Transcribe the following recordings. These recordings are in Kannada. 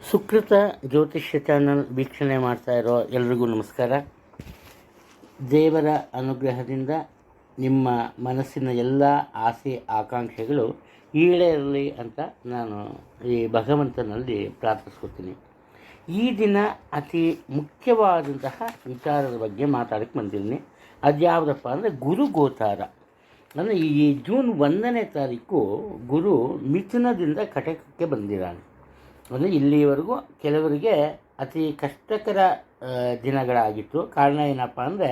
ಸುಕೃತ ಜ್ಯೋತಿಷ್ಯ ಚಾನಲ್ ವೀಕ್ಷಣೆ ಮಾಡ್ತಾ ಇರೋ ಎಲ್ರಿಗೂ ನಮಸ್ಕಾರ. ದೇವರ ಅನುಗ್ರಹದಿಂದ ನಿಮ್ಮ ಮನಸ್ಸಿನ ಎಲ್ಲ ಆಸೆ ಆಕಾಂಕ್ಷೆಗಳು ಈಡೇರಲಿ ಅಂತ ನಾನು ಈ ಭಗವಂತನಲ್ಲಿ ಪ್ರಾರ್ಥಿಸ್ಕೊತೀನಿ. ಈ ದಿನ ಅತಿ ಮುಖ್ಯವಾದಂತಹ ವಿಚಾರದ ಬಗ್ಗೆ ಮಾತಾಡಕ್ಕೆ ಬಂದಿದ್ದೀನಿ. ಅದ್ಯಾವುದಪ್ಪ ಅಂದರೆ ಗುರು ಗೋಚಾರ. ಅಂದರೆ ಈ ಜೂನ್ 1ನೇ ತಾರೀಕು ಗುರು ಮಿಥುನದಿಂದ ಕಟಕಕ್ಕೆ ಬಂದಿದ್ದಾನೆ. ಅಂದರೆ ಇಲ್ಲಿವರೆಗೂ ಕೆಲವರಿಗೆ ಅತಿ ಕಷ್ಟಕರ ದಿನಗಳಾಗಿತ್ತು. ಕಾರಣ ಏನಪ್ಪ ಅಂದರೆ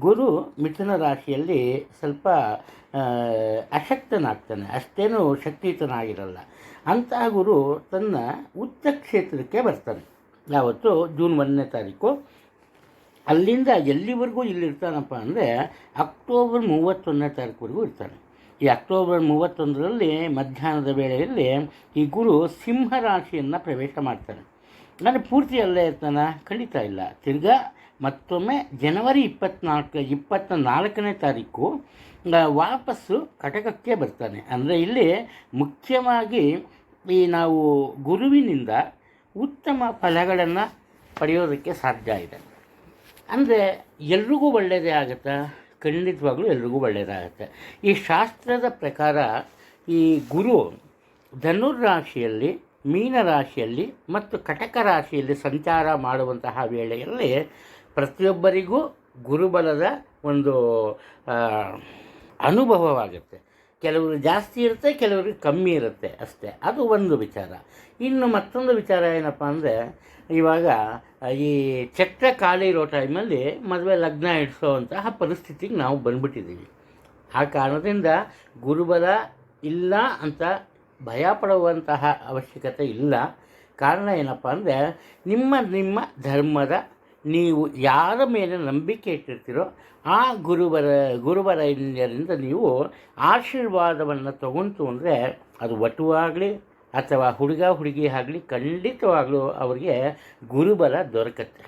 ಗುರು ಮಿಥುನ ರಾಶಿಯಲ್ಲಿ ಸ್ವಲ್ಪ ಅಶಕ್ತನಾಗ್ತಾನೆ, ಅಷ್ಟೇನು ಶಕ್ತಿಯುತನಾಗಿರಲ್ಲ. ಅಂತಹ ಗುರು ತನ್ನ ಉಚ್ಚ ಕ್ಷೇತ್ರಕ್ಕೆ ಬರ್ತಾನೆ ಯಾವತ್ತು ಜೂನ್ 1ನೇ ತಾರೀಕು. ಅಲ್ಲಿಂದ ಎಲ್ಲಿವರೆಗೂ ಇಲ್ಲಿರ್ತಾನಪ್ಪ ಅಂದರೆ ಅಕ್ಟೋಬರ್ 31ನೇ ತಾರೀಕುವರೆಗೂ ಇರ್ತಾನೆ. ಈ ಅಕ್ಟೋಬರ್ 31ರಲ್ಲಿ ಮಧ್ಯಾಹ್ನದ ವೇಳೆಯಲ್ಲಿ ಈ ಗುರು ಸಿಂಹ ರಾಶಿಯನ್ನು ಪ್ರವೇಶ ಮಾಡ್ತಾನೆ. ಅಂದರೆ ಪೂರ್ತಿ ಅಲ್ಲೇ ಇರ್ತಾನೆ? ಖಂಡಿತ ಇಲ್ಲ. ತಿರ್ಗಾ ಮತ್ತೊಮ್ಮೆ ಜನವರಿ 24ನೇ ತಾರೀಕು ವಾಪಸ್ಸು ಕಟಕಕ್ಕೆ ಬರ್ತಾನೆ. ಅಂದರೆ ಇಲ್ಲಿ ಮುಖ್ಯವಾಗಿ ನಾವು ಗುರುವಿನಿಂದ ಉತ್ತಮ ಫಲಗಳನ್ನು ಪಡೆಯೋದಕ್ಕೆ ಸಾಧ್ಯ ಇದೆ. ಅಂದರೆ ಎಲ್ರಿಗೂ ಒಳ್ಳೆಯದೇ ಆಗುತ್ತಾ? ಖಂಡಿತವಾಗ್ಲೂ ಎಲ್ರಿಗೂ ಒಳ್ಳೆಯದಾಗುತ್ತೆ. ಈ ಶಾಸ್ತ್ರದ ಪ್ರಕಾರ ಈ ಗುರು ಧನುರ್ರಾಶಿಯಲ್ಲಿ, ಮೀನರಾಶಿಯಲ್ಲಿ ಮತ್ತು ಕಟಕ ರಾಶಿಯಲ್ಲಿ ಸಂಚಾರ ಮಾಡುವಂತಹ ವೇಳೆಯಲ್ಲಿ ಪ್ರತಿಯೊಬ್ಬರಿಗೂ ಗುರುಬಲದ ಒಂದು ಅನುಭವವಾಗುತ್ತೆ. ಕೆಲವರು ಜಾಸ್ತಿ ಇರುತ್ತೆ, ಕೆಲವರಿಗೆ ಕಮ್ಮಿ ಇರುತ್ತೆ ಅಷ್ಟೇ. ಅದು ಒಂದು ವಿಚಾರ. ಇನ್ನು ಮತ್ತೊಂದು ವಿಚಾರ ಏನಪ್ಪ ಅಂದರೆ, ಇವಾಗ ಈ ಚಕ್ರ ಖಾಲಿ ಇರೋ ಟೈಮಲ್ಲಿ ಮದುವೆ ಲಗ್ನ ಇಡಿಸೋವಂತಹ ಪರಿಸ್ಥಿತಿಗೆ ನಾವು ಬಂದ್ಬಿಟ್ಟಿದ್ದೀವಿ. ಆ ಕಾರಣದಿಂದ ಗುರುಬಲ ಇಲ್ಲ ಅಂತ ಭಯಪಡುವಂತಹ ಅವಶ್ಯಕತೆ ಇಲ್ಲ. ಕಾರಣ ಏನಪ್ಪ ಅಂದರೆ, ನಿಮ್ಮ ಧರ್ಮದ ನೀವು ಯಾರ ಮೇಲೆ ನಂಬಿಕೆ ಇಟ್ಟಿರ್ತೀರೋ ಆ ಗುರುವರರಿಂದ ನೀವು ಆಶೀರ್ವಾದವನ್ನು ತಗೊಂತು ಅಂದರೆ ಅದು ವಟುವಾಗಲಿ ಅಥವಾ ಹುಡುಗಿ ಆಗಲಿ ಖಂಡಿತವಾಗಲೂ ಅವರಿಗೆ ಗುರುಬಲ ದೊರಕತ್ತೆ.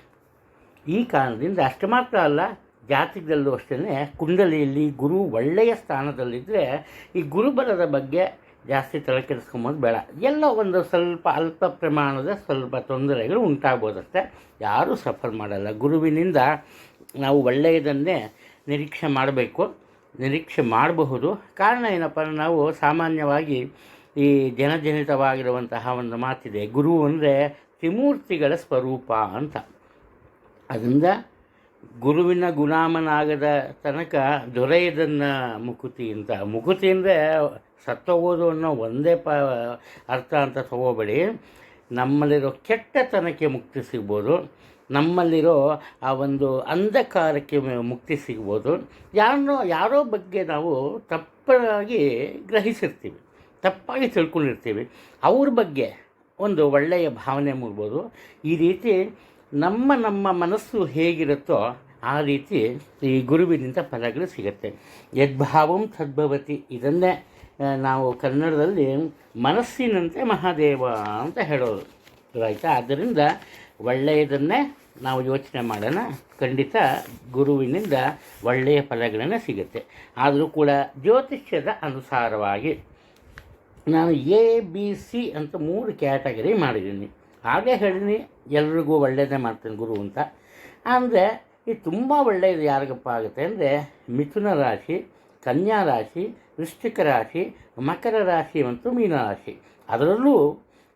ಈ ಕಾರಣದಿಂದ ಅಷ್ಟು ಮಾತ್ರ ಅಲ್ಲ, ಜಾತಕದಲ್ಲೂ ಅಷ್ಟೇ ಕುಂಡಲಿಯಲ್ಲಿ ಗುರು ಒಳ್ಳೆಯ ಸ್ಥಾನದಲ್ಲಿದ್ದರೆ ಈ ಗುರುಬಲದ ಬಗ್ಗೆ ಜಾಸ್ತಿ ತಲೆ ಕೆಡಿಸ್ಕೊಂಬೋದು ಬೇಡ. ಎಲ್ಲೋ ಒಂದು ಸ್ವಲ್ಪ ಅಲ್ಪ ಪ್ರಮಾಣದ ಸ್ವಲ್ಪ ತೊಂದರೆಗಳು ಉಂಟಾಗ್ಬೋದಷ್ಟೆ. ಯಾರೂ ಸಫರ್ ಮಾಡಲ್ಲ. ಗುರುವಿನಿಂದ ನಾವು ಒಳ್ಳೆಯದನ್ನೇ ನಿರೀಕ್ಷೆ ಮಾಡಬಹುದು. ಕಾರಣ ಏನಪ್ಪ ಅಂದರೆ, ನಾವು ಸಾಮಾನ್ಯವಾಗಿ ಈ ಜನಜನಿತವಾಗಿರುವಂತಹ ಒಂದು ಮಾತಿದೆ, ಗುರು ಅಂದರೆ ತ್ರಿಮೂರ್ತಿಗಳ ಸ್ವರೂಪ ಅಂತ. ಅದರಿಂದ ಗುರುವಿನ ಗುಲಾಮನಾಗದ ತನಕ ದೊರೆಯದನ್ನ ಮುಕುತಿ ಅಂತ. ಮುಕುತಿ ಅಂದರೆ ಸತ್ತೋಗೋದು ಅನ್ನೋ ಒಂದೇ ಅರ್ಥ ಅಂತ ತಗೋಬೇಡಿ. ನಮ್ಮಲ್ಲಿರೋ ಕೆಟ್ಟತನಕ್ಕೆ ಮುಕ್ತಿ ಸಿಗ್ಬೋದು, ನಮ್ಮಲ್ಲಿರೋ ಆ ಒಂದು ಅಂಧಕಾರಕ್ಕೆ ಮುಕ್ತಿ ಸಿಗ್ಬೋದು. ಯಾರೋ ಬಗ್ಗೆ ನಾವು ತಪ್ಪಾಗಿ ಗ್ರಹಿಸಿರ್ತೀವಿ, ತಪ್ಪಾಗಿ ತಿಳ್ಕೊಂಡಿರ್ತೀವಿ. ಅವ್ರ ಬಗ್ಗೆ ಒಂದು ಒಳ್ಳೆಯ ಭಾವನೆ ಮೂಡ್ಬೋದು. ಈ ರೀತಿ ನಮ್ಮ ಮನಸ್ಸು ಹೇಗಿರುತ್ತೋ ಆ ರೀತಿ ಈ ಗುರುವಿನಿಂದ ಫಲಗಳು ಸಿಗುತ್ತೆ. ಯದ್ಭಾವಂ ತದ್ಭವತಿ. ಇದನ್ನೇ ನಾವು ಕನ್ನಡದಲ್ಲಿ ಮನಸ್ಸಿನಂತೆ ಮಹಾದೇವ ಅಂತ ಹೇಳೋದು, ಆಯಿತಾ? ಆದ್ದರಿಂದ ಒಳ್ಳೆಯದನ್ನೇ ನಾವು ಯೋಚನೆ ಮಾಡೋಣ. ಖಂಡಿತ ಗುರುವಿನಿಂದ ಒಳ್ಳೆಯ ಫಲಗಳನ್ನೇ ಸಿಗುತ್ತೆ. ಆದರೂ ಕೂಡ ಜ್ಯೋತಿಷ್ಯದ ಅನುಸಾರವಾಗಿ ನಾನು ABC ಅಂತ 3 ಕ್ಯಾಟಗರಿ ಮಾಡಿದ್ದೀನಿ. ಹಾಗೆ ಹೇಳಿನಿ, ಎಲ್ರಿಗೂ ಒಳ್ಳೆಯದೇ ಮಾಡ್ತೇನೆ ಗುರು ಅಂತ. ಅಂದರೆ ಇದು ತುಂಬ ಒಳ್ಳೆಯದು ಯಾರಿಗಪ್ಪ ಆಗುತ್ತೆ ಅಂದರೆ, ಮಿಥುನ ರಾಶಿ, ಕನ್ಯಾ ರಾಶಿ, ವೃಶ್ಚಿಕ ರಾಶಿ, ಮಕರ ರಾಶಿ ಮತ್ತು ಮೀನರಾಶಿ. ಅದರಲ್ಲೂ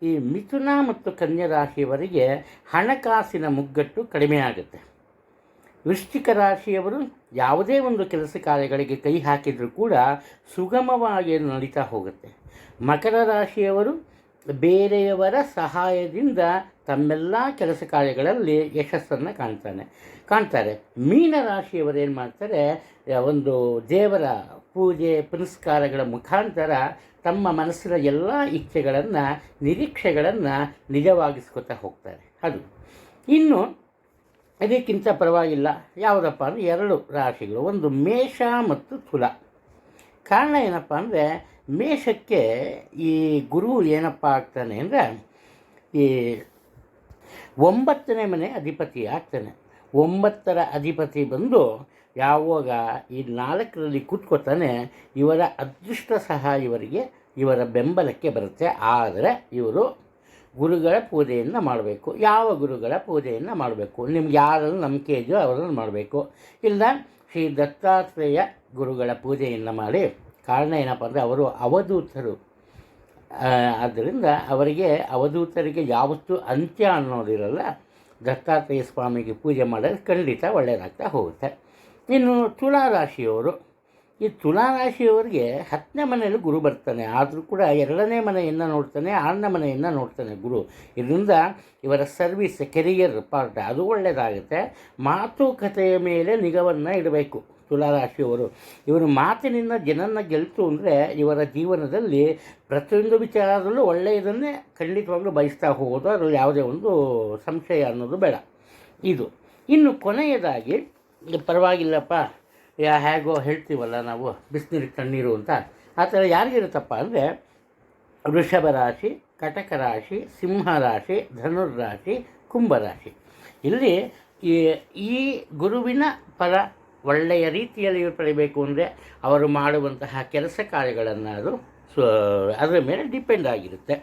ಈ ಮಿಥುನ ಮತ್ತು ಕನ್ಯಾ ರಾಶಿಯವರಿಗೆ ಹಣಕಾಸಿನ ಮುಗ್ಗಟ್ಟು ಕಡಿಮೆ ಆಗುತ್ತೆ. ವೃಶ್ಚಿಕ ರಾಶಿಯವರು ಯಾವುದೇ ಒಂದು ಕೆಲಸ ಕಾರ್ಯಗಳಿಗೆ ಕೈ ಹಾಕಿದರೂ ಕೂಡ ಸುಗಮವಾಗಿ ನಡೀತಾ ಹೋಗುತ್ತೆ. ಮಕರ ರಾಶಿಯವರು ಬೇರೆಯವರ ಸಹಾಯದಿಂದ ತಮ್ಮೆಲ್ಲ ಕೆಲಸ ಕಾರ್ಯಗಳಲ್ಲಿ ಯಶಸ್ಸನ್ನು ಕಾಣ್ತಾರೆ. ಮೀನರಾಶಿಯವರು ಏನು ಮಾಡ್ತಾರೆ, ಒಂದು ದೇವರ ಪೂಜೆ ಪುನಸ್ಕಾರಗಳ ಮುಖಾಂತರ ತಮ್ಮ ಮನಸ್ಸಿನ ಎಲ್ಲ ಇಚ್ಛೆಗಳನ್ನು ನಿರೀಕ್ಷೆಗಳನ್ನು ನಿಜವಾಗಿಸ್ಕೊತಾ ಹೋಗ್ತಾರೆ. ಅದು ಇನ್ನು ಅದಕ್ಕಿಂತ ಪರವಾಗಿಲ್ಲ ಯಾವುದಪ್ಪ ಅಂದರೆ 2 ರಾಶಿಗಳು, ಒಂದು ಮೇಷ ಮತ್ತು ತುಲ. ಕಾರಣ ಏನಪ್ಪ ಅಂದರೆ, ಮೇಷಕ್ಕೆ ಈ ಗುರು ಏನಪ್ಪ ಆಗ್ತಾನೆ ಅಂದರೆ, ಈ 9ನೇ ಮನೆ ಅಧಿಪತಿ ಆಗ್ತಾನೆ. 9ರ ಅಧಿಪತಿ ಬಂದು ಯಾವಾಗ ಈ 4ರಲ್ಲಿ ಕೂತ್ಕೋತಾನೆ, ಇವರ ಅದೃಷ್ಟ ಸಹ ಇವರ ಬೆಂಬಲಕ್ಕೆ ಬರುತ್ತೆ. ಆದರೆ ಇವರು ಗುರುಗಳ ಪೂಜೆಯನ್ನು ಮಾಡಬೇಕು. ಯಾವ ಗುರುಗಳ ಪೂಜೆಯನ್ನು ಮಾಡಬೇಕು? ನಿಮ್ಗೆ ಯಾರನ್ನು ನಂಬಿಕೆ ಇದೆಯೋ ಅವರನ್ನು ಮಾಡಬೇಕು. ಇಲ್ಲ ಶ್ರೀ ದತ್ತಾತ್ರೇಯ ಗುರುಗಳ ಪೂಜೆಯನ್ನು ಮಾಡಿ. ಕಾರಣ ಏನಪ್ಪ ಅಂದರೆ ಅವರು ಅವಧೂತರು. ಆದ್ದರಿಂದ ಅವಧೂತರಿಗೆ ಯಾವತ್ತೂ ಅಂತ್ಯ ಅನ್ನೋದಿರಲ್ಲ. ದತ್ತಾತ್ರೇಯ ಸ್ವಾಮಿಗೆ ಪೂಜೆ ಮಾಡೋದು ಖಂಡಿತ ಒಳ್ಳೆಯದಾಗ್ತಾ ಹೋಗುತ್ತೆ. ಇನ್ನು ತುಲಾರಾಶಿಯವರು, ಈ ತುಲಾರಾಶಿಯವರಿಗೆ 10ನೇ ಮನೆಯಲ್ಲಿ ಗುರು ಬರ್ತಾನೆ. ಆದರೂ ಕೂಡ 2ನೇ ಮನೆಯನ್ನು ನೋಡ್ತಾನೆ, 6ನೇ ಮನೆಯನ್ನು ನೋಡ್ತಾನೆ ಗುರು. ಇದರಿಂದ ಇವರ ಸರ್ವಿಸ್, ಕೆರಿಯರ್ ಪಾರ್ಟ್ ಅದು ಒಳ್ಳೆಯದಾಗುತ್ತೆ. ಮಾತುಕತೆಯ ಮೇಲೆ ನಿಗಾವನ್ನು ಇಡಬೇಕು ತುಲಾರಾಶಿಯವರು. ಇವರು ಮಾತಿನಿಂದ ಜನನ ಗೆಲ್ತು ಅಂದರೆ ಇವರ ಜೀವನದಲ್ಲಿ ಪ್ರತಿಯೊಂದು ವಿಚಾರದಲ್ಲೂ ಒಳ್ಳೆಯದನ್ನೇ ಖಂಡಿತವಾಗ್ಲೂ ಬಯಸ್ತಾ ಹೋಗೋದು, ಅದರಲ್ಲಿ ಯಾವುದೇ ಒಂದು ಸಂಶಯ ಅನ್ನೋದು ಬೇಡ. ಇದು ಇನ್ನು ಕೊನೆಯದಾಗಿ, ಪರವಾಗಿಲ್ಲಪ್ಪ ಹೇಗೋ ಹೇಳ್ತೀವಲ್ಲ ನಾವು ಬಿಸಿನೀರಿಗೆ ತಣ್ಣೀರು ಅಂತ, ಆ ಥರ ಯಾರಿಗಿರುತ್ತಪ್ಪ ಅಂದರೆ ವೃಷಭ ರಾಶಿ, ಕಟಕ ರಾಶಿ, ಸಿಂಹ ರಾಶಿ, ಧನುರ್ರಾಶಿ, ಕುಂಭರಾಶಿ. ಇಲ್ಲಿ ಈ ಗುರುವಿನ ಫಲ ಒಳ್ಳೆಯ ರೀತಿಯಲ್ಲಿ ಪಡಿಬೇಕು ಅಂದರೆ ಅವರು ಮಾಡುವಂತಹ ಕೆಲಸ ಕಾರ್ಯಗಳನ್ನು ಅದರ ಮೇಲೆ ಡಿಪೆಂಡ್ ಆಗಿರುತ್ತೆ.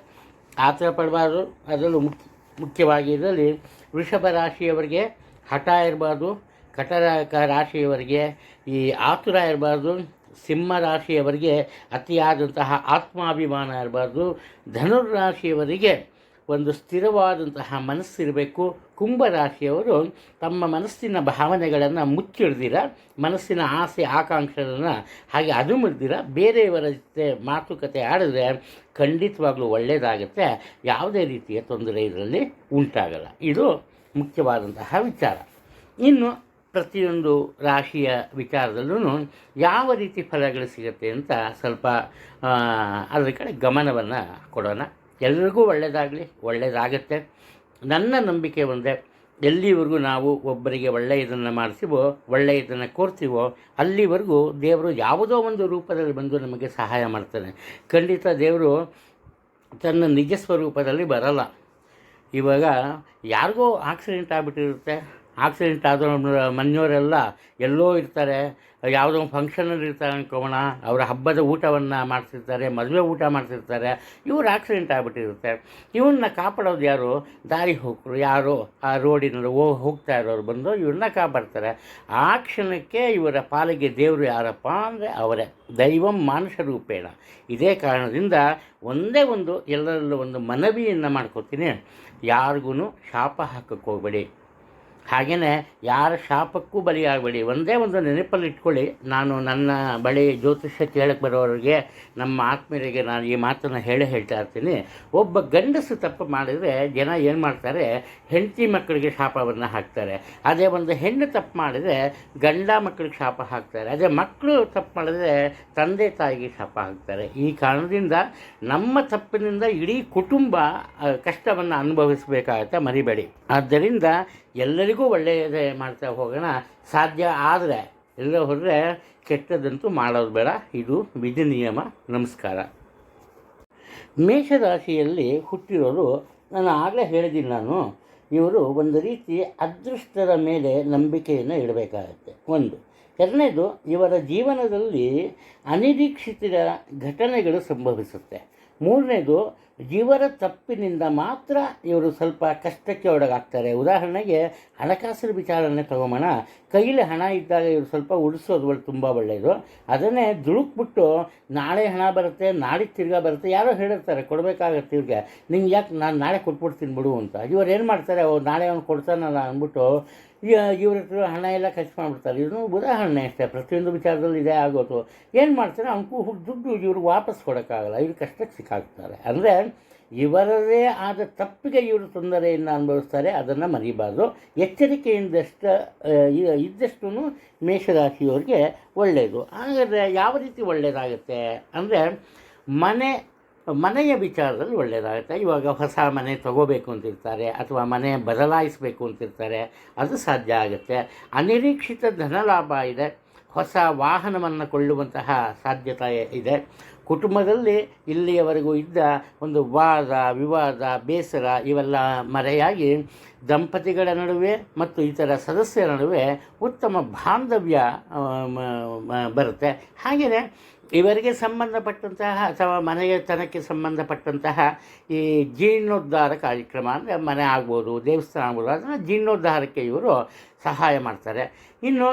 ಆ ಥರ ಪಡಬಾರ್ದು. ಅದರಲ್ಲೂ ಮುಖ್ಯವಾಗಿ ಇದರಲ್ಲಿ ವೃಷಭ ರಾಶಿಯವರಿಗೆ ಹಠ ಇರಬಾರ್ದು, ಕಟಕ ರಾಶಿಯವರಿಗೆ ಈ ಆತುರ ಇರಬಾರ್ದು, ಸಿಂಹ ರಾಶಿಯವರಿಗೆ ಅತಿಯಾದಂತಹ ಆತ್ಮಾಭಿಮಾನ ಇರಬಾರ್ದು, ಧನುರ್ರಾಶಿಯವರಿಗೆ ಒಂದು ಸ್ಥಿರವಾದಂತಹ ಮನಸ್ಸಿರಬೇಕು. ಕುಂಭರಾಶಿಯವರು ತಮ್ಮ ಮನಸ್ಸಿನ ಭಾವನೆಗಳನ್ನು ಮುಚ್ಚಿಡ್ದಿರ, ಮನಸ್ಸಿನ ಆಸೆ ಆಕಾಂಕ್ಷೆಗಳನ್ನು ಹಾಗೆ ಅದು ಮುರಿದಿರ ಬೇರೆಯವರ ಜೊತೆ ಮಾತುಕತೆ ಆಡಿದ್ರೆ ಖಂಡಿತವಾಗ್ಲೂ ಒಳ್ಳೆಯದಾಗುತ್ತೆ. ಯಾವುದೇ ರೀತಿಯ ತೊಂದರೆ ಇದರಲ್ಲಿ ಉಂಟಾಗಲ್ಲ. ಇದು ಮುಖ್ಯವಾದಂತಹ ವಿಚಾರ. ಇನ್ನು ಪ್ರತಿಯೊಂದು ರಾಶಿಯ ವಿಚಾರದಲ್ಲೂ ಯಾವ ರೀತಿ ಫಲಗಳು ಸಿಗುತ್ತೆ ಅಂತ ಸ್ವಲ್ಪ ಅದರ ಕಡೆ ಗಮನವನ್ನು ಕೊಡೋಣ. ಎಲ್ಲರಿಗೂ ಒಳ್ಳೆಯದಾಗತ್ತೆ. ನನ್ನ ನಂಬಿಕೆ ಒಂದೇ, ಎಲ್ಲಿವರೆಗೂ ನಾವು ಒಬ್ಬರಿಗೆ ಒಳ್ಳೆಯದನ್ನು ಮಾಡಿಸಿವೋ, ಒಳ್ಳೆಯದನ್ನು ಕೋರ್ತೀವೋ ಅಲ್ಲಿವರೆಗೂ ದೇವರು ಯಾವುದೋ ಒಂದು ರೂಪದಲ್ಲಿ ಬಂದು ನಮಗೆ ಸಹಾಯ ಮಾಡ್ತಾನೆ. ಖಂಡಿತ ದೇವರು ತನ್ನ ನಿಜ ಸ್ವರೂಪದಲ್ಲಿ ಬರಲ್ಲ. ಇವಾಗ ಯಾರಿಗೋ ಆಕ್ಸಿಡೆಂಟ್ ಆಗಿಬಿಟ್ಟಿರುತ್ತೆ. ಆಕ್ಸಿಡೆಂಟ್ ಆದೋ ಮನೆಯವರೆಲ್ಲ ಎಲ್ಲೋ ಇರ್ತಾರೆ, ಯಾವುದೋ ಒಂದು ಫಂಕ್ಷನಲ್ಲಿ ಇರ್ತಾರೆ ಅನ್ಕೋಣ, ಅವರ ಹಬ್ಬದ ಊಟವನ್ನು ಮಾಡ್ತಿರ್ತಾರೆ, ಮದುವೆ ಊಟ ಮಾಡ್ತಿರ್ತಾರೆ. ಇವ್ರು ಆಕ್ಸಿಡೆಂಟ್ ಆಗಿಬಿಟ್ಟಿರುತ್ತೆ. ಇವನ್ನ ಕಾಪಾಡೋದು ಯಾರು? ದಾರಿ ಹೋಗರು ಯಾರೋ ಆ ರೋಡಿನಲ್ಲಿ ಹೋಗ್ತಾ ಇರೋರು ಬಂದು ಇವ್ರನ್ನ ಕಾಪಾಡ್ತಾರೆ. ಆ ಕ್ಷಣಕ್ಕೆ ಇವರ ಪಾಲಿಗೆ ದೇವರು ಯಾರಪ್ಪ ಅಂದರೆ ಅವರೇ, ದೈವಂ ಮಾನುಷ ರೂಪೇಣ. ಇದೇ ಕಾರಣದಿಂದ ಒಂದೇ ಒಂದು ಎಲ್ಲರಲ್ಲೂ ಒಂದು ಮನವಿಯನ್ನು ಮಾಡ್ಕೊತೀನಿ, ಯಾರಿಗೂ ಶಾಪ ಹಾಕಕ್ಕೆ ಹೋಗಬೇಡಿ. ಹಾಗೆಯೇ ಯಾರ ಶಾಪಕ್ಕೂ ಬಲಿಯಾಗಬೇಡಿ. ಒಂದೇ ಒಂದು ನೆನಪಲ್ಲಿ ಇಟ್ಕೊಳ್ಳಿ. ನಾನು ನನ್ನ ಬಳಿ ಜ್ಯೋತಿಷ್ಯ ಕೇಳಕ್ಕೆ ಬರೋರಿಗೆ, ನಮ್ಮ ಆತ್ಮೀಯರಿಗೆ ನಾನು ಈ ಮಾತನ್ನು ಹೇಳ್ತಾ ಇರ್ತೀನಿ. ಒಬ್ಬ ಗಂಡಸು ತಪ್ಪು ಮಾಡಿದರೆ ಜನ ಏನು ಮಾಡ್ತಾರೆ, ಹೆಂಡತಿ ಮಕ್ಕಳಿಗೆ ಶಾಪವನ್ನು ಹಾಕ್ತಾರೆ. ಅದೇ ಒಂದು ಹೆಣ್ಣು ತಪ್ಪು ಮಾಡಿದರೆ ಗಂಡ ಮಕ್ಕಳಿಗೆ ಶಾಪ ಹಾಕ್ತಾರೆ. ಅದೇ ಮಕ್ಕಳು ತಪ್ಪು ಮಾಡಿದರೆ ತಂದೆ ತಾಯಿಗೆ ಶಾಪ ಹಾಕ್ತಾರೆ. ಈ ಕಾರಣದಿಂದ ನಮ್ಮ ತಪ್ಪಿನಿಂದ ಇಡೀ ಕುಟುಂಬ ಕಷ್ಟವನ್ನು ಅನುಭವಿಸಬೇಕಾಗತ್ತೆ, ಮರಿಬೇಡಿ. ಆದ್ದರಿಂದ ಎಲ್ಲರಿಗೂ ಒಳ್ಳೆಯದೇ ಮಾಡ್ತಾ ಹೋಗೋಣ. ಸಾಧ್ಯ ಆದರೆ ಎಲ್ಲ ಹೋದರೆ ಕೆಟ್ಟದಂತೂ ಮಾಡೋದು ಬೇಡ. ಇದು ವಿಧಿ ನಿಯಮ. ನಮಸ್ಕಾರ. ಮೇಷರಾಶಿಯಲ್ಲಿ ಹುಟ್ಟಿರೋರು, ನಾನು ಆಗಲೇ ಹೇಳಿದ್ದೀನಿ, ಇವರು ಒಂದು ರೀತಿ ಅದೃಷ್ಟದ ಮೇಲೆ ನಂಬಿಕೆಯನ್ನು ಇಡಬೇಕಾಗತ್ತೆ. ಒಂದು. ಎರಡನೇದು, ಇವರ ಜೀವನದಲ್ಲಿ ಅನಿರೀಕ್ಷಿತ ಘಟನೆಗಳು ಸಂಭವಿಸುತ್ತೆ. ಮೂರನೇದು, ಇವರ ತಪ್ಪಿನಿಂದ ಮಾತ್ರ ಇವರು ಸ್ವಲ್ಪ ಕಷ್ಟಕ್ಕೆ ಒಳಗಾಗ್ತಾರೆ. ಉದಾಹರಣೆಗೆ ಹಣಕಾಸಿನ ವಿಚಾರನೆ ತಗೊಂಬೋಣ. ಕೈಲಿ ಹಣ ಇದ್ದಾಗ ಇವರು ಸ್ವಲ್ಪ ಉಳಿಸೋದು ತುಂಬ ಒಳ್ಳೆಯದು. ಅದನ್ನೇ ದುಡುಕ್ಬಿಟ್ಟು ನಾಳೆ ಹಣ ಬರುತ್ತೆ, ನಾಳೆ ತಿರ್ಗಾ ಬರುತ್ತೆ, ಯಾರೋ ಹೇಳಿರ್ತಾರೆ ಕೊಡಬೇಕಾಗತ್ತೆ ಇವ್ರಿಗೆ, ನಿಂಗೆ ಯಾಕೆ ನಾನು ನಾಳೆ ಕೊಟ್ಬಿಡ್ತೀನಿ ಬಿಡು ಅಂತ. ಇವ್ರು ಏನು ಮಾಡ್ತಾರೆ, ನಾಳೆ ಅವ್ನು ಕೊಡ್ತಾನಲ್ಲ ಅಂದ್ಬಿಟ್ಟು ಇವ್ರ ಹತ್ರ ಹಣ ಎಲ್ಲ ಖರ್ಚು ಮಾಡಿಬಿಡ್ತಾರೆ. ಇದನ್ನು ಉದಾಹರಣೆ ಅಷ್ಟೇ, ಪ್ರತಿಯೊಂದು ವಿಚಾರದಲ್ಲಿ ಇದೇ ಆಗೋದು. ಏನು ಮಾಡ್ತಾರೆ, ಅವನಿಗೂ ದುಡ್ಡು ಇವ್ರಿಗೆ ವಾಪಸ್ ಕೊಡೋಕ್ಕಾಗಲ್ಲ, ಇವ್ರು ಕಷ್ಟಕ್ಕೆ ಸಿಕ್ಕಾಗ್ತಾರೆ. ಅಂದರೆ ಇವರದೇ ಆದ ತಪ್ಪಿಗೆ ಇವರು ತೊಂದರೆಯನ್ನು ಅನುಭವಿಸ್ತಾರೆ. ಅದನ್ನು ಮರಿಬಾರ್ದು. ಇದ್ದಷ್ಟು ಮೇಷರಾಶಿಯವರಿಗೆ ಒಳ್ಳೆಯದು. ಹಾಗಾದರೆ ಯಾವ ರೀತಿ ಒಳ್ಳೆಯದಾಗುತ್ತೆ ಅಂದರೆ, ಮನೆಯ ವಿಚಾರದಲ್ಲಿ ಒಳ್ಳೆಯದಾಗುತ್ತೆ. ಇವಾಗ ಹೊಸ ಮನೆ ತಗೋಬೇಕು ಅಂತಿರ್ತಾರೆ, ಅಥವಾ ಮನೆ ಬದಲಾಯಿಸಬೇಕು ಅಂತಿರ್ತಾರೆ, ಅದು ಸಾಧ್ಯ ಆಗುತ್ತೆ. ಅನಿರೀಕ್ಷಿತ ಧನಲಾಭ ಇದೆ. ಹೊಸ ವಾಹನವನ್ನು ಕೊಳ್ಳುವಂತಹ ಸಾಧ್ಯತೆ ಇದೆ. ಕುಟುಂಬದಲ್ಲಿ ಇಲ್ಲಿಯವರೆಗೂ ಇದ್ದ ಒಂದು ವಾದ ವಿವಾದ, ಬೇಸರ ಇವೆಲ್ಲ ಮರೆಯಾಗಿ ದಂಪತಿಗಳ ನಡುವೆ ಮತ್ತು ಇತರ ಸದಸ್ಯರ ನಡುವೆ ಉತ್ತಮ ಬಾಂಧವ್ಯ ಬರುತ್ತೆ. ಹಾಗೆಯೇ ಇವರಿಗೆ ಸಂಬಂಧಪಟ್ಟಂತಹ ಅಥವಾ ಮನೆತನಕ್ಕೆ ಸಂಬಂಧಪಟ್ಟಂತಹ ಈ ಜೀರ್ಣೋದ್ಧಾರ ಕಾರ್ಯಕ್ರಮ, ಅಂದರೆ ಮನೆ ಆಗ್ಬೋದು, ದೇವಸ್ಥಾನ ಆಗ್ಬೋದು, ಅದನ್ನು ಜೀರ್ಣೋದ್ಧಾರಕ್ಕೆ ಇವರು ಸಹಾಯ ಮಾಡ್ತಾರೆ. ಇನ್ನು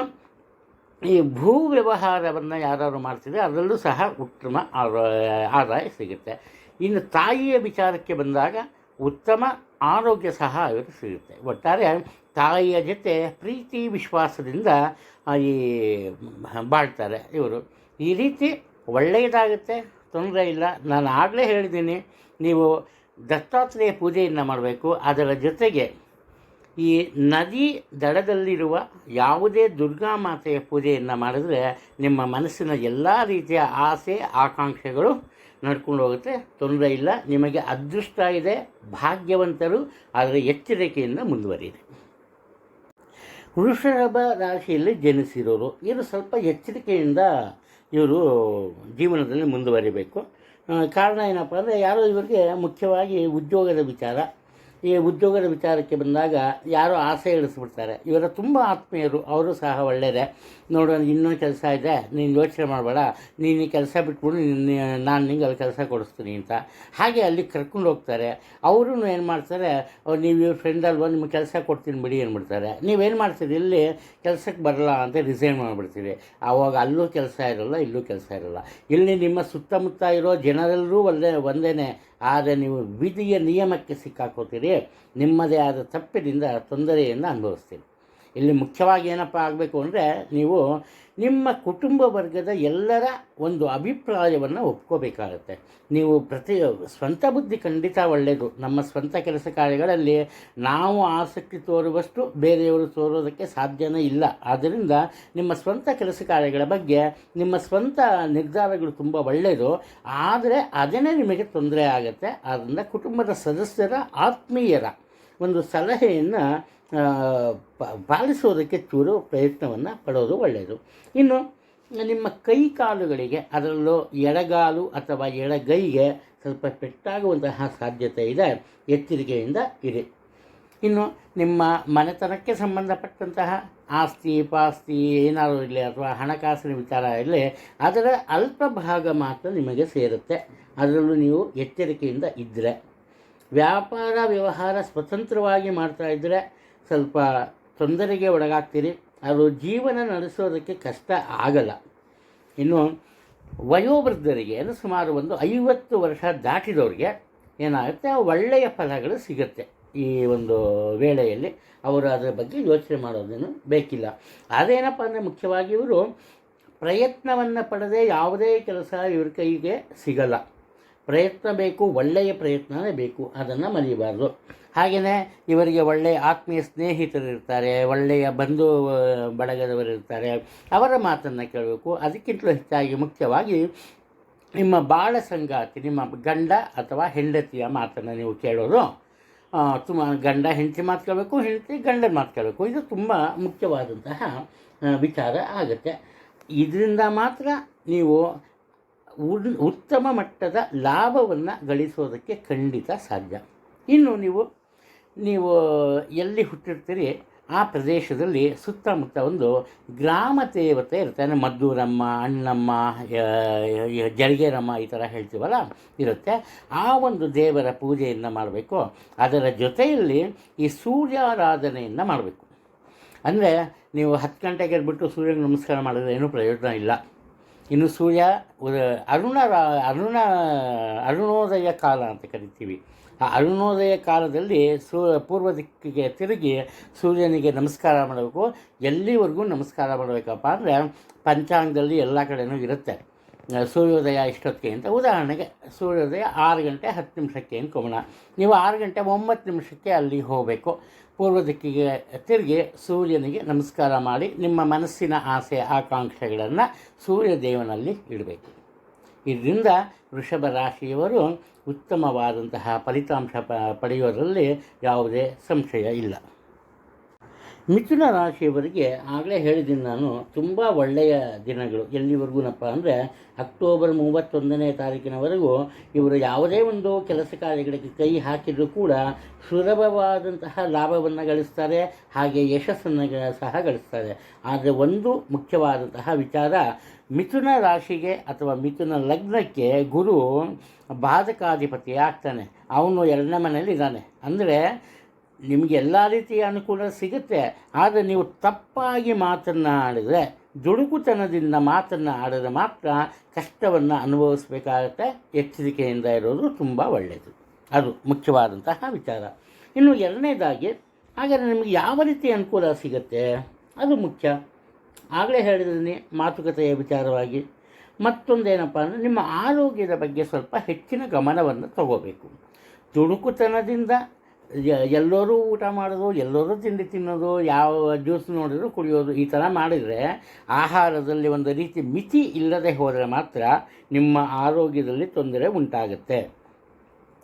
ಈ ಭೂ ವ್ಯವಹಾರವನ್ನು ಯಾರು ಮಾಡ್ತಿದ್ರೆ ಅದರಲ್ಲೂ ಸಹ ಉತ್ತಮ ಆದಾಯ ಸಿಗುತ್ತೆ. ಇನ್ನು ತಾಯಿಯ ವಿಚಾರಕ್ಕೆ ಬಂದಾಗ ಉತ್ತಮ ಆರೋಗ್ಯ ಸಹ ಇವರು ಸಿಗುತ್ತೆ. ಒಟ್ಟಾರೆ ತಾಯಿಯ ಜೊತೆ ಪ್ರೀತಿ ವಿಶ್ವಾಸದಿಂದ ಈ ಬಾಳ್ತಾರೆ ಇವರು. ಈ ರೀತಿ ಒಳ್ಳೆಯದಾಗುತ್ತೆ, ತೊಂದರೆ ಇಲ್ಲ. ನಾನು ಆಗಲೇ ಹೇಳಿದ್ದೀನಿ, ನೀವು ದತ್ತಾತ್ರೇಯ ಪೂಜೆಯನ್ನು ಮಾಡಬೇಕು. ಅದರ ಜೊತೆಗೆ ಈ ನದಿ ದಡದಲ್ಲಿರುವ ಯಾವುದೇ ದುರ್ಗಾಮಾತೆಯ ಪೂಜೆಯನ್ನು ಮಾಡಿದ್ರೆ ನಿಮ್ಮ ಮನಸ್ಸಿನ ಎಲ್ಲ ರೀತಿಯ ಆಸೆ ಆಕಾಂಕ್ಷೆಗಳು ನಡ್ಕೊಂಡು ಹೋಗುತ್ತೆ, ತೊಂದರೆ ಇಲ್ಲ. ನಿಮಗೆ ಅದೃಷ್ಟ ಇದೆ, ಭಾಗ್ಯವಂತರು. ಆದರೆ ಎಚ್ಚರಿಕೆಯಿಂದ ಮುಂದುವರಿಯಿರಿ. ವೃಷಭ ರಾಶಿಯಲ್ಲಿ ಜನಿಸಿರೋರು ಇವರು ಸ್ವಲ್ಪ ಎಚ್ಚರಿಕೆಯಿಂದ ಇವರು ಜೀವನದಲ್ಲಿ ಮುಂದುವರಿಬೇಕು. ಕಾರಣ ಏನಪ್ಪ ಅಂದರೆ, ಯಾರೋ ಇವರಿಗೆ ಮುಖ್ಯವಾಗಿ ಉದ್ಯೋಗದ ವಿಚಾರ. ಈ ಉದ್ಯೋಗದ ವಿಚಾರಕ್ಕೆ ಬಂದಾಗ ಯಾರೋ ಆಸೆ ಇಳಿಸ್ಬಿಡ್ತಾರೆ. ಇವರ ತುಂಬ ಆತ್ಮೀಯರು, ಅವರು ಸಹ ಒಳ್ಳೆಯದೇ. ನೋಡೋಣ, ಇನ್ನೊಂದು ಕೆಲಸ ಇದೆ, ನೀನು ಯೋಚನೆ ಮಾಡಬೇಡ, ನೀನು ಕೆಲಸ ಬಿಟ್ಬಿಡು, ನಾನು ನಿಂಗೆ ಅಲ್ಲಿ ಕೆಲಸ ಕೊಡಿಸ್ತೀನಿ ಅಂತ ಹಾಗೆ ಅಲ್ಲಿ ಕರ್ಕೊಂಡು ಹೋಗ್ತಾರೆ. ಅವರು ಏನು ಮಾಡ್ತಾರೆ, ನೀವು ಇವ್ರ ಫ್ರೆಂಡ್ ಅಲ್ವಾ, ನಿಮಗೆ ಕೆಲಸ ಕೊಡ್ತೀನಿ ಬಿಡಿ ಅಂದ್ಬಿಡ್ತಾರೆ. ನೀವೇನು ಮಾಡ್ತೀರಿ, ಇಲ್ಲಿ ಕೆಲಸಕ್ಕೆ ಬರಲ್ಲ ಅಂತ ರಿಸೈನ್ ಮಾಡಿಬಿಡ್ತೀರಿ. ಆವಾಗ ಅಲ್ಲೂ ಕೆಲಸ ಇರೋಲ್ಲ, ಇಲ್ಲೂ ಕೆಲಸ ಇರೋಲ್ಲ. ಇಲ್ಲಿ ನಿಮ್ಮ ಸುತ್ತಮುತ್ತ ಇರೋ ಜನರೆಲ್ಲರೂ ಒಂದೇ. ಆದರೆ ನೀವು ವಿಧಿಯ ನಿಯಮಕ್ಕೆ ಸಿಕ್ಕಾಕೋತೀರಿ, ನಿಮ್ಮದೇ ಆದ ತಪ್ಪಿನಿಂದ ತೊಂದರೆಯನ್ನು ಅನುಭವಿಸ್ತೀರಿ. ಇಲ್ಲಿ ಮುಖ್ಯವಾಗಿ ಏನಪ್ಪ ಆಗಬೇಕು ಅಂದರೆ, ನೀವು ನಿಮ್ಮ ಕುಟುಂಬ ವರ್ಗದ ಎಲ್ಲರ ಒಂದು ಅಭಿಪ್ರಾಯವನ್ನು ಒಪ್ಕೋಬೇಕಾಗತ್ತೆ. ನೀವು ಸ್ವಂತ ಬುದ್ಧಿ ಖಂಡಿತ ಒಳ್ಳೆಯದು. ನಮ್ಮ ಸ್ವಂತ ಕೆಲಸ ಕಾರ್ಯಗಳಲ್ಲಿ ನಾವು ಆಸಕ್ತಿ ತೋರುವಷ್ಟು ಬೇರೆಯವರು ತೋರೋದಕ್ಕೆ ಸಾಧ್ಯನೇ ಇಲ್ಲ. ಆದ್ದರಿಂದ ನಿಮ್ಮ ಸ್ವಂತ ಕೆಲಸ ಕಾರ್ಯಗಳ ಬಗ್ಗೆ ನಿಮ್ಮ ಸ್ವಂತ ನಿರ್ಧಾರಗಳು ತುಂಬ ಒಳ್ಳೆಯದು. ಆದರೆ ಅದನ್ನೇ ನಿಮಗೆ ತೊಂದರೆ ಆಗುತ್ತೆ. ಆದ್ದರಿಂದ ಕುಟುಂಬದ ಸದಸ್ಯರ ಆತ್ಮೀಯರ ಒಂದು ಸಲಹೆಯನ್ನು ಪಾಲಿಸೋದಕ್ಕೆ ಚೂರು ಪ್ರಯತ್ನವನ್ನು ಪಡೋದು ಒಳ್ಳೆಯದು. ಇನ್ನು ನಿಮ್ಮ ಕೈ ಕಾಲುಗಳಿಗೆ, ಅದರಲ್ಲೂ ಎಡಗಾಲು ಅಥವಾ ಎಡಗೈಗೆ ಸ್ವಲ್ಪ ಪೆಟ್ಟಾಗುವಂತಹ ಸಾಧ್ಯತೆ ಇದೆ, ಎಚ್ಚರಿಕೆಯಿಂದ ಇರಿ. ಇನ್ನು ನಿಮ್ಮ ಮನೆತನಕ್ಕೆ ಸಂಬಂಧಪಟ್ಟಂತಹ ಆಸ್ತಿ ಪಾಸ್ತಿ ಏನಾದರೂ ಇರಲಿ ಅಥವಾ ಹಣಕಾಸಿನ ವಿಚಾರ ಇರಲಿ, ಅದರ ಅಲ್ಪ ಭಾಗ ಮಾತ್ರ ನಿಮಗೆ ಸೇರುತ್ತೆ. ಅದರಲ್ಲೂ ನೀವು ಎಚ್ಚರಿಕೆಯಿಂದ ಇದ್ದರೆ. ವ್ಯಾಪಾರ ವ್ಯವಹಾರ ಸ್ವತಂತ್ರವಾಗಿ ಮಾಡ್ತಾಯಿದ್ದರೆ ಸ್ವಲ್ಪ ತೊಂದರೆಗೆ ಒಳಗಾಗ್ತೀರಿ. ಅದು ಜೀವನ ನಡೆಸೋದಕ್ಕೆ ಕಷ್ಟ ಆಗಲ್ಲ. ಇನ್ನು ವಯೋವೃದ್ಧರಿಗೆ, ಅಂದರೆ ಸುಮಾರು ಒಂದು 50 ವರ್ಷ ದಾಟಿದವ್ರಿಗೆ ಏನಾಗುತ್ತೆ, ಒಳ್ಳೆಯ ಫಲಗಳು ಸಿಗುತ್ತೆ. ಈ ಒಂದು ವೇಳೆಯಲ್ಲಿ ಅವರು ಅದರ ಬಗ್ಗೆ ಯೋಚನೆ ಮಾಡೋದೇನು ಬೇಕಿಲ್ಲ. ಅದೇನಪ್ಪ ಅಂದರೆ, ಮುಖ್ಯವಾಗಿ ಇವರು ಪ್ರಯತ್ನವನ್ನು ಪಡೆದೇ ಯಾವುದೇ ಕೆಲಸ ಇವ್ರ ಕೈಗೆ ಸಿಗಲ್ಲ. ಪ್ರಯತ್ನ ಬೇಕು, ಒಳ್ಳೆಯ ಪ್ರಯತ್ನವೇ ಬೇಕು, ಅದನ್ನು ಮರೆಯಬಾರ್ದು. ಹಾಗೆಯೇ ಇವರಿಗೆ ಒಳ್ಳೆಯ ಆತ್ಮೀಯ ಸ್ನೇಹಿತರಿರ್ತಾರೆ, ಒಳ್ಳೆಯ ಬಂಧು ಬಳಗದವರಿರ್ತಾರೆ, ಅವರ ಮಾತನ್ನು ಕೇಳಬೇಕು. ಅದಕ್ಕಿಂತಲೂ ಹೆಚ್ಚಾಗಿ ಮುಖ್ಯವಾಗಿ ನಿಮ್ಮ ಬಾಳ ಸಂಗಾತಿ, ನಿಮ್ಮ ಗಂಡ ಅಥವಾ ಹೆಂಡತಿಯ ಮಾತನ್ನು ನೀವು ಕೇಳೋದು ತುಂಬ. ಗಂಡ ಹೆಂಡತಿ ಮಾತು ಕೇಳಬೇಕು, ಹೆಂಡತಿ ಗಂಡನ ಮಾತು ಕೇಳಬೇಕು. ಇದು ತುಂಬ ಮುಖ್ಯವಾದಂತಹ ವಿಚಾರ ಆಗುತ್ತೆ. ಇದರಿಂದ ಮಾತ್ರ ನೀವು ಉತ್ತಮ ಮಟ್ಟದ ಲಾಭವನ್ನು ಗಳಿಸೋದಕ್ಕೆ ಖಂಡಿತ ಸಾಧ್ಯ. ಇನ್ನು ನೀವು ಎಲ್ಲಿ ಹುಟ್ಟಿರ್ತೀರಿ ಆ ಪ್ರದೇಶದಲ್ಲಿ ಸುತ್ತಮುತ್ತ ಒಂದು ಗ್ರಾಮ ದೇವತೆ ಇರುತ್ತೆ. ಮದ್ದೂರಮ್ಮ, ಅಣ್ಣಮ್ಮ, ಜರಿಗೇರಮ್ಮ ಈ ಥರ ಹೇಳ್ತೀವಲ್ಲ, ಇರುತ್ತೆ. ಆ ಒಂದು ದೇವರ ಪೂಜೆಯನ್ನು ಮಾಡಬೇಕು. ಅದರ ಜೊತೆಯಲ್ಲಿ ಈ ಸೂರ್ಯಾರಾಧನೆಯನ್ನು ಮಾಡಬೇಕು. ಅಂದರೆ ನೀವು 10 ಗಂಟೆಗೆ ಎದ್ಬಿಟ್ಟು ಸೂರ್ಯನಿಗೆ ನಮಸ್ಕಾರ ಮಾಡಿದ್ರೆ ಏನೂ ಪ್ರಯೋಜನ ಇಲ್ಲ. ಇನ್ನು ಸೂರ್ಯ ಅರುಣೋದಯ ಕಾಲ ಅಂತ ಕರಿತೀವಿ. ಆ ಅರುಣೋದಯ ಕಾಲದಲ್ಲಿ ಪೂರ್ವ ದಿಕ್ಕಿಗೆ ತಿರುಗಿ ಸೂರ್ಯನಿಗೆ ನಮಸ್ಕಾರ ಮಾಡಬೇಕು. ಎಲ್ಲಿವರೆಗೂ ನಮಸ್ಕಾರ ಮಾಡಬೇಕಪ್ಪ ಅಂದರೆ, ಪಂಚಾಂಗದಲ್ಲಿ ಎಲ್ಲ ಕಡೆಯೂ ಇರುತ್ತೆ ಸೂರ್ಯೋದಯ ಇಷ್ಟೊತ್ತಿಗೆ ಅಂತ. ಉದಾಹರಣೆಗೆ ಸೂರ್ಯೋದಯ 6 ಗಂಟೆ 10 ನಿಮಿಷಕ್ಕೆ ಅಂದ್ಕೊಳ್ಳೋಣ. ನೀವು 6 ಗಂಟೆ 9 ನಿಮಿಷಕ್ಕೆ ಅಲ್ಲಿ ಹೋಗಬೇಕು. ಪೂರ್ವ ದಿಕ್ಕಿಗೆ ತಿರುಗಿ ಸೂರ್ಯನಿಗೆ ನಮಸ್ಕಾರ ಮಾಡಿ ನಿಮ್ಮ ಮನಸ್ಸಿನ ಆಸೆ ಆಕಾಂಕ್ಷೆಗಳನ್ನು ಸೂರ್ಯದೇವನಲ್ಲಿ ಇಡಬೇಕು. ಇದರಿಂದ ವೃಷಭ ರಾಶಿಯವರು ಉತ್ತಮವಾದಂತಹ ಫಲಿತಾಂಶ ಪಡೆಯೋದರಲ್ಲಿ ಯಾವುದೇ ಸಂಶಯ ಇಲ್ಲ. ಮಿಥುನ ರಾಶಿಯವರಿಗೆ ಆಗಲೇ ಹೇಳಿದ್ದೀನಿ ನಾನು, ತುಂಬ ಒಳ್ಳೆಯ ದಿನಗಳು. ಎಲ್ಲಿವರೆಗೂನಪ್ಪ ಅಂದರೆ ಅಕ್ಟೋಬರ್ 31ನೇ ತಾರೀಕಿನವರೆಗೂ ಇವರು ಯಾವುದೇ ಒಂದು ಕೆಲಸ ಕಾರ್ಯಗಳಿಗೆ ಕೈ ಹಾಕಿದರೂ ಕೂಡ ಸುಲಭವಾದಂತಹ ಲಾಭವನ್ನು ಗಳಿಸ್ತಾರೆ, ಹಾಗೆ ಯಶಸ್ಸನ್ನು ಸಹ ಗಳಿಸ್ತಾರೆ. ಆದರೆ ಒಂದು ಮುಖ್ಯವಾದಂತಹ ವಿಚಾರ, ಮಿಥುನ ರಾಶಿಗೆ ಅಥವಾ ಮಿಥುನ ಲಗ್ನಕ್ಕೆ ಗುರು ಬಾಧಕಾಧಿಪತಿ ಆಗ್ತಾನೆ. ಅವನು 2ನೇ ಮನೆಯಲ್ಲಿ ಇದ್ದಾನೆ. ಅಂದರೆ ನಿಮಗೆ ಎಲ್ಲ ರೀತಿಯ ಅನುಕೂಲ ಸಿಗುತ್ತೆ, ಆದರೆ ನೀವು ತಪ್ಪಾಗಿ ಮಾತನ್ನಾಡಿದರೆ, ದುಡುಕುತನದಿಂದ ಮಾತನ್ನು ಮಾತ್ರ ಕಷ್ಟವನ್ನು ಅನುಭವಿಸಬೇಕಾಗತ್ತೆ. ಎಚ್ಚರಿಕೆಯಿಂದ ಇರೋದು ತುಂಬ ಒಳ್ಳೆಯದು. ಅದು ಮುಖ್ಯವಾದಂತಹ ವಿಚಾರ. ಇನ್ನು 2ನೇದಾಗಿ, ಹಾಗಾದರೆ ನಿಮಗೆ ಯಾವ ರೀತಿ ಅನುಕೂಲ ಸಿಗುತ್ತೆ ಅದು ಮುಖ್ಯ. ಆಗಲೇ ಹೇಳಿದ್ದೀನಿ ಮಾತುಕತೆಯ ವಿಚಾರವಾಗಿ. ಮತ್ತೊಂದೇನಪ್ಪ ಅಂದರೆ, ನಿಮ್ಮ ಆರೋಗ್ಯದ ಬಗ್ಗೆ ಸ್ವಲ್ಪ ಹೆಚ್ಚಿನ ಗಮನವನ್ನು ತಗೋಬೇಕು. ದುಡುಕುತನದಿಂದ ಎಲ್ಲರೂ ಊಟ ಮಾಡೋದು, ಎಲ್ಲರೂ ತಿಂಡಿ ತಿನ್ನೋದು, ಯಾವ ಜ್ಯೂಸ್ ನೋಡಿದ್ರು ಕುಡಿಯೋದು, ಈ ಥರ ಮಾಡಿದರೆ ಆಹಾರದಲ್ಲಿ ಒಂದು ರೀತಿ ಮಿತಿ ಇಲ್ಲದೆ ಹೋದರೆ ಮಾತ್ರ ನಿಮ್ಮ ಆರೋಗ್ಯದಲ್ಲಿ ತೊಂದರೆ ಉಂಟಾಗುತ್ತೆ.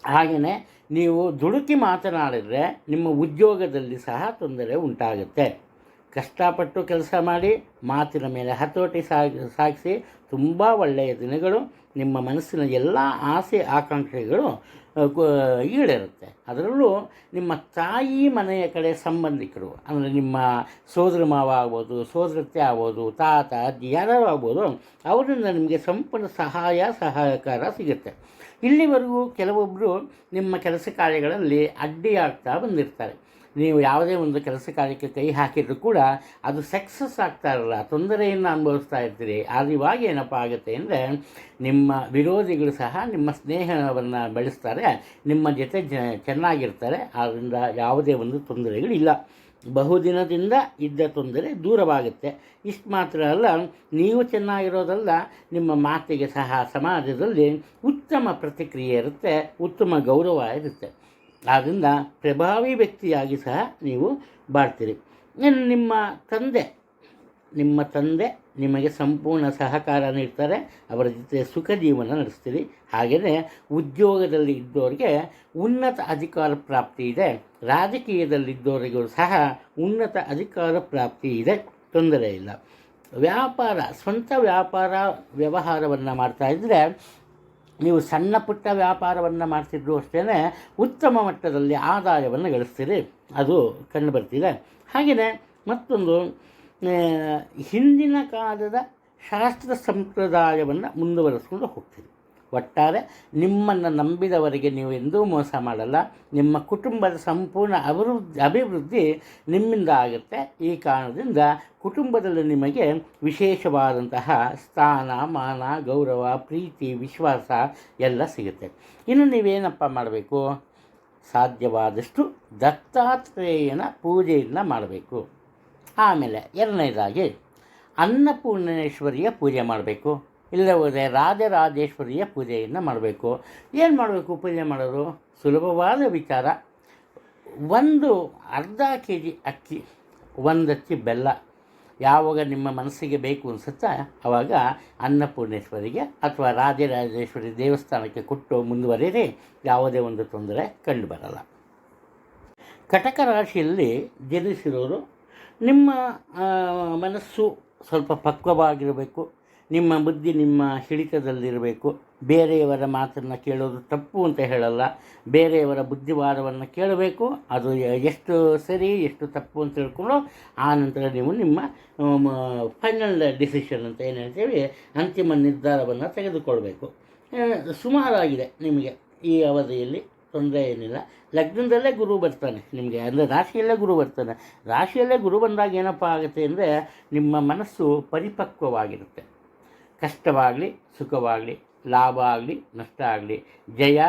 ಹಾಗೆಯೇ ನೀವು ದುಡುಕಿ ಮಾತನಾಡಿದರೆ ನಿಮ್ಮ ಉದ್ಯೋಗದಲ್ಲಿ ಸಹ ತೊಂದರೆ ಉಂಟಾಗುತ್ತೆ. ಕಷ್ಟಪಟ್ಟು ಕೆಲಸ ಮಾಡಿ ಮಾತಿನ ಮೇಲೆ ಹತೋಟಿ ಸಾಗಿಸಿ ತುಂಬ ಒಳ್ಳೆಯ ದಿನಗಳು. ನಿಮ್ಮ ಮನಸ್ಸಿನ ಎಲ್ಲ ಆಸೆ ಆಕಾಂಕ್ಷೆಗಳು ಈಡೇರುತ್ತೆ. ಅದರಲ್ಲೂ ನಿಮ್ಮ ತಾಯಿ ಮನೆಯ ಕಡೆ ಸಂಬಂಧಿಕರು, ಅಂದರೆ ನಿಮ್ಮ ಸೋದರ ಮಾವ ಆಗ್ಬೋದು, ಸೋದರತ್ತೆ ಆಗ್ಬೋದು, ತಾತ ಅಜ್ಜಿ ಯಾರು ಆಗ್ಬೋದು, ಅವರಿಂದ ನಿಮಗೆ ಸಂಪೂರ್ಣ ಸಹಕಾರ ಸಿಗುತ್ತೆ. ಇಲ್ಲಿವರೆಗೂ ಕೆಲವೊಬ್ಬರು ನಿಮ್ಮ ಕೆಲಸ ಕಾರ್ಯಗಳಲ್ಲಿ ಅಡ್ಡಿಯಾಗ್ತಾ ಬಂದಿರ್ತಾರೆ. ನೀವು ಯಾವುದೇ ಒಂದು ಕೆಲಸ ಕಾರ್ಯಕ್ಕೆ ಕೈ ಹಾಕಿದರೂ ಕೂಡ ಅದು ಸಕ್ಸಸ್ ಆಗ್ತಾ ಇರಲ್ಲ, ತೊಂದರೆಯನ್ನು ಅನುಭವಿಸ್ತಾ ಇರ್ತೀರಿ. ಆದರೆ ಇವಾಗ ಏನಪ್ಪ ಆಗುತ್ತೆ ಅಂದರೆ, ನಿಮ್ಮ ವಿರೋಧಿಗಳು ಸಹ ನಿಮ್ಮ ಸ್ನೇಹವನ್ನು ಬೆಳೆಸ್ತಾರೆ, ನಿಮ್ಮ ಜೊತೆ ಚೆನ್ನಾಗಿರ್ತಾರೆ. ಆದ್ದರಿಂದ ಯಾವುದೇ ಒಂದು ತೊಂದರೆಗಳಿಲ್ಲ. ಬಹುದಿನದಿಂದ ಇದ್ದ ತೊಂದರೆ ದೂರವಾಗುತ್ತೆ. ಇಷ್ಟು ಮಾತ್ರ ಅಲ್ಲ, ನೀವು ಚೆನ್ನಾಗಿರೋದಲ್ಲ, ನಿಮ್ಮ ಮಾತಿಗೆ ಸಹ ಸಮಾಜದಲ್ಲಿ ಉತ್ತಮ ಪ್ರತಿಕ್ರಿಯೆ ಇರುತ್ತೆ, ಉತ್ತಮ ಗೌರವ ಇರುತ್ತೆ. ಆದ್ದರಿಂದ ಪ್ರಭಾವಿ ವ್ಯಕ್ತಿಯಾಗಿ ಸಹ ನೀವು ಬಾಳ್ತೀರಿ. ನಿಮ್ಮ ತಂದೆ ನಿಮಗೆ ಸಂಪೂರ್ಣ ಸಹಕಾರ ನೀಡ್ತಾರೆ, ಅವರ ಜೊತೆ ಸುಖ ಜೀವನ ನಡೆಸ್ತೀರಿ. ಹಾಗೆಯೇ ಉದ್ಯೋಗದಲ್ಲಿ ಇದ್ದವರಿಗೆ ಉನ್ನತ ಅಧಿಕಾರ ಪ್ರಾಪ್ತಿ ಇದೆ, ರಾಜಕೀಯದಲ್ಲಿದ್ದವರಿಗೂ ಸಹ ಉನ್ನತ ಅಧಿಕಾರ ಪ್ರಾಪ್ತಿ ಇದೆ, ತೊಂದರೆ ಇಲ್ಲ. ಸ್ವಂತ ವ್ಯವಹಾರವನ್ನು ಮಾಡ್ತಾಯಿದ್ರೆ, ನೀವು ಸಣ್ಣ ಪುಟ್ಟ ವ್ಯಾಪಾರವನ್ನು ಮಾಡ್ತಿದ್ರು ಅಷ್ಟೇ ಉತ್ತಮ ಮಟ್ಟದಲ್ಲಿ ಆದಾಯವನ್ನು ಗಳಿಸ್ತೀರಿ, ಅದು ಕಂಡುಬರ್ತಿದೆ. ಹಾಗೆಯೇ ಮತ್ತೊಂದು, ಹಿಂದಿನ ಕಾಲದ ಶಾಸ್ತ್ರ ಸಂಪ್ರದಾಯವನ್ನು ಮುಂದುವರಿಸ್ಕೊಂಡು ಹೋಗ್ತೀರಿ. ಒಟ್ಟಾರೆ ನಿಮ್ಮನ್ನು ನಂಬಿದವರಿಗೆ ನೀವು ಎಂದೂ ಮೋಸ ಮಾಡಲ್ಲ. ನಿಮ್ಮ ಕುಟುಂಬದ ಸಂಪೂರ್ಣ ಅಭಿವೃದ್ಧಿ ನಿಮ್ಮಿಂದ ಆಗುತ್ತೆ. ಈ ಕಾರಣದಿಂದ ಕುಟುಂಬದಲ್ಲಿ ನಿಮಗೆ ವಿಶೇಷವಾದಂತಹ ಸ್ಥಾನ, ಮಾನ, ಗೌರವ, ಪ್ರೀತಿ, ವಿಶ್ವಾಸ ಎಲ್ಲ ಸಿಗುತ್ತೆ. ಇನ್ನು ನೀವೇನಪ್ಪ ಮಾಡಬೇಕು, ಸಾಧ್ಯವಾದಷ್ಟು ದತ್ತಾತ್ರೇಯನ ಪೂಜೆಯನ್ನು ಮಾಡಬೇಕು. ಆಮೇಲೆ 2ನೇದಾಗಿ ಅನ್ನಪೂರ್ಣೇಶ್ವರಿಯ ಪೂಜೆ ಮಾಡಬೇಕು. ಇಲ್ಲದೆ ರಾಜರಾಜೇಶ್ವರಿಯ ಪೂಜೆಯನ್ನು ಮಾಡಬೇಕು. ಏನು ಮಾಡಬೇಕು ಪೂಜೆ ಮಾಡೋದು? ಸುಲಭವಾದ ವಿಚಾರ. ಅರ್ಧ kg ಅಕ್ಕಿ, 1 ಅಕ್ಕಿ ಬೆಲ್ಲ, ಯಾವಾಗ ನಿಮ್ಮ ಮನಸ್ಸಿಗೆ ಬೇಕು ಅನಿಸುತ್ತಾ ಆವಾಗ ಅನ್ನಪೂರ್ಣೇಶ್ವರಿಗೆ ಅಥವಾ ರಾಜರಾಜೇಶ್ವರಿ ದೇವಸ್ಥಾನಕ್ಕೆ ಕೊಟ್ಟು ಮುಂದುವರಿಯಿರಿ. ಯಾವುದೇ ಒಂದು ತೊಂದರೆ ಕಂಡುಬರಲ್ಲ. ಕಟಕ ರಾಶಿಯಲ್ಲಿ ಜನಿಸಿರೋರು, ನಿಮ್ಮ ಮನಸ್ಸು ಸ್ವಲ್ಪ ಪಕ್ವವಾಗಿರಬೇಕು, ನಿಮ್ಮ ಬುದ್ಧಿ ನಿಮ್ಮ ಹಿಡಿತದಲ್ಲಿರಬೇಕು. ಬೇರೆಯವರ ಮಾತನ್ನು ಕೇಳೋದು ತಪ್ಪು ಅಂತ ಹೇಳಲ್ಲ, ಬೇರೆಯವರ ಬುದ್ಧಿವಾದವನ್ನು ಕೇಳಬೇಕು. ಅದು ಎಷ್ಟು ಸರಿ ಎಷ್ಟು ತಪ್ಪು ಅಂತ ತಿಳ್ಕೊಂಡು ಆ ನಂತರ ನೀವು ನಿಮ್ಮ ಫೈನಲ್ ಡಿಸಿಷನ್ ಅಂತ ಏನು ಹೇಳ್ತೀವಿ, ಅಂತಿಮ ನಿರ್ಧಾರವನ್ನು ತೆಗೆದುಕೊಳ್ಬೇಕು. ಸುಮಾರಾಗಿದೆ ನಿಮಗೆ ಈ ಅವಧಿಯಲ್ಲಿ, ತೊಂದರೆ ಏನಿಲ್ಲ. ಲಗ್ನದಲ್ಲೇ ಗುರು ಬರ್ತಾನೆ ನಿಮಗೆ, ಅಂದರೆ ರಾಶಿಯಲ್ಲೇ ಗುರು ಬರ್ತಾನೆ. ರಾಶಿಯಲ್ಲೇ ಗುರು ಬಂದಾಗ ಏನಪ್ಪ ಆಗುತ್ತೆ ಅಂದರೆ, ನಿಮ್ಮ ಮನಸ್ಸು ಪರಿಪಕ್ವವಾಗಿರುತ್ತೆ. ಕಷ್ಟವಾಗಲಿ ಸುಖವಾಗಲಿ, ಲಾಭ ಆಗಲಿ ನಷ್ಟ ಆಗಲಿ, ಜಯ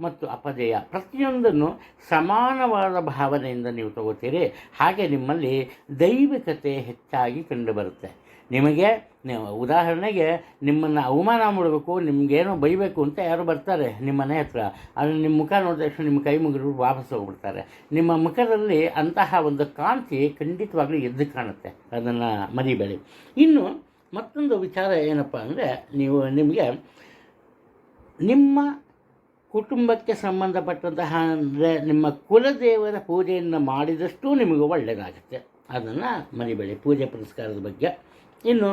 ಮತ್ತು ಅಪಜಯ ಪ್ರತಿಯೊಂದನ್ನು ಸಮಾನವಾದ ಭಾವನೆಯಿಂದ ನೀವು ತಗೋತೀರಿ. ಹಾಗೆ ನಿಮ್ಮಲ್ಲಿ ದೈವಿಕತೆ ಹೆಚ್ಚಾಗಿ ಕಂಡುಬರುತ್ತೆ. ನಿಮಗೆ ಉದಾಹರಣೆಗೆ ನಿಮ್ಮನ್ನು ಅವಮಾನ ಮಾಡಬೇಕು, ನಿಮಗೇನೋ ಬೈಬೇಕು ಅಂತ ಯಾರು ಬರ್ತಾರೆ ನಿಮ್ಮ ಮನೆ ಹತ್ರ, ಅದು ನಿಮ್ಮ ಮುಖ ನೋಡಿದ ತಕ್ಷಣ ನಿಮ್ಮ ಕೈ ಮುಗಿದು ವಾಪಸ್ ಹೋಗ್ಬಿಡ್ತಾರೆ. ನಿಮ್ಮ ಮುಖದಲ್ಲಿ ಅಂತಹ ಒಂದು ಕಾಂತಿ ಖಂಡಿತವಾಗ್ಲೂ ಎದ್ದು ಕಾಣುತ್ತೆ, ಅದನ್ನು ಮರಿಬೇಡಿ. ಇನ್ನು ಮತ್ತೊಂದು ವಿಚಾರ ಏನಪ್ಪ ಅಂದರೆ, ನಿಮಗೆ ನಿಮ್ಮ ಕುಟುಂಬಕ್ಕೆ ಸಂಬಂಧಪಟ್ಟಂತಹ ಅಂದರೆ ನಿಮ್ಮ ಕುಲದೇವರ ಪೂಜೆಯನ್ನು ಮಾಡಿದಷ್ಟು ನಿಮಗೆ ಒಳ್ಳೆಯದಾಗುತ್ತೆ. ಅದನ್ನು ಮರಿಬೇಡಿ, ಪೂಜೆ ಪುರಸ್ಕಾರದ ಬಗ್ಗೆ. ಇನ್ನು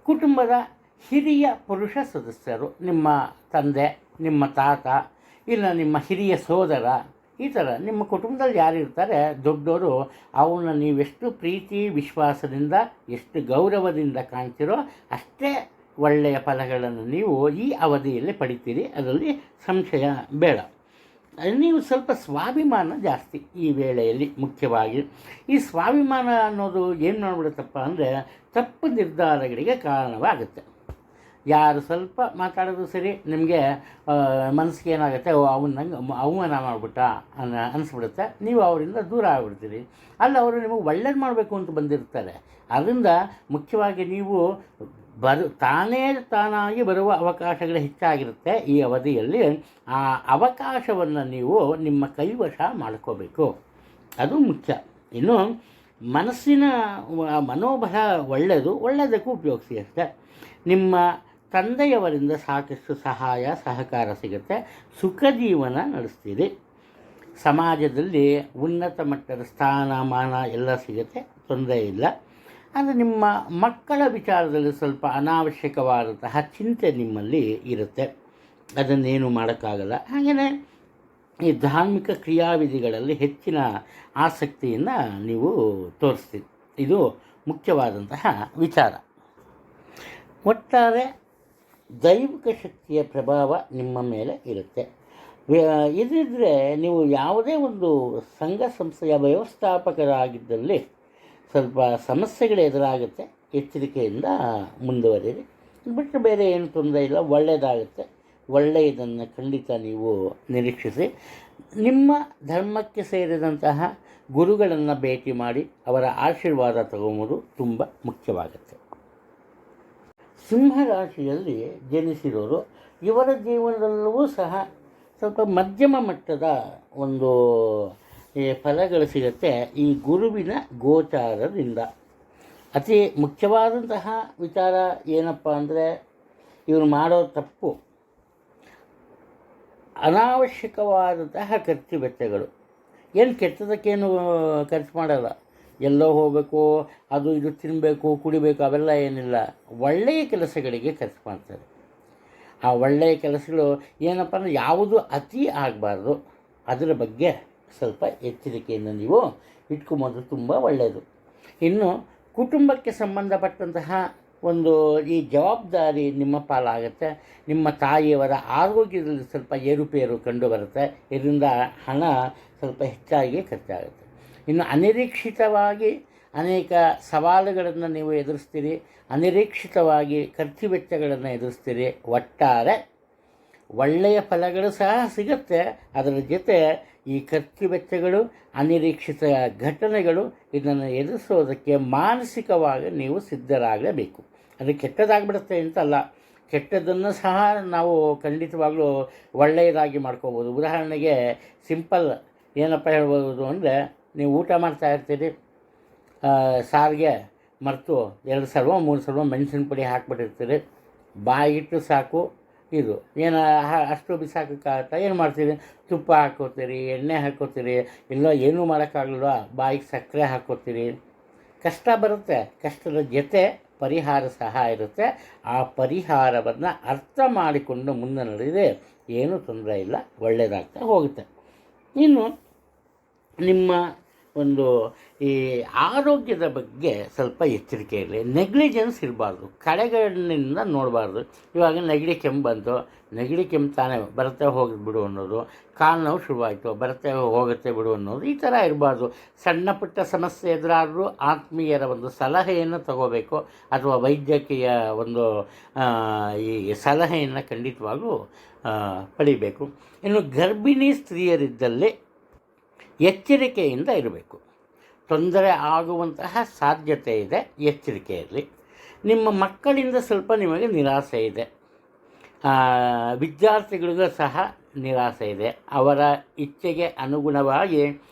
ಕುಟುಂಬದ ಹಿರಿಯ ಪುರುಷ ಸದಸ್ಯರು, ನಿಮ್ಮ ತಂದೆ, ನಿಮ್ಮ ತಾತ, ಇಲ್ಲ ನಿಮ್ಮ ಹಿರಿಯ ಸೋದರ, ಈ ಥರ ನಿಮ್ಮ ಕುಟುಂಬದಲ್ಲಿ ಯಾರಿರ್ತಾರೆ ದೊಡ್ಡವರು, ಅವನ್ನ ನೀವೆಷ್ಟು ಪ್ರೀತಿ ವಿಶ್ವಾಸದಿಂದ ಎಷ್ಟು ಗೌರವದಿಂದ ಕಾಣ್ತಿರೋ ಅಷ್ಟೇ ಒಳ್ಳೆಯ ಫಲಗಳನ್ನು ನೀವು ಈ ಅವಧಿಯಲ್ಲಿ ಪಡಿತೀರಿ, ಅದರಲ್ಲಿ ಸಂಶಯ ಬೇಡ. ನೀವು ಸ್ವಲ್ಪ ಸ್ವಾಭಿಮಾನ ಜಾಸ್ತಿ ಈ ವೇಳೆಯಲ್ಲಿ. ಮುಖ್ಯವಾಗಿ ಈ ಸ್ವಾಭಿಮಾನ ಅನ್ನೋದು ಏನು ಮಾಡಿಬಿಡುತ್ತಪ್ಪ ಅಂದರೆ ತಪ್ಪು ನಿರ್ಧಾರಗಳಿಗೆ ಕಾರಣವಾಗುತ್ತೆ. ಯಾರು ಸ್ವಲ್ಪ ಮಾತಾಡೋದು ಸರಿ, ನಿಮಗೆ ಮನಸ್ಸಿಗೆ ಏನಾಗುತ್ತೆ, ಅವನಂಗೆ ಅವಮಾನ ಮಾಡಿಬಿಟ್ಟ ಅನಿಸ್ಬಿಡುತ್ತೆ, ನೀವು ಅವರಿಂದ ದೂರ ಆಗಿಬಿಡ್ತೀರಿ. ಅಲ್ಲಿ ಅವರು ನಿಮಗೆ ಒಳ್ಳೇದು ಮಾಡಬೇಕು ಅಂತ ಬಂದಿರ್ತಾರೆ. ಅದರಿಂದ ಮುಖ್ಯವಾಗಿ ನೀವು ತಾನಾಗಿ ಬರುವ ಅವಕಾಶಗಳು ಹೆಚ್ಚಾಗಿರುತ್ತೆ ಈ ಅವಧಿಯಲ್ಲಿ. ಆ ಅವಕಾಶವನ್ನು ನೀವು ನಿಮ್ಮ ಕೈವಶ ಮಾಡ್ಕೋಬೇಕು, ಅದು ಮುಖ್ಯ. ಇನ್ನು ಮನಸ್ಸಿನ ಮನೋಬಲ ಒಳ್ಳೆಯದಕ್ಕೂ ಉಪಯೋಗಿಸಿ ಅಷ್ಟೇ. ನಿಮ್ಮ ತಂದೆಯವರಿಂದ ಸಾಕಷ್ಟು ಸಹಾಯ ಸಹಕಾರ ಸಿಗುತ್ತೆ, ಸುಖ ಜೀವನ ನಡೆಸ್ತೀರಿ. ಸಮಾಜದಲ್ಲಿ ಉನ್ನತ ಮಟ್ಟದ ಸ್ಥಾನಮಾನ ಎಲ್ಲ ಸಿಗುತ್ತೆ, ತೊಂದರೆ ಇಲ್ಲ. ಅಂದರೆ ನಿಮ್ಮ ಮಕ್ಕಳ ವಿಚಾರದಲ್ಲಿ ಸ್ವಲ್ಪ ಅನಾವಶ್ಯಕವಾದಂತಹ ಚಿಂತೆ ನಿಮ್ಮಲ್ಲಿ ಇರುತ್ತೆ, ಅದನ್ನೇನು ಮಾಡೋಕ್ಕಾಗಲ್ಲ. ಹಾಗೆಯೇ ಈ ಧಾರ್ಮಿಕ ಕ್ರಿಯಾವಿಧಿಗಳಲ್ಲಿ ಹೆಚ್ಚಿನ ಆಸಕ್ತಿಯನ್ನು ನೀವು ತೋರಿಸ್ತೀರಿ, ಇದು ಮುಖ್ಯವಾದಂತಹ ವಿಚಾರ. ಒಟ್ಟಾರೆ ದೈವಿಕ ಶಕ್ತಿಯ ಪ್ರಭಾವ ನಿಮ್ಮ ಮೇಲೆ ಇರುತ್ತೆ. ಇದಿದ್ದರೆ ನೀವು ಯಾವುದೇ ಒಂದು ಸಂಘ ಸಂಸ್ಥೆಯ ವ್ಯವಸ್ಥಾಪಕರಾಗಿದ್ದಲ್ಲಿ ಸ್ವಲ್ಪ ಸಮಸ್ಯೆಗಳು ಎದುರಾಗುತ್ತೆ, ಎಚ್ಚರಿಕೆಯಿಂದ ಮುಂದುವರಿರಿ. ಬಿಟ್ಟರೆ ಬೇರೆ ಏನು ತೊಂದರೆ ಇಲ್ಲ, ಒಳ್ಳೆಯದಾಗುತ್ತೆ. ಒಳ್ಳೆಯದನ್ನು ಖಂಡಿತ ನೀವು ನಿರೀಕ್ಷಿಸಿ. ನಿಮ್ಮ ಧರ್ಮಕ್ಕೆ ಸೇರಿದಂತಹ ಗುರುಗಳನ್ನು ಭೇಟಿ ಮಾಡಿ ಅವರ ಆಶೀರ್ವಾದ ತಗೊಂಬುದು ತುಂಬ ಮುಖ್ಯವಾಗುತ್ತೆ. ಸಿಂಹರಾಶಿಯಲ್ಲಿ ಜನಿಸಿರೋರು, ಇವರ ಜೀವನದಲ್ಲೂ ಸಹ ಸ್ವಲ್ಪ ಮಧ್ಯಮ ಮಟ್ಟದ ಒಂದು ಫಲಗಳು ಸಿಗುತ್ತೆ ಈ ಗುರುವಿನ ಗೋಚಾರದಿಂದ. ಅತಿ ಮುಖ್ಯವಾದಂತಹ ವಿಚಾರ ಏನಪ್ಪ ಅಂದರೆ, ಇವರು ಮಾಡೋ ತಪ್ಪು ಅನಾವಶ್ಯಕವಾದಂತಹ ಖರ್ಚು ವೆಚ್ಚಗಳು. ಏನು ಕೆಟ್ಟದಕ್ಕೇನು ಖರ್ಚು ಮಾಡಲ್ಲ, ಎಲ್ಲೋ ಹೋಗಬೇಕು, ಅದು ಇದು ತಿನ್ನಬೇಕು, ಕುಡಿಬೇಕು, ಅವೆಲ್ಲ ಏನಿಲ್ಲ. ಒಳ್ಳೆಯ ಕೆಲಸಗಳಿಗೆ ಖರ್ಚು ಮಾಡ್ತಾರೆ. ಆ ಒಳ್ಳೆಯ ಕೆಲಸಗಳು ಏನಪ್ಪ ಅಂದರೆ ಯಾವುದು ಅತಿ ಆಗಬಾರ್ದು, ಅದರ ಬಗ್ಗೆ ಸ್ವಲ್ಪ ಎಚ್ಚರಿಕೆಯನ್ನು ನೀವು ಇಟ್ಕೊಂಬೋದು, ತುಂಬ ಒಳ್ಳೆಯದು. ಇನ್ನು ಕುಟುಂಬಕ್ಕೆ ಸಂಬಂಧಪಟ್ಟಂತಹ ಒಂದು ಈ ಜವಾಬ್ದಾರಿ ನಿಮ್ಮ ಪಾಲಾಗುತ್ತೆ. ನಿಮ್ಮ ತಾಯಿಯವರ ಆರೋಗ್ಯದಲ್ಲಿ ಸ್ವಲ್ಪ ಏರುಪೇರು ಕಂಡು ಬರುತ್ತೆ, ಇದರಿಂದ ಹಣ ಸ್ವಲ್ಪ ಹೆಚ್ಚಾಗಿ ಖರ್ಚಾಗುತ್ತೆ. ಇನ್ನು ಅನಿರೀಕ್ಷಿತವಾಗಿ ಅನೇಕ ಸವಾಲುಗಳನ್ನು ನೀವು ಎದುರಿಸ್ತೀರಿ, ಅನಿರೀಕ್ಷಿತವಾಗಿ ಖರ್ಚು ವೆಚ್ಚಗಳನ್ನು ಎದುರಿಸ್ತೀರಿ. ಒಟ್ಟಾರೆ ಒಳ್ಳೆಯ ಫಲಗಳು ಸಹ ಸಿಗುತ್ತೆ, ಅದರ ಜೊತೆ ಈ ಖರ್ಚು ವೆಚ್ಚಗಳು, ಅನಿರೀಕ್ಷಿತ ಘಟನೆಗಳು, ಇದನ್ನು ಎದುರಿಸೋದಕ್ಕೆ ಮಾನಸಿಕವಾಗಿ ನೀವು ಸಿದ್ಧರಾಗಬೇಕು. ಅದು ಕೆಟ್ಟದಾಗ್ಬಿಡುತ್ತೆ ಅಂತಲ್ಲ, ಕೆಟ್ಟದ್ದನ್ನು ಸಹ ನಾವು ಖಂಡಿತವಾಗಲೂ ಒಳ್ಳೆಯದಾಗಿ ಮಾಡ್ಕೋಬೋದು. ಉದಾಹರಣೆಗೆ ಸಿಂಪಲ್ ಏನಪ್ಪ ಹೇಳ್ಬೋದು ಅಂದರೆ, ನೀವು ಊಟ ಮಾಡ್ತಾಯಿರ್ತೀರಿ, ಸಾರಿಗೆ ಮರೆತು 2 ಸರ್ವ 3 ಸರ್ವ ಮೆಣಸಿನ ಪುಡಿ ಹಾಕ್ಬಿಟ್ಟಿರ್ತೀರಿ, ಬಾಯಿಟ್ಟು ಸಾಕು ಇದು ಏನು ಅಷ್ಟು ಬಿಸಾಕೋಕ್ಕಾಗತ್ತಾ? ಏನು ಮಾಡ್ತೀರಿ? ತುಪ್ಪ ಹಾಕ್ಕೋತೀರಿ, ಎಣ್ಣೆ ಹಾಕ್ಕೋತೀರಿ, ಇಲ್ಲ ಏನೂ ಮಾಡೋಕ್ಕಾಗಲ್ವ, ಬಾಯಿಗೆ ಸಕ್ಕರೆ ಹಾಕ್ಕೋತೀರಿ. ಕಷ್ಟ ಬರುತ್ತೆ, ಕಷ್ಟದ ಜೊತೆ ಪರಿಹಾರ ಸಹ ಇರುತ್ತೆ. ಆ ಪರಿಹಾರವನ್ನು ಅರ್ಥ ಮಾಡಿಕೊಂಡು ಮುಂದೆ ನಡೆದರೆ ಏನೂ ತೊಂದರೆ ಇಲ್ಲ, ಒಳ್ಳೆಯದಾಗ್ತಾ ಹೋಗುತ್ತೆ. ಇನ್ನು ನಿಮ್ಮ ಒಂದು ಈ ಆರೋಗ್ಯದ ಬಗ್ಗೆ ಸ್ವಲ್ಪ ಎಚ್ಚರಿಕೆ ಇರಲಿ. ನೆಗ್ಲಿಜೆನ್ಸ್ ಇರಬಾರ್ದು, ಕಡೆಗಣ್ಣಿಂದ ನೋಡಬಾರ್ದು. ಇವಾಗ ನೆಗಡಿ ಕೆಮ್ಮು ಬಂತು, ನೆಗಡಿ ಕೆಮ್ಮು ತಾನೇ ಬರುತ್ತೆ ಹೋಗಿ ಬಿಡು ಅನ್ನೋದು, ಕಾಲು ನೋವು ಶುರುವಾಯಿತು ಬರುತ್ತೆ ಹೋಗುತ್ತೆ ಬಿಡು ಅನ್ನೋದು, ಈ ಥರ ಇರಬಾರ್ದು. ಸಣ್ಣ ಪುಟ್ಟ ಸಮಸ್ಯೆ ಎದುರಾದರೂ ಆತ್ಮೀಯರ ಒಂದು ಸಲಹೆಯನ್ನು ತಗೋಬೇಕು, ಅಥವಾ ವೈದ್ಯಕೀಯ ಒಂದು ಈ ಸಲಹೆಯನ್ನು ಖಂಡಿತವಾಗೂ ಪಡಿಬೇಕು. ಇನ್ನು ಗರ್ಭಿಣಿ ಸ್ತ್ರೀಯರಿದ್ದಲ್ಲಿ ಎಚ್ಚರಿಕೆಯಿಂದ ಇರಬೇಕು. ತೊಂದರೆ ಆಗುವಂತಹ ಸಾಧ್ಯತೆ ಇದೆ, ಎಚ್ಚರಿಕೆ ಇರಲಿ. ನಿಮ್ಮ ಮಕ್ಕಳಿಂದ ಸ್ವಲ್ಪ ನಿಮಗೆ ನಿರಾಸೆ ಇದೆ, ವಿದ್ಯಾರ್ಥಿಗಳಿಗೂ ಸಹ ನಿರಾಸೆ ಇದೆ. ಅವರ ಇಚ್ಛೆಗೆ ಅನುಗುಣವಾಗಿ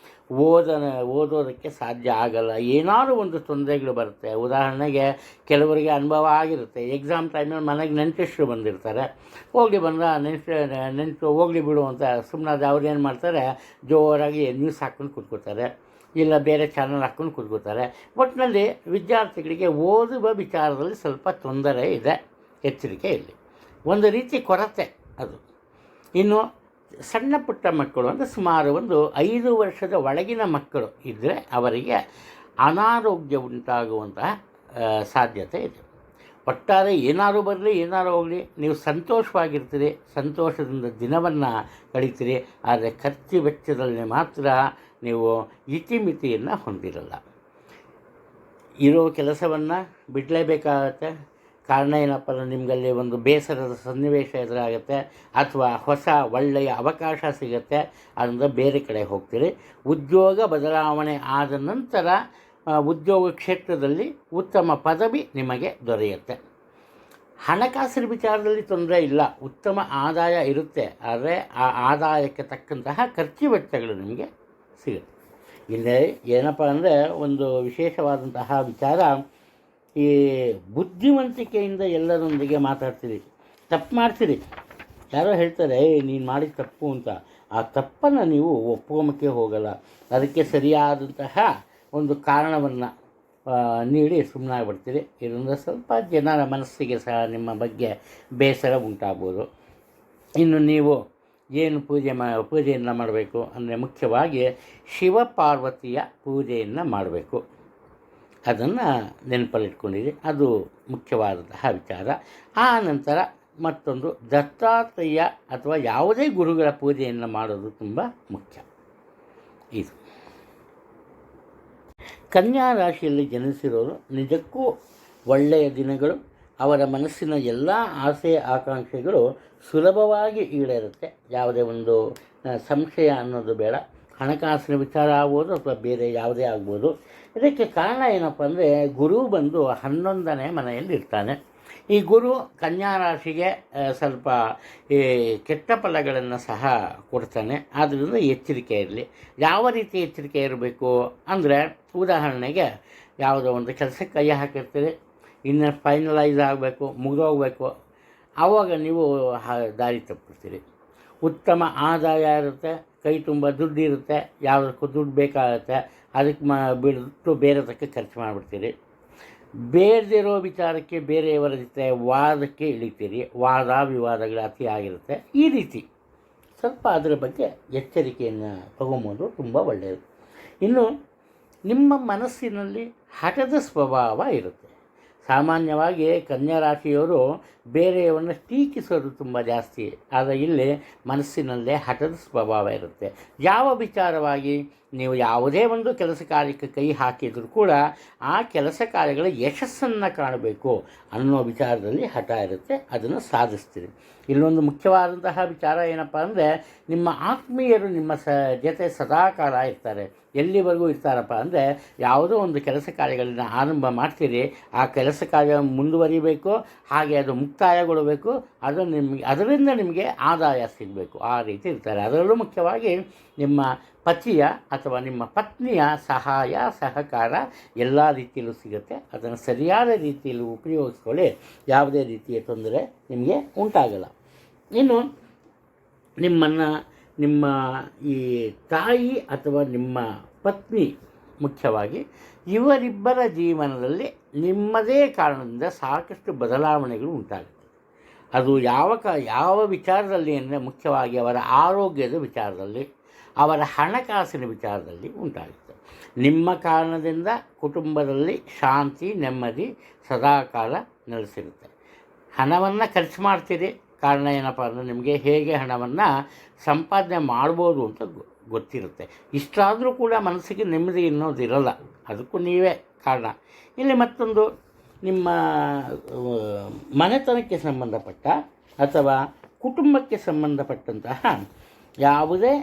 ಓದೋದಕ್ಕೆ ಸಾಧ್ಯ ಆಗಲ್ಲ. ಏನಾದರೂ ಒಂದು ತೊಂದರೆಗಳು ಬರುತ್ತೆ. ಉದಾಹರಣೆಗೆ ಕೆಲವರಿಗೆ ಅನುಭವ ಆಗಿರುತ್ತೆ. ಎಕ್ಸಾಮ್ ಟೈಮಲ್ಲಿ ಮನೆಗೆ ನೆಂಟರಿಷ್ಟರು ಬಂದಿರ್ತಾರೆ. ಹೋಗಲಿ ಬಂದ ನೆಂಟರು ಹೋಗಲಿ ಬಿಡು ಅಂತ ಸುಮ್ಮನೆ ಅವ್ರು ಏನು ಮಾಡ್ತಾರೆ, ಜೋರಾಗಿ ನ್ಯೂಸ್ ಹಾಕ್ಕೊಂಡು ಕೂತ್ಕೋತಾರೆ, ಇಲ್ಲ ಬೇರೆ ಚಾನಲ್ ಹಾಕ್ಕೊಂಡು ಕೂತ್ಕೋತಾರೆ. ಒಟ್ಟಿನಲ್ಲಿ ವಿದ್ಯಾರ್ಥಿಗಳಿಗೆ ಓದುವ ವಿಚಾರದಲ್ಲಿ ಸ್ವಲ್ಪ ತೊಂದರೆ ಇದೆ, ಎಚ್ಚರಿಕೆ ಇಲ್ಲಿ ಒಂದು ರೀತಿ ಕೊರತೆ ಅದು. ಇನ್ನು ಸಣ್ಣ ಪುಟ್ಟ ಮಕ್ಕಳು ಅಂದರೆ ಸುಮಾರು ಒಂದು 5 ವರ್ಷದ ಒಳಗಿನ ಮಕ್ಕಳು ಇದ್ದರೆ ಅವರಿಗೆ ಅನಾರೋಗ್ಯ ಉಂಟಾಗುವಂತಹ ಸಾಧ್ಯತೆ ಇದೆ. ಒಟ್ಟಾರೆ ಏನಾರು ಬರಲಿ ಏನಾರು ಹೋಗಲಿ, ನೀವು ಸಂತೋಷವಾಗಿರ್ತೀರಿ, ಸಂತೋಷದಿಂದ ದಿನವನ್ನು ಕಳೀತೀರಿ. ಆದರೆ ಖರ್ಚು ವೆಚ್ಚದಲ್ಲಿ ಮಾತ್ರ ನೀವು ಇತಿಮಿತಿಯನ್ನು ಹೊಂದಿರಲ್ಲ. ಇರೋ ಕೆಲಸವನ್ನು ಬಿಡಲೇಬೇಕಾಗತ್ತೆ. ಕಾರಣ ಏನಪ್ಪ ಅಂದರೆ ನಿಮಗಲ್ಲಿ ಒಂದು ಬೇಸರದ ಸನ್ನಿವೇಶ ಎದುರಾಗುತ್ತೆ, ಅಥವಾ ಹೊಸ ಒಳ್ಳೆಯ ಅವಕಾಶ ಸಿಗುತ್ತೆ, ಅದರಿಂದ ಬೇರೆ ಕಡೆ ಹೋಗ್ತೀರಿ. ಉದ್ಯೋಗ ಬದಲಾವಣೆ ಆದ ನಂತರ ಉದ್ಯೋಗ ಕ್ಷೇತ್ರದಲ್ಲಿ ಉತ್ತಮ ಪದವಿ ನಿಮಗೆ ದೊರೆಯುತ್ತೆ. ಹಣಕಾಸಿನ ವಿಚಾರದಲ್ಲಿ ತೊಂದರೆ ಇಲ್ಲ, ಉತ್ತಮ ಆದಾಯ ಇರುತ್ತೆ. ಆದರೆ ಆ ಆದಾಯಕ್ಕೆ ತಕ್ಕಂತಹ ಖರ್ಚು ವೆಚ್ಚಗಳು ನಿಮಗೆ ಸಿಗುತ್ತೆ. ಇಲ್ಲಿ ಏನಪ್ಪ ಅಂದರೆ ಒಂದು ವಿಶೇಷವಾದಂತಹ ವಿಚಾರ, ಈ ಬುದ್ಧಿವಂತಿಕೆಯಿಂದ ಎಲ್ಲರೊಂದಿಗೆ ಮಾತಾಡ್ತೀರಿ, ತಪ್ಪು ಮಾಡ್ತೀರಿ, ಯಾರೋ ಹೇಳ್ತಾರೆ ನೀನು ಮಾಡಿದ ತಪ್ಪು ಅಂತ, ಆ ತಪ್ಪನ್ನು ನೀವು ಒಪ್ಕೊಂಬಕ್ಕೆ ಹೋಗಲ್ಲ. ಅದಕ್ಕೆ ಸರಿಯಾದಂತಹ ಒಂದು ಕಾರಣವನ್ನು ನೀಡಿ ಸುಮ್ಮನಾಗ್ಬಿಡ್ತೀರಿ. ಇದರಿಂದ ಸ್ವಲ್ಪ ಜನರ ಮನಸ್ಸಿಗೆ ಸಹ ನಿಮ್ಮ ಬಗ್ಗೆ ಬೇಸರ ಉಂಟಾಗ್ಬೋದು. ಇನ್ನು ನೀವು ಏನು ಪೂಜೆಯನ್ನು ಮಾಡಬೇಕು ಅಂದರೆ ಮುಖ್ಯವಾಗಿ ಶಿವಪಾರ್ವತಿಯ ಪೂಜೆಯನ್ನು ಮಾಡಬೇಕು. ಅದನ್ನು ನೆನಪಲ್ಲಿಟ್ಕೊಂಡಿರಿ, ಅದು ಮುಖ್ಯವಾದಂತಹ ವಿಚಾರ. ಆ ನಂತರ ಮತ್ತೊಂದು ದತ್ತಾತ್ರೇಯ ಅಥವಾ ಯಾವುದೇ ಗುರುಗಳ ಪೂಜೆಯನ್ನು ಮಾಡೋದು ತುಂಬ ಮುಖ್ಯ. ಇದು ಕನ್ಯಾ ರಾಶಿಯಲ್ಲಿ ಜನಿಸಿರೋರು ನಿಜಕ್ಕೂ ಒಳ್ಳೆಯ ದಿನಗಳು. ಅವರ ಮನಸ್ಸಿನ ಎಲ್ಲ ಆಸೆ ಆಕಾಂಕ್ಷೆಗಳು ಸುಲಭವಾಗಿ ಈಡೇರುತ್ತೆ. ಯಾವುದೇ ಒಂದು ಸಂಶಯ ಅನ್ನೋದು ಬೇಡ. ಹಣಕಾಸಿನ ವಿಚಾರ ಆಗ್ಬೋದು ಅಥವಾ ಬೇರೆ ಯಾವುದೇ ಆಗ್ಬೋದು. ಇದಕ್ಕೆ ಕಾರಣ ಏನಪ್ಪ ಅಂದರೆ, ಗುರು ಬಂದು 11ನೇ ಮನೆಯಲ್ಲಿ ಇರ್ತಾನೆ. ಈ ಗುರು ಕನ್ಯಾ ರಾಶಿಗೆ ಸ್ವಲ್ಪ ಈ ಕೆಟ್ಟ ಫಲಗಳನ್ನು ಸಹ ಕೊಡ್ತಾನೆ. ಆದ್ದರಿಂದ ಎಚ್ಚರಿಕೆ ಇರಲಿ. ಯಾವ ರೀತಿ ಎಚ್ಚರಿಕೆ ಇರಬೇಕು ಅಂದರೆ, ಉದಾಹರಣೆಗೆ ಯಾವುದೋ ಒಂದು ಕೆಲಸಕ್ಕೆ ಕೈ ಹಾಕಿರ್ತೀರಿ, ಇನ್ನು ಫೈನಲೈಸ್ ಆಗಬೇಕು, ಮುಗಿದೋಗ್ಬೇಕು, ಆವಾಗ ನೀವು ದಾರಿ ತಪ್ಪಿರ್ತೀರಿ. ಉತ್ತಮ ಆದಾಯ ಇರುತ್ತೆ, ಕೈ ತುಂಬ ದುಡ್ಡು ಇರುತ್ತೆ, ಯಾವುದಕ್ಕೂ ದುಡ್ಡು ಬೇಕಾಗುತ್ತೆ, ಅದಕ್ಕೆ ಬಿಟ್ಟು ಬೇರೆದಕ್ಕೆ ಖರ್ಚು ಮಾಡಿಬಿಡ್ತೀರಿ. ಬೇಡದಿರೋ ವಿಚಾರಕ್ಕೆ ಬೇರೆಯವರ ಜೊತೆ ವಾದಕ್ಕೆ ಇಳಿತೀರಿ, ವಾದ ವಿವಾದಗಳು ಅತಿ ಆಗಿರುತ್ತೆ. ಈ ರೀತಿ ಸ್ವಲ್ಪ ಅದರ ಬಗ್ಗೆ ಎಚ್ಚರಿಕೆಯನ್ನು ತಗೊಂಬೋದು, ತುಂಬ ಒಳ್ಳೆಯದು. ಇನ್ನು ನಿಮ್ಮ ಮನಸ್ಸಿನಲ್ಲಿ ಹಠದ ಸ್ವಭಾವ ಇರುತ್ತೆ. ಸಾಮಾನ್ಯವಾಗಿ ಕನ್ಯಾ ರಾಶಿಯವರು ಬೇರೆಯವರನ್ನು ಟೀಕಿಸೋದು ತುಂಬ ಜಾಸ್ತಿ. ಆದರೆ ಇಲ್ಲಿ ಮನಸ್ಸಿನಲ್ಲೇ ಹಠದ ಸ್ವಭಾವ ಇರುತ್ತೆ. ಯಾವ ವಿಚಾರವಾಗಿ ನೀವು ಯಾವುದೇ ಒಂದು ಕೆಲಸ ಕಾರ್ಯಕ್ಕೆ ಕೈ ಹಾಕಿದರೂ ಕೂಡ ಆ ಕೆಲಸ ಕಾರ್ಯಗಳ ಯಶಸ್ಸನ್ನು ಕಾಣಬೇಕು ಅನ್ನೋ ವಿಚಾರದಲ್ಲಿ ಹಠ ಇರುತ್ತೆ, ಅದನ್ನು ಸಾಧಿಸ್ತೀರಿ. ಇಲ್ಲೊಂದು ಮುಖ್ಯವಾದಂತಹ ವಿಚಾರ ಏನಪ್ಪ ಅಂದರೆ, ನಿಮ್ಮ ಆತ್ಮೀಯರು ನಿಮ್ಮ ಜೊತೆ ಸದಾಕಾಲ ಇರ್ತಾರೆ. ಎಲ್ಲಿವರೆಗೂ ಇರ್ತಾರಪ್ಪ ಅಂದರೆ, ಯಾವುದೋ ಒಂದು ಕೆಲಸ ಕಾರ್ಯಗಳನ್ನ ಆರಂಭ ಮಾಡ್ತೀರಿ, ಆ ಕೆಲಸ ಕಾರ್ಯ ಮುಂದುವರಿಬೇಕು, ಹಾಗೆ ಅದು ಮುಕ್ತಾಯಗೊಳ್ಳಬೇಕು, ಅದರಿಂದ ನಿಮಗೆ ಆದಾಯ ಸಿಗಬೇಕು, ಆ ರೀತಿ ಇರ್ತಾರೆ. ಅದರಲ್ಲೂ ಮುಖ್ಯವಾಗಿ ನಿಮ್ಮ ಪತಿಯ ಅಥವಾ ನಿಮ್ಮ ಪತ್ನಿಯ ಸಹಾಯ ಸಹಕಾರ ಎಲ್ಲ ರೀತಿಯಲ್ಲೂ ಸಿಗುತ್ತೆ. ಅದನ್ನು ಸರಿಯಾದ ರೀತಿಯಲ್ಲಿ ಉಪಯೋಗಿಸ್ಕೊಳ್ಳಿ, ಯಾವುದೇ ರೀತಿಯ ತೊಂದರೆ ನಿಮಗೆ ಉಂಟಾಗಲ್ಲ. ಇನ್ನು ನಿಮ್ಮ ಈ ತಾಯಿ ಅಥವಾ ನಿಮ್ಮ ಪತ್ನಿ, ಮುಖ್ಯವಾಗಿ ಇವರಿಬ್ಬರ ಜೀವನದಲ್ಲಿ ನಿಮ್ಮದೇ ಕಾರಣದಿಂದ ಸಾಕಷ್ಟು ಬದಲಾವಣೆಗಳು ಉಂಟಾಗುತ್ತೆ. ಅದು ಯಾವ ವಿಚಾರದಲ್ಲಿ ಅಂದರೆ, ಮುಖ್ಯವಾಗಿ ಅವರ ಆರೋಗ್ಯದ ವಿಚಾರದಲ್ಲಿ, ಅವರ ಹಣಕಾಸಿನ ವಿಚಾರದಲ್ಲಿ ಉಂಟಾಗುತ್ತೆ. ನಿಮ್ಮ ಕಾರಣದಿಂದ ಕುಟುಂಬದಲ್ಲಿ ಶಾಂತಿ ನೆಮ್ಮದಿ ಸದಾಕಾಲ ನೆಲೆಸಿರುತ್ತೆ. ಹಣವನ್ನು ಖರ್ಚು ಮಾಡ್ತೀರಿ, ಕಾರಣ ಏನಪ್ಪ ಅಂದರೆ ನಿಮಗೆ ಹೇಗೆ ಹಣವನ್ನು ಸಂಪಾದನೆ ಮಾಡ್ಬೋದು ಅಂತ ಗೊತ್ತಿರುತ್ತೆ. ಇಷ್ಟಾದರೂ ಕೂಡ ಮನಸ್ಸಿಗೆ ನೆಮ್ಮದಿ ಅನ್ನೋದಿರಲ್ಲ, ಅದಕ್ಕೂ ನೀವೇ ಕಾರಣ. ಇಲ್ಲಿ ಮತ್ತೊಂದು, ನಿಮ್ಮ ಮನೆತನಕ್ಕೆ ಸಂಬಂಧಪಟ್ಟ ಅಥವಾ ಕುಟುಂಬಕ್ಕೆ ಸಂಬಂಧಪಟ್ಟಂತಹ ಯಾವುದೇ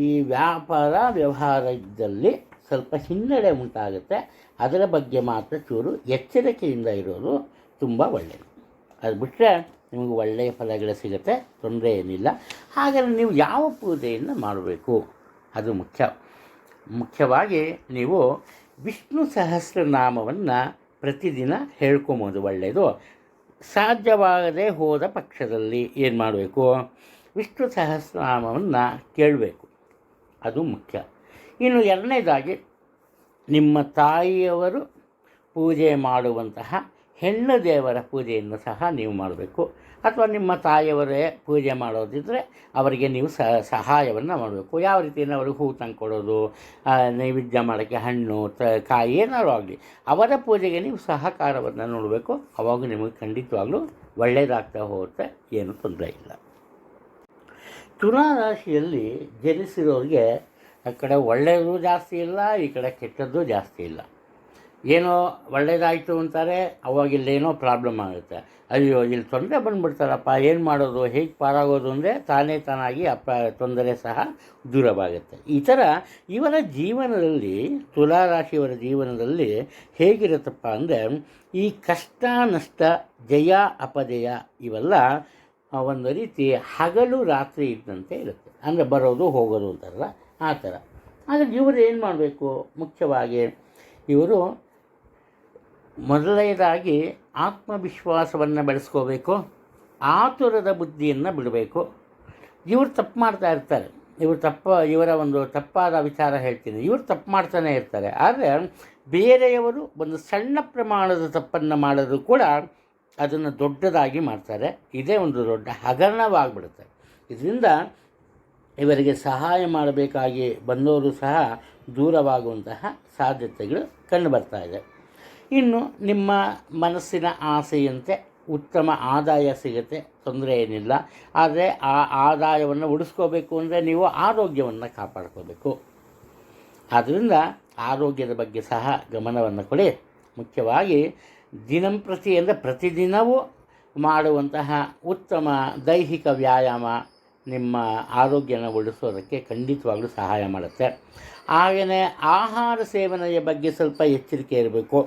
ಈ ವ್ಯಾಪಾರ ವ್ಯವಹಾರ ಇದ್ದಲ್ಲಿ ಸ್ವಲ್ಪ ಹಿನ್ನಡೆ ಉಂಟಾಗುತ್ತೆ. ಅದರ ಬಗ್ಗೆ ಮಾತ್ರ ಚೂರು ಎಚ್ಚರಿಕೆಯಿಂದ ಇರೋದು ತುಂಬ ಒಳ್ಳೆಯದು. ಅದು ಬಿಟ್ಟರೆ ನಿಮಗೆ ಒಳ್ಳೆಯ ಫಲಗಳು ಸಿಗುತ್ತೆ, ತೊಂದರೆ ಏನಿಲ್ಲ. ಹಾಗಾದರೆ ನೀವು ಯಾವ ಪೂಜೆಯನ್ನು ಮಾಡಬೇಕು ಅದು ಮುಖ್ಯ. ಮುಖ್ಯವಾಗಿ ನೀವು ವಿಷ್ಣು ಸಹಸ್ರನಾಮವನ್ನು ಪ್ರತಿದಿನ ಹೇಳ್ಕೊಬೋದು ಒಳ್ಳೆಯದು. ಸಾಧ್ಯವಾಗದೆ ಹೋದ ಪಕ್ಷದಲ್ಲಿ ಏನು ಮಾಡಬೇಕು, ವಿಷ್ಣು ಸಹಸ್ರನಾಮವನ್ನು ಕೇಳಬೇಕು, ಅದು ಮುಖ್ಯ. ಇನ್ನು ಎರಡನೇದಾಗಿ ನಿಮ್ಮ ತಾಯಿಯವರು ಪೂಜೆ ಮಾಡುವಂತಹ ಹೆಣ್ಣು ದೇವರ ಪೂಜೆಯನ್ನು ಸಹ ನೀವು ಮಾಡಬೇಕು. ಅಥವಾ ನಿಮ್ಮ ತಾಯಿಯವರೇ ಪೂಜೆ ಮಾಡೋದಿದ್ದರೆ ಅವರಿಗೆ ನೀವು ಸಹಾಯವನ್ನು ಮಾಡಬೇಕು. ಯಾವ ರೀತಿಯನ್ನು ಅವ್ರಿಗೆ ಹೂ ತಂದು ಕೊಡೋದು, ನೈವೇದ್ಯ ಮಾಡೋಕ್ಕೆ ಹಣ್ಣು ಕಾಯಿ ಏನಾದ್ರು ಆಗಲಿ, ಅವರ ಪೂಜೆಗೆ ನೀವು ಸಹಕಾರವನ್ನು ನೋಡಬೇಕು. ಅವಾಗ ನಿಮಗೆ ಖಂಡಿತವಾಗ್ಲೂ ಒಳ್ಳೆಯದಾಗ್ತಾ ಹೋಗುತ್ತೆ, ಏನೂ ತೊಂದರೆ ಇಲ್ಲ. ತುಲಾ ರಾಶಿಯಲ್ಲಿ ಜನಿಸಿರೋರಿಗೆ ಆ ಕಡೆ ಒಳ್ಳೆಯದು ಜಾಸ್ತಿ ಇಲ್ಲ, ಈ ಕಡೆ ಕೆಟ್ಟದ್ದು ಜಾಸ್ತಿ ಇಲ್ಲ. ಏನೋ ಒಳ್ಳೆಯದಾಯಿತು ಅಂತಾರೆ, ಅವಾಗಿಲ್ಲೇನೋ ಪ್ರಾಬ್ಲಮ್ ಆಗುತ್ತೆ. ಅಯ್ಯೋ ಇಲ್ಲಿ ತೊಂದರೆ ಬಂದುಬಿಡ್ತಾರಪ್ಪ, ಏನು ಮಾಡೋದು, ಹೇಗೆ ಪಾರಾಗೋದು ಅಂದರೆ ತಾನಾಗಿ ತೊಂದರೆ ಸಹ ದೂರವಾಗುತ್ತೆ. ಈ ಥರ ಇವರ ಜೀವನದಲ್ಲಿ, ತುಲಾರಾಶಿಯವರ ಜೀವನದಲ್ಲಿ ಹೇಗಿರುತ್ತಪ್ಪ ಅಂದರೆ, ಈ ಕಷ್ಟ ನಷ್ಟ, ಜಯ ಅಪಜಯ ಇವೆಲ್ಲ ಒಂದು ರೀತಿ ಹಗಲು ರಾತ್ರಿ ಇದ್ದಂತೆ ಇರುತ್ತೆ. ಅಂದರೆ ಬರೋದು ಹೋಗೋದು ಅಂತಾರಲ್ಲ ಆ ಥರ. ಆದರೆ ಇವರು ಏನು ಮಾಡಬೇಕು, ಮುಖ್ಯವಾಗಿ ಇವರು ಮೊದಲನೇದಾಗಿ ಆತ್ಮವಿಶ್ವಾಸವನ್ನು ಬೆಳೆಸ್ಕೋಬೇಕು, ಆತುರದ ಬುದ್ಧಿಯನ್ನು ಬಿಡಬೇಕು. ಇವರು ತಪ್ಪು ಮಾಡ್ತಾ ಇರ್ತಾರೆ, ಇವರ ಒಂದು ತಪ್ಪಾದ ವಿಚಾರ ಹೇಳ್ತೀನಿ, ಇವರು ತಪ್ಪು ಮಾಡ್ತಾನೆ ಇರ್ತಾರೆ. ಆದರೆ ಬೇರೆಯವರು ಒಂದು ಸಣ್ಣ ಪ್ರಮಾಣದ ತಪ್ಪನ್ನು ಮಾಡೋದು ಕೂಡ ಅದನ್ನು ದೊಡ್ಡದಾಗಿ ಮಾಡ್ತಾರೆ. ಇದೇ ಒಂದು ದೊಡ್ಡ ಹಗರಣವಾಗಿಬಿಡುತ್ತೆ. ಇದರಿಂದ ಇವರಿಗೆ ಸಹಾಯ ಮಾಡಬೇಕಾಗಿ ಬಂದವರು ಸಹ ದೂರವಾಗುವಂತಹ ಸಾಧ್ಯತೆಗಳು ಕಂಡುಬರ್ತಾ ಇದೆ. ಇನ್ನು ನಿಮ್ಮ ಮನಸ್ಸಿನ ಆಸೆಯಂತೆ ಉತ್ತಮ ಆದಾಯ ಸಿಗುತ್ತೆ, ತೊಂದರೆ ಏನಿಲ್ಲ. ಆದರೆ ಆ ಆದಾಯವನ್ನು ಉಳಿಸ್ಕೋಬೇಕು ಅಂದರೆ ನೀವು ಆರೋಗ್ಯವನ್ನು ಕಾಪಾಡ್ಕೋಬೇಕು. ಆದ್ದರಿಂದ ಆರೋಗ್ಯದ ಬಗ್ಗೆ ಸಹ ಗಮನವನ್ನು ಕೊಡಿ. ಮುಖ್ಯವಾಗಿ ದಿನಂಪ್ರತಿ ಅಂದರೆ ಪ್ರತಿದಿನವೂ ಮಾಡುವಂತಹ ಉತ್ತಮ ದೈಹಿಕ ವ್ಯಾಯಾಮ ನಿಮ್ಮ ಆರೋಗ್ಯನ ಉಳಿಸೋದಕ್ಕೆ ಖಂಡಿತವಾಗ್ಲೂ ಸಹಾಯ ಮಾಡುತ್ತೆ. ಹಾಗೆಯೇ ಆಹಾರ ಸೇವನೆಯ ಬಗ್ಗೆ ಸ್ವಲ್ಪ ಎಚ್ಚರಿಕೆ ಇರಬೇಕು.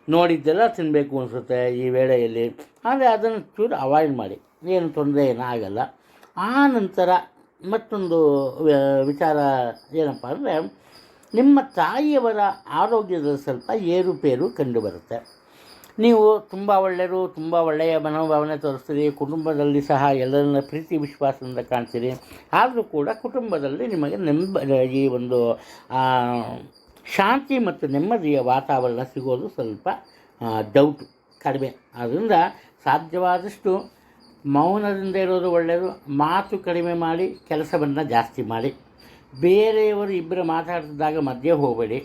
ನೋಡಿದ್ದೆಲ್ಲ ತಿನ್ನಬೇಕು ಅನಿಸುತ್ತೆ ಈ ವೇಳೆಯಲ್ಲಿ, ಆದರೆ ಅದನ್ನು ಚೂರು ಅವಾಯ್ಡ್ ಮಾಡಿ, ಏನು ತೊಂದರೆ ಏನಾಗಲ್ಲ. ಆ ನಂತರ ಮತ್ತೊಂದು ವಿಚಾರ ಏನಪ್ಪ ಅಂದರೆ, ನಿಮ್ಮ ತಾಯಿಯವರ ಆರೋಗ್ಯದಲ್ಲಿ ಸ್ವಲ್ಪ ಏರುಪೇರು ಕಂಡುಬರುತ್ತೆ. ನೀವು ತುಂಬ ಒಳ್ಳೆಯರು, ತುಂಬ ಒಳ್ಳೆಯ ಮನೋಭಾವನೆ ತೋರಿಸ್ತೀರಿ, ಕುಟುಂಬದಲ್ಲಿ ಸಹ ಎಲ್ಲರನ್ನ ಪ್ರೀತಿ ವಿಶ್ವಾಸದಿಂದ ಕಾಣ್ತೀರಿ. ಆದರೂ ಕೂಡ ಕುಟುಂಬದಲ್ಲಿ ನಿಮಗೆ ಈ ಒಂದು ಶಾಂತಿ ಮತ್ತು ನೆಮ್ಮದಿಯ ವಾತಾವರಣ ಸಿಗೋದು ಸ್ವಲ್ಪ ಡೌಟು, ಕಡಿಮೆ. ಆದ್ದರಿಂದ ಸಾಧ್ಯವಾದಷ್ಟು ಮೌನದಿಂದ ಇರೋದು ಒಳ್ಳೆಯದು. ಮಾತು ಕಡಿಮೆ ಮಾಡಿ, ಕೆಲಸವನ್ನು ಜಾಸ್ತಿ ಮಾಡಿ. ಬೇರೆಯವರು ಇಬ್ಬರು ಮಾತಾಡ್ತಿದ್ದಾಗ ಮಧ್ಯೆ ಹೋಗಬೇಡಿ.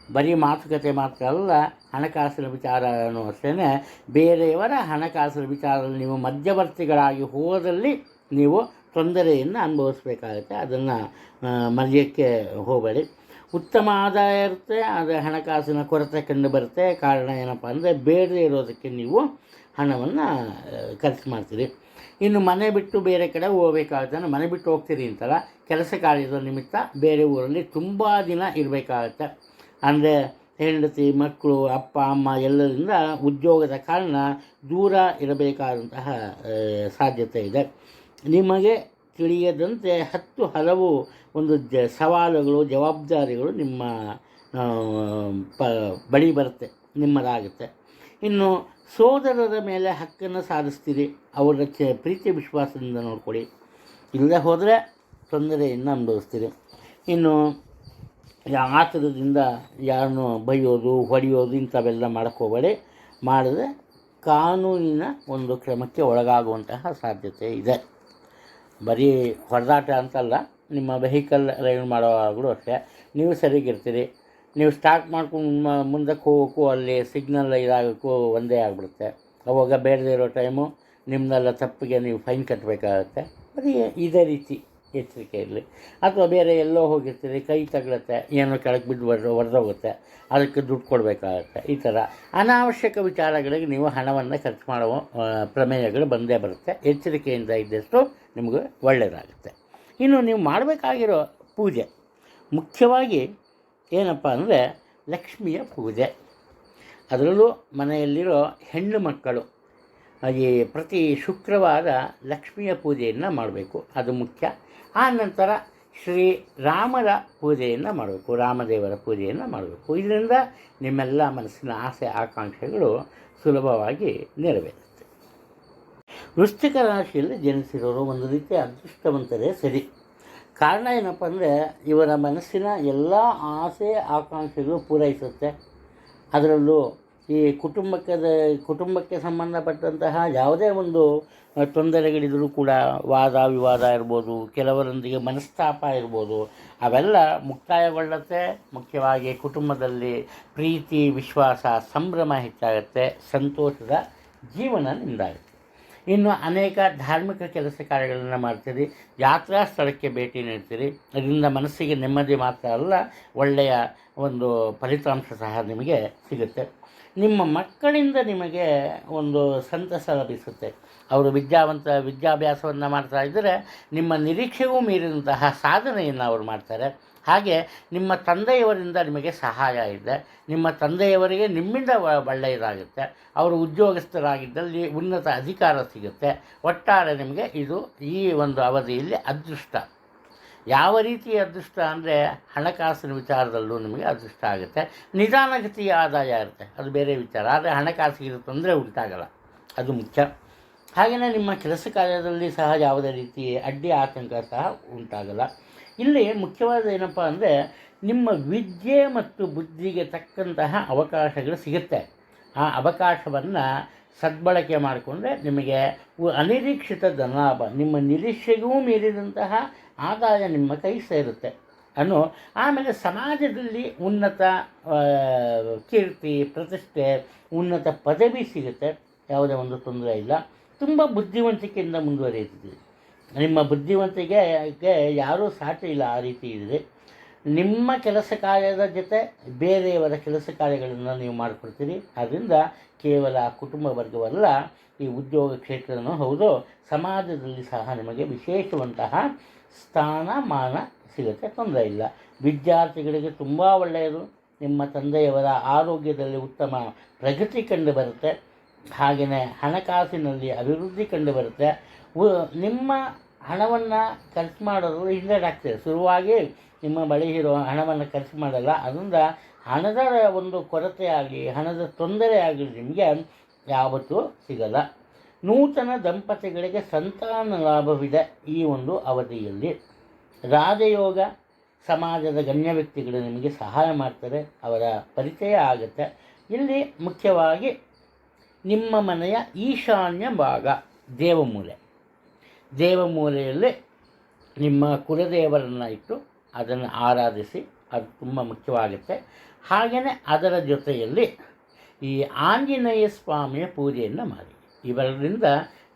ಬರೀ ಮಾತುಕತೆ ಮಾತ್ರ ಅಲ್ಲ, ಹಣಕಾಸಿನ ವಿಚಾರನೂ ಅಷ್ಟೇ. ಬೇರೆಯವರ ಹಣಕಾಸಿನ ವಿಚಾರದಲ್ಲಿ ನೀವು ಮಧ್ಯವರ್ತಿಗಳಾಗಿ ಹೋದಲ್ಲಿ ನೀವು ತೊಂದರೆಯನ್ನು ಅನುಭವಿಸಬೇಕಾಗುತ್ತೆ. ಅದನ್ನು ಮರೆಯೋಕ್ಕೆ ಹೋಗಬೇಡಿ. ಉತ್ತಮ ಆದಾಯ ಇರುತ್ತೆ, ಆದರೆ ಹಣಕಾಸಿನ ಕೊರತೆ ಕಂಡು ಬರುತ್ತೆ. ಕಾರಣ ಏನಪ್ಪ ಅಂದರೆ, ಬೇಡದೇ ಇರೋದಕ್ಕೆ ನೀವು ಹಣವನ್ನು ಖರ್ಚು ಮಾಡ್ತೀರಿ. ಇನ್ನು ಮನೆ ಬಿಟ್ಟು ಬೇರೆ ಕಡೆ ಹೋಗಬೇಕಾಗುತ್ತೆ. ಮನೆ ಬಿಟ್ಟು ಹೋಗ್ತೀರಿ ಅಂತಲ್ಲ, ಕೆಲಸ ಕಾರ್ಯದ ನಿಮಿತ್ತ ಬೇರೆ ಊರಲ್ಲಿ ತುಂಬ ದಿನ ಇರಬೇಕಾಗತ್ತೆ. ಅಂದರೆ ಹೆಂಡತಿ, ಮಕ್ಕಳು, ಅಪ್ಪ ಅಮ್ಮ ಎಲ್ಲರಿಂದ ಉದ್ಯೋಗದ ಕಾರಣ ದೂರ ಇರಬೇಕಾದಂತಹ ಸಾಧ್ಯತೆ ಇದೆ. ನಿಮಗೆ ತಿಳಿಯದಂತೆ ಹಲವು ಒಂದು ಸವಾಲುಗಳು, ಜವಾಬ್ದಾರಿಗಳು ನಿಮ್ಮ ಬಳಿ ಬರುತ್ತೆ, ನಿಮ್ಮದಾಗುತ್ತೆ. ಇನ್ನು ಸೋದರರ ಮೇಲೆ ಹಕ್ಕನ್ನು ಸಾಧಿಸ್ತೀರಿ, ಅವರ ಪ್ರೀತಿ ವಿಶ್ವಾಸದಿಂದ ನೋಡ್ಕೊಳ್ಳಿ. ಇಲ್ಲದೆ ಹೋದರೆ ತೊಂದರೆಯನ್ನು ಅನುಭವಿಸ್ತೀರಿ. ಇನ್ನು ಆತುರದಿಂದ ಯಾರನ್ನು ಬೈಯೋದು, ಹೊಡೆಯೋದು ಇಂಥವೆಲ್ಲ ಮಾಡೋಕ್ಕೋಗಬೇಡಿ. ಮಾಡಿದ್ರೆ ಕಾನೂನಿನ ಒಂದು ಕ್ರಮಕ್ಕೆ ಒಳಗಾಗುವಂತಹ ಸಾಧ್ಯತೆ ಇದೆ. ಬರೀ ಹೊಡೆದಾಟ ಅಂತಲ್ಲ, ನಿಮ್ಮ ವೆಹಿಕಲ್ ರೈಡ್ ಮಾಡೋವಾಗಲೂ ಅಷ್ಟೇ, ನೀವು ಸರಿಗಿರ್ತೀರಿ. ನೀವು ಸ್ಟಾರ್ಟ್ ಮಾಡ್ಕೊಂಡು ಮುಂದಕ್ಕೆ ಹೋಗೋಕ್ಕೂ ಅಲ್ಲಿ ಸಿಗ್ನಲ್ ಇದಾಗೋಕ್ಕೂ ಒಂದೇ ಆಗಿಬಿಡುತ್ತೆ. ಅವಾಗ ಬೇಡದೇ ಇರೋ ಟೈಮು ನಿಮ್ಮನ್ನೆಲ್ಲ ತಪ್ಪಿಗೆ ನೀವು ಫೈನ್ ಕಟ್ಟಬೇಕಾಗತ್ತೆ. ಬರೀ ಇದೇ ರೀತಿ ಎಚ್ಚರಿಕೆ ಇರಲಿ. ಅಥವಾ ಬೇರೆ ಎಲ್ಲೋ ಹೋಗಿರ್ತೀರಿ, ಕೈ ತಗಲುತ್ತೆ, ಏನೋ ಕೆಳಗೆ ಬಿದ್ದು ಹೊಡೆದೋಗುತ್ತೆ, ಅದಕ್ಕೆ ದುಡ್ಡು ಕೊಡಬೇಕಾಗತ್ತೆ. ಈ ಥರ ಅನಾವಶ್ಯಕ ವಿಚಾರಗಳಿಗೆ ನೀವು ಹಣವನ್ನು ಖರ್ಚು ಮಾಡುವ ಪ್ರಮೇಯಗಳು ಬಂದೇ ಬರುತ್ತೆ. ಎಚ್ಚರಿಕೆಯಿಂದ ಇದ್ದಷ್ಟು ನಿಮಗೆ ಒಳ್ಳೆಯದಾಗುತ್ತೆ. ಇನ್ನು ನೀವು ಮಾಡಬೇಕಾಗಿರೋ ಪೂಜೆ ಮುಖ್ಯವಾಗಿ ಏನಪ್ಪ ಅಂದರೆ ಲಕ್ಷ್ಮಿಯ ಪೂಜೆ. ಅದರಲ್ಲೂ ಮನೆಯಲ್ಲಿರೋ ಹೆಣ್ಣು ಮಕ್ಕಳು ಈ ಪ್ರತಿ ಶುಕ್ರವಾರ ಲಕ್ಷ್ಮಿಯ ಪೂಜೆಯನ್ನು ಮಾಡಬೇಕು, ಅದು ಮುಖ್ಯ. ಆ ನಂತರ ಶ್ರೀ ರಾಮರ ಪೂಜೆಯನ್ನು ಮಾಡಬೇಕು, ರಾಮದೇವರ ಪೂಜೆಯನ್ನು ಮಾಡಬೇಕು. ಇದರಿಂದ ನಿಮ್ಮೆಲ್ಲ ಮನಸ್ಸಿನ ಆಸೆ ಆಕಾಂಕ್ಷೆಗಳು ಸುಲಭವಾಗಿ ನೆರವೇರುತ್ತೆ. ವೃಶ್ಚಿಕ ರಾಶಿಯಲ್ಲಿ ಜನಿಸಿರೋರು ಒಂದು ರೀತಿಯ ಅದೃಷ್ಟವಂತರೇ ಸರಿ. ಕಾರಣ ಏನಪ್ಪ ಅಂದರೆ, ಇವರ ಮನಸ್ಸಿನ ಎಲ್ಲ ಆಸೆ ಆಕಾಂಕ್ಷೆಗಳು ಪೂರೈಸುತ್ತೆ. ಅದರಲ್ಲೂ ಈ ಕುಟುಂಬಕ್ಕೆ ಸಂಬಂಧಪಟ್ಟಂತಹ ಯಾವುದೇ ಒಂದು ತೊಂದರೆಗಳಿದ್ದರೂ ಕೂಡ, ವಾದ ವಿವಾದ ಇರ್ಬೋದು, ಕೆಲವರೊಂದಿಗೆ ಮನಸ್ತಾಪ ಇರ್ಬೋದು, ಅವೆಲ್ಲ ಮುಕ್ತಾಯಗೊಳ್ಳುತ್ತೆ. ಮುಖ್ಯವಾಗಿ ಕುಟುಂಬದಲ್ಲಿ ಪ್ರೀತಿ, ವಿಶ್ವಾಸ, ಸಂಭ್ರಮ ಹೆಚ್ಚಾಗುತ್ತೆ, ಸಂತೋಷದ ಜೀವನ ನಿಂದಾಗುತ್ತೆ. ಇನ್ನು ಅನೇಕ ಧಾರ್ಮಿಕ ಕೆಲಸ ಕಾರ್ಯಗಳನ್ನು ಮಾಡ್ತೀರಿ, ಯಾತ್ರಾ ಸ್ಥಳಕ್ಕೆ ಭೇಟಿ ನೀಡ್ತೀರಿ. ಅದರಿಂದ ಮನಸ್ಸಿಗೆ ನೆಮ್ಮದಿ ಮಾತ್ರ ಅಲ್ಲ, ಒಳ್ಳೆಯ ಒಂದು ಫಲಿತಾಂಶ ಸಹ ನಿಮಗೆ ಸಿಗುತ್ತೆ. ನಿಮ್ಮ ಮಕ್ಕಳಿಂದ ನಿಮಗೆ ಒಂದು ಸಂತಸ ಲಭಿಸುತ್ತೆ. ಅವರು ವಿದ್ಯಾಭ್ಯಾಸವನ್ನು ಮಾಡ್ತಾ ಇದ್ದರೆ ನಿಮ್ಮ ನಿರೀಕ್ಷೆಗೂ ಮೀರಿದಂತಹ ಸಾಧನೆಯನ್ನು ಅವರು ಮಾಡ್ತಾರೆ. ಹಾಗೆ ನಿಮ್ಮ ತಂದೆಯವರಿಂದ ನಿಮಗೆ ಸಹಾಯ ಇದೆ. ನಿಮ್ಮ ತಂದೆಯವರಿಗೆ ನಿಮ್ಮಿಂದ ಒಳ್ಳೆಯದಾಗುತ್ತೆ. ಅವರು ಉದ್ಯೋಗಸ್ಥರಾಗಿದ್ದಲ್ಲಿ ಉನ್ನತ ಅಧಿಕಾರ ಸಿಗುತ್ತೆ. ಒಟ್ಟಾರೆ ನಿಮಗೆ ಇದು ಈ ಒಂದು ಅವಧಿಯಲ್ಲಿ ಅದೃಷ್ಟ. ಯಾವ ರೀತಿಯ ಅದೃಷ್ಟ ಅಂದರೆ, ಹಣಕಾಸಿನ ವಿಚಾರದಲ್ಲೂ ನಿಮಗೆ ಅದೃಷ್ಟ ಆಗುತ್ತೆ. ನಿಧಾನಗತಿಯ ಆದಾಯ ಇರುತ್ತೆ, ಅದು ಬೇರೆ ವಿಚಾರ. ಆದರೆ ಹಣಕಾಸಿಗೆ ತೊಂದರೆ ಉಂಟಾಗಲ್ಲ, ಅದು ಮುಖ್ಯ. ಹಾಗೆಯೇ ನಿಮ್ಮ ಕೆಲಸ ಕಾರ್ಯದಲ್ಲಿ ಸಹ ಯಾವುದೇ ರೀತಿ ಅಡ್ಡಿ ಆತಂಕ ಸಹ ಉಂಟಾಗಲ್ಲ. ಇಲ್ಲಿ ಮುಖ್ಯವಾದ ಏನಪ್ಪ ಅಂದರೆ, ನಿಮ್ಮ ವಿದ್ಯೆ ಮತ್ತು ಬುದ್ಧಿಗೆ ತಕ್ಕಂತಹ ಅವಕಾಶಗಳು ಸಿಗುತ್ತೆ. ಆ ಅವಕಾಶವನ್ನು ಸದ್ಬಳಕೆ ಮಾಡಿಕೊಂಡ್ರೆ ನಿಮಗೆ ಅನಿರೀಕ್ಷಿತ ಧನಲಾಭ, ನಿಮ್ಮ ನಿರೀಕ್ಷೆಗೂ ಮೀರಿದಂತಹ ಆದಾಯ ನಿಮ್ಮ ಕೈ ಸೇರುತ್ತೆ ಆಮೇಲೆ ಸಮಾಜದಲ್ಲಿ ಉನ್ನತ ಕೀರ್ತಿ, ಪ್ರತಿಷ್ಠೆ, ಉನ್ನತ ಪದವಿ ಸಿಗುತ್ತೆ. ಯಾವುದೇ ಒಂದು ತೊಂದರೆ ಇಲ್ಲ. ತುಂಬ ಬುದ್ಧಿವಂತಿಕೆಯಿಂದ ಮುಂದುವರಿಯುತ್ತಿದೆ. ನಿಮ್ಮ ಬುದ್ಧಿವಂತಿಕೆಗೆ ಯಾರೂ ಸಾಟಿ ಇಲ್ಲ. ಆ ರೀತಿ ಇದೆ. ನಿಮ್ಮ ಕೆಲಸ ಕಾರ್ಯದ ಜೊತೆ ಬೇರೆಯವರ ಕೆಲಸ ಕಾರ್ಯಗಳನ್ನು ನೀವು ಮಾಡಿಕೊಡ್ತೀರಿ. ಆದ್ದರಿಂದ ಕೇವಲ ಕುಟುಂಬ ವರ್ಗವಲ್ಲ, ಈ ಉದ್ಯೋಗ ಕ್ಷೇತ್ರನೂ ಹೌದು, ಸಮಾಜದಲ್ಲಿ ಸಹ ನಿಮಗೆ ವಿಶೇಷವಂತಹ ಸ್ಥಾನಮಾನ ಸಿಗುತ್ತೆ, ತೊಂದರೆ ಇಲ್ಲ. ವಿದ್ಯಾರ್ಥಿಗಳಿಗೆ ತುಂಬ ಒಳ್ಳೆಯದು. ನಿಮ್ಮ ತಂದೆಯವರ ಆರೋಗ್ಯದಲ್ಲಿ ಉತ್ತಮ ಪ್ರಗತಿ ಕಂಡು ಬರುತ್ತೆ. ಹಾಗೆಯೇ ಹಣಕಾಸಿನಲ್ಲಿ ಅಭಿವೃದ್ಧಿ ಕಂಡು ಬರುತ್ತೆ. ನಿಮ್ಮ ಹಣವನ್ನು ಖರ್ಚು ಮಾಡೋದು ಹಿಂದೇಟಾಗ್ತದೆ. ಶುರುವಾಗಿ ನಿಮ್ಮ ಬಳಿ ಇರೋ ಹಣವನ್ನು ಖರ್ಚು ಮಾಡಲ್ಲ. ಅದರಿಂದ ಹಣದ ಒಂದು ಕೊರತೆ ಆಗಲಿ, ಹಣದ ತೊಂದರೆ ಆಗಲಿ ನಿಮಗೆ ಯಾವತ್ತೂ ಸಿಗಲ್ಲ. ನೂತನ ದಂಪತಿಗಳಿಗೆ ಸಂತಾನ ಲಾಭವಿದೆ ಈ ಒಂದು ಅವಧಿಯಲ್ಲಿ. ರಾಜಯೋಗ, ಸಮಾಜದ ಗಣ್ಯ ವ್ಯಕ್ತಿಗಳು ನಿಮಗೆ ಸಹಾಯ ಮಾಡ್ತಾರೆ, ಅವರ ಪರಿಚಯ ಆಗುತ್ತೆ. ಇಲ್ಲಿ ಮುಖ್ಯವಾಗಿ ನಿಮ್ಮ ಮನೆಯ ಈಶಾನ್ಯ ಭಾಗ ದೇವಮೂಲೆಯಲ್ಲಿ ನಿಮ್ಮ ಕುಲದೇವರನ್ನು ಇಟ್ಟು ಅದನ್ನು ಆರಾಧಿಸಿ, ಅದು ತುಂಬ ಮುಖ್ಯವಾಗುತ್ತೆ. ಹಾಗೆಯೇ ಅದರ ಜೊತೆಯಲ್ಲಿ ಈ ಆಂಜನೇಯ ಸ್ವಾಮಿಯ ಪೂಜೆಯನ್ನು ಮಾಡಿ. ಇವೆರಡರಿಂದ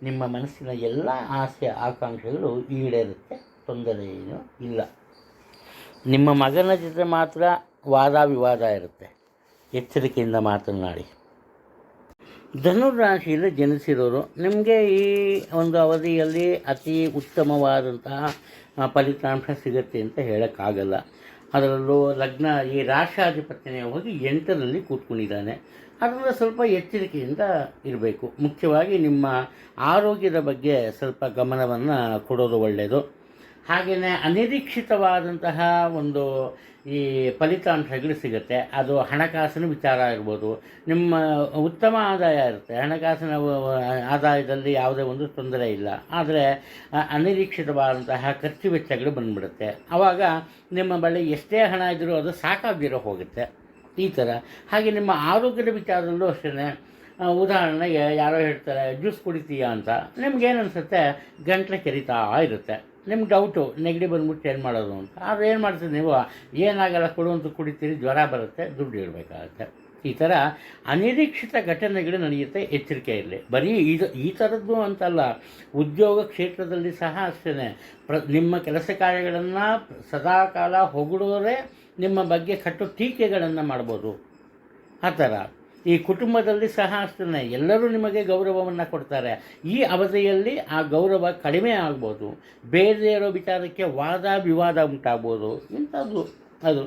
ನಿಮ್ಮ ಮನಸ್ಸಿನ ಎಲ್ಲ ಆಸೆ ಆಕಾಂಕ್ಷೆಗಳು ಈಡೇರುತ್ತೆ, ತೊಂದರೆ ಏನೂ ಇಲ್ಲ. ನಿಮ್ಮ ಮಗನ ಜೊತೆ ಮಾತ್ರ ವಾದ ವಿವಾದ ಇರುತ್ತೆ, ಎಚ್ಚರಿಕೆಯಿಂದ ಮಾತನಾಡಿ. ಧನುರಾಶಿಯಲ್ಲಿ ಜನಿಸಿರೋರು ನಿಮಗೆ ಈ ಒಂದು ಅವಧಿಯಲ್ಲಿ ಅತಿ ಉತ್ತಮವಾದಂತಹ ಫಲಿತಾಂಶ ಸಿಗುತ್ತೆ ಅಂತ ಹೇಳೋಕ್ಕಾಗಲ್ಲ. ಅದರಲ್ಲೂ ಲಗ್ನ, ಈ ರಾಶಾಧಿಪತಿನೇ ಹೋಗಿ 8ರಲ್ಲಿ ಕೂತ್ಕೊಂಡಿದ್ದಾನೆ. ಅದರಿಂದ ಸ್ವಲ್ಪ ಎಚ್ಚರಿಕೆಯಿಂದ ಇರಬೇಕು. ಮುಖ್ಯವಾಗಿ ನಿಮ್ಮ ಆರೋಗ್ಯದ ಬಗ್ಗೆ ಸ್ವಲ್ಪ ಗಮನವನ್ನು ಕೊಡೋದು ಒಳ್ಳೆಯದು. ಹಾಗೆಯೇ ಅನಿರೀಕ್ಷಿತವಾದಂತಹ ಒಂದು ಈ ಫಲಿತಾಂಶಗಳು ಸಿಗುತ್ತೆ. ಅದು ಹಣಕಾಸಿನ ವಿಚಾರ ಇರ್ಬೋದು. ನಿಮ್ಮ ಉತ್ತಮ ಆದಾಯ ಇರುತ್ತೆ, ಹಣಕಾಸಿನ ಆದಾಯದಲ್ಲಿ ಯಾವುದೇ ಒಂದು ತೊಂದರೆ ಇಲ್ಲ. ಆದರೆ ಅನಿರೀಕ್ಷಿತವಾದಂತಹ ಖರ್ಚು ವೆಚ್ಚಗಳು ಬಂದುಬಿಡುತ್ತೆ. ಆವಾಗ ನಿಮ್ಮ ಬಳಿ ಎಷ್ಟೇ ಹಣ ಇದ್ದರೂ ಅದು ಸಾಕಾಗಿರೋ ಹೋಗುತ್ತೆ, ಈ ಥರ. ಹಾಗೆ ನಿಮ್ಮ ಆರೋಗ್ಯದ ವಿಚಾರದಲ್ಲೂ ಅಷ್ಟೇ. ಉದಾಹರಣೆಗೆ ಯಾರೋ ಹೇಳ್ತಾರೆ ಜ್ಯೂಸ್ ಕುಡಿತೀಯಾ ಅಂತ, ನಿಮ್ಗೇನು ಅನಿಸುತ್ತೆ, ಗಂಟ್ಲು ಕೆರಿತಾ ಇರುತ್ತೆ. ನಿಮ್ಗೆ ಡೌಟು, ನೆಗಡಿ ಬಂದ್ಬಿಟ್ಟು ಏನು ಮಾಡೋದು ಅಂತ. ಆದರೆ ಏನು ಮಾಡ್ತೀರಿ ನೀವು, ಏನಾಗಲ್ಲ ಕೊಡುವಂತ ಕುಡಿತೀರಿ, ಜ್ವರ ಬರುತ್ತೆ, ದುಡ್ಡು ಇಡಬೇಕಾಗತ್ತೆ. ಈ ಥರ ಅನಿರೀಕ್ಷಿತ ಘಟನೆಗಳು ನಡೆಯುತ್ತೆ, ಎಚ್ಚರಿಕೆ ಇರಲಿ. ಬರೀ ಈ ಥರದ್ದು ಅಂತಲ್ಲ, ಉದ್ಯೋಗ ಕ್ಷೇತ್ರದಲ್ಲಿ ಸಹ ಅಷ್ಟೇ. ನಿಮ್ಮ ಕೆಲಸ ಕಾರ್ಯಗಳನ್ನು ಸದಾಕಾಲ ಹೊಗಳೋರೆ ನಿಮ್ಮ ಬಗ್ಗೆ ಕಟ್ಟು ಟೀಕೆಗಳನ್ನು ಮಾಡ್ಬೋದು. ಆ ಥರ ಈ ಕುಟುಂಬದಲ್ಲಿ ಸಹ ಅಷ್ಟೇ, ಎಲ್ಲರೂ ನಿಮಗೆ ಗೌರವವನ್ನು ಕೊಡ್ತಾರೆ. ಈ ಅವಧಿಯಲ್ಲಿ ಆ ಗೌರವ ಕಡಿಮೆ ಆಗ್ಬೋದು, ಬೇರೆ ಇರೋ ವಿಚಾರಕ್ಕೆ ವಾದ ವಿವಾದ ಉಂಟಾಗ್ಬೋದು, ಇಂಥದ್ದು ಅದು.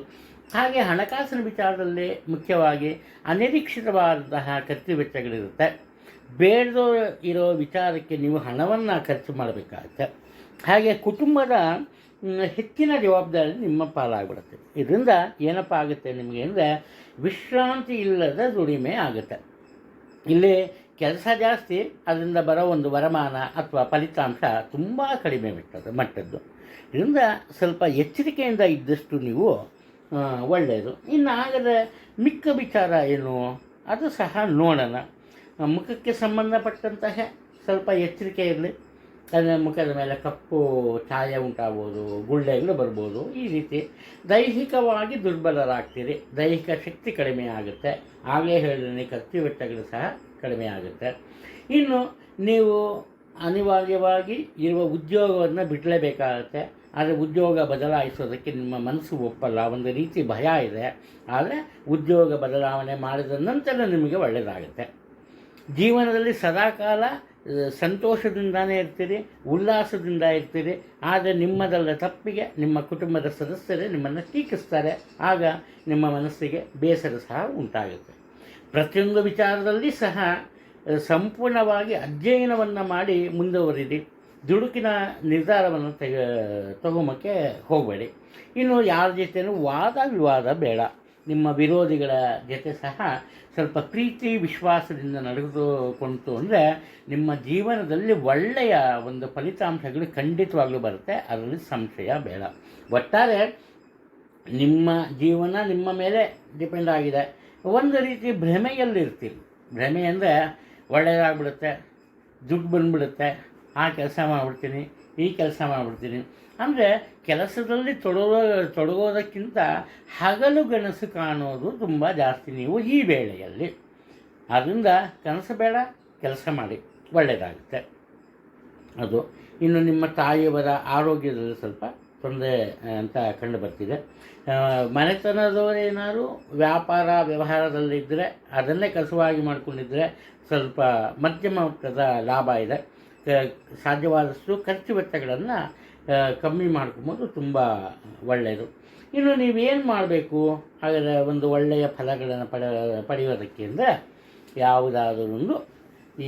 ಹಾಗೆ ಹಣಕಾಸಿನ ವಿಚಾರದಲ್ಲಿ ಮುಖ್ಯವಾಗಿ ಅನಿರೀಕ್ಷಿತವಾದಂತಹ ಖರ್ಚು ವೆಚ್ಚಗಳಿರುತ್ತೆ. ಬೇಡದೋ ಇರೋ ವಿಚಾರಕ್ಕೆ ನೀವು ಹಣವನ್ನು ಖರ್ಚು ಮಾಡಬೇಕಾಗುತ್ತೆ. ಹಾಗೆ ಕುಟುಂಬದ ಹೆಚ್ಚಿನ ಜವಾಬ್ದಾರಿ ನಿಮ್ಮ ಪಾಲಾಗ್ಬಿಡುತ್ತೆ. ಇದರಿಂದ ಏನಪ್ಪ ಆಗುತ್ತೆ ನಿಮಗೆ ಅಂದರೆ ವಿಶ್ರಾಂತಿ ಇಲ್ಲದ ದುಡಿಮೆ ಆಗುತ್ತೆ. ಇಲ್ಲಿ ಕೆಲಸ ಜಾಸ್ತಿ, ಅದರಿಂದ ಬರೋ ಒಂದು ವರಮಾನ ಅಥವಾ ಫಲಿತಾಂಶ ತುಂಬ ಕಡಿಮೆ ಮಟ್ಟದ್ದು. ಇದರಿಂದ ಸ್ವಲ್ಪ ಎಚ್ಚರಿಕೆಯಿಂದ ಇದ್ದಷ್ಟು ನೀವು ಒಳ್ಳೆಯದು. ಇನ್ನು ಆಗದ ಮಿಕ್ಕ ವಿಚಾರ ಏನು ಅದು ಸಹ ನೋಡೋಣ. ಮುಖಕ್ಕೆ ಸಂಬಂಧಪಟ್ಟಂತಹ ಸ್ವಲ್ಪ ಎಚ್ಚರಿಕೆ ಇರಲಿ. ಅದರ ಮುಖದ ಮೇಲೆ ಕಪ್ಪು ಛಾಯೆ ಉಂಟಾಗ್ಬೋದು, ಗುಳ್ಳೆಗಳು ಬರ್ಬೋದು. ಈ ರೀತಿ ದೈಹಿಕವಾಗಿ ದುರ್ಬಲರಾಗ್ತೀರಿ, ದೈಹಿಕ ಶಕ್ತಿ ಕಡಿಮೆ ಆಗುತ್ತೆ. ಆಗಲೇ ಹೇಳಿದ್ರೆ ಖರ್ಚು ವೆಚ್ಚಗಳು ಸಹ ಕಡಿಮೆ ಆಗುತ್ತೆ. ಇನ್ನು ನೀವು ಅನಿವಾರ್ಯವಾಗಿ ಇರುವ ಉದ್ಯೋಗವನ್ನು ಬಿಡಲೇಬೇಕಾಗತ್ತೆ. ಆದರೆ ಉದ್ಯೋಗ ಬದಲಾಯಿಸೋದಕ್ಕೆ ನಿಮ್ಮ ಮನಸ್ಸು ಒಪ್ಪಲ್ಲ, ಒಂದು ರೀತಿ ಭಯ ಇದೆ. ಆದರೆ ಉದ್ಯೋಗ ಬದಲಾವಣೆ ಮಾಡಿದ ನಂತರ ನಿಮಗೆ ಒಳ್ಳೆಯದಾಗುತ್ತೆ. ಜೀವನದಲ್ಲಿ ಸದಾಕಾಲ ಸಂತೋಷದಿಂದಾನೇ ಇರ್ತೀರಿ, ಉಲ್ಲಾಸದಿಂದ ಇರ್ತೀರಿ. ಆದರೆ ನಿಮ್ಮದಲ್ಲ ತಪ್ಪಿಗೆ ನಿಮ್ಮ ಕುಟುಂಬದ ಸದಸ್ಯರೇ ನಿಮ್ಮನ್ನು ಟೀಕಿಸ್ತಾರೆ. ಆಗ ನಿಮ್ಮ ಮನಸ್ಸಿಗೆ ಬೇಸರ ಸಹ ಉಂಟಾಗುತ್ತೆ. ಪ್ರತಿಯೊಂದು ವಿಚಾರದಲ್ಲಿ ಸಹ ಸಂಪೂರ್ಣವಾಗಿ ಅಧ್ಯಯನವನ್ನು ಮಾಡಿ ಮುಂದುವರಿದಿ. ದುಡುಕಿನ ನಿರ್ಧಾರವನ್ನು ತಗೊಂಬಕ್ಕೆ ಹೋಗಬೇಡಿ. ಇನ್ನು ಯಾರ ಜೊತೆಯೂ ವಾದ ವಿವಾದ ಬೇಡ. ನಿಮ್ಮ ವಿರೋಧಿಗಳ ಜೊತೆ ಸಹ ಸ್ವಲ್ಪ ಪ್ರೀತಿ ವಿಶ್ವಾಸದಿಂದ ನಡೆದುಕೊಂತು ಅಂದರೆ ನಿಮ್ಮ ಜೀವನದಲ್ಲಿ ಒಳ್ಳೆಯ ಒಂದು ಫಲಿತಾಂಶಗಳು ಖಂಡಿತವಾಗ್ಲೂ ಬರುತ್ತೆ. ಅದರಲ್ಲಿ ಸಂಶಯ ಬೇಡ. ಒಟ್ಟಾರೆ ನಿಮ್ಮ ಜೀವನ ನಿಮ್ಮ ಮೇಲೆ ಡಿಪೆಂಡ್ ಆಗಿದೆ. ಒಂದು ರೀತಿ ಭ್ರಮೆಯಲ್ಲಿರ್ತೀರಿ. ಭ್ರಮೆ ಅಂದರೆ ಒಳ್ಳೆಯದಾಗ್ಬಿಡುತ್ತೆ, ದುಡ್ಡು ಬಂದುಬಿಡುತ್ತೆ, ಆ ಕೆಲಸ ಮಾಡಿಬಿಡ್ತೀನಿ, ಈ ಕೆಲಸ ಮಾಡಿಬಿಡ್ತೀನಿ ಅಂದರೆ ಕೆಲಸದಲ್ಲಿ ತೊಡಗೋದಕ್ಕಿಂತ ಹಗಲು ಗನಸು ಕಾಣೋದು ತುಂಬ ಜಾಸ್ತಿ ನೀವು ಈ ವೇಳೆಯಲ್ಲಿ. ಆದ್ದರಿಂದ ಕನಸು ಬೇಡ, ಕೆಲಸ ಮಾಡಿ, ಒಳ್ಳೆಯದಾಗುತ್ತೆ ಅದು. ಇನ್ನು ನಿಮ್ಮ ತಾಯಿಯವರ ಆರೋಗ್ಯದಲ್ಲಿ ಸ್ವಲ್ಪ ತೊಂದರೆ ಅಂತ ಕಂಡು ಬರ್ತಿದೆ. ಮನೆತನದವರೇನಾದ್ರು ವ್ಯಾಪಾರ ವ್ಯವಹಾರದಲ್ಲಿದ್ದರೆ ಅದನ್ನೇ ಕಸುವಾಗಿ ಮಾಡಿಕೊಂಡಿದ್ದರೆ ಸ್ವಲ್ಪ ಮಧ್ಯಮ ಮಟ್ಟದ ಲಾಭ ಇದೆ. ಸಾಧ್ಯವಾದಷ್ಟು ಖರ್ಚು ವೆಚ್ಚಗಳನ್ನು ಕಮ್ಮಿ ಮಾಡ್ಕೊಬೋದು, ತುಂಬ ಒಳ್ಳೆಯದು. ಇನ್ನು ನೀವೇನು ಮಾಡಬೇಕು ಹಾಗಾದರೆ ಒಂದು ಒಳ್ಳೆಯ ಫಲಗಳನ್ನು ಪಡೆಯೋದಕ್ಕೆ ಅಂದರೆ ಯಾವುದಾದರೊಂದು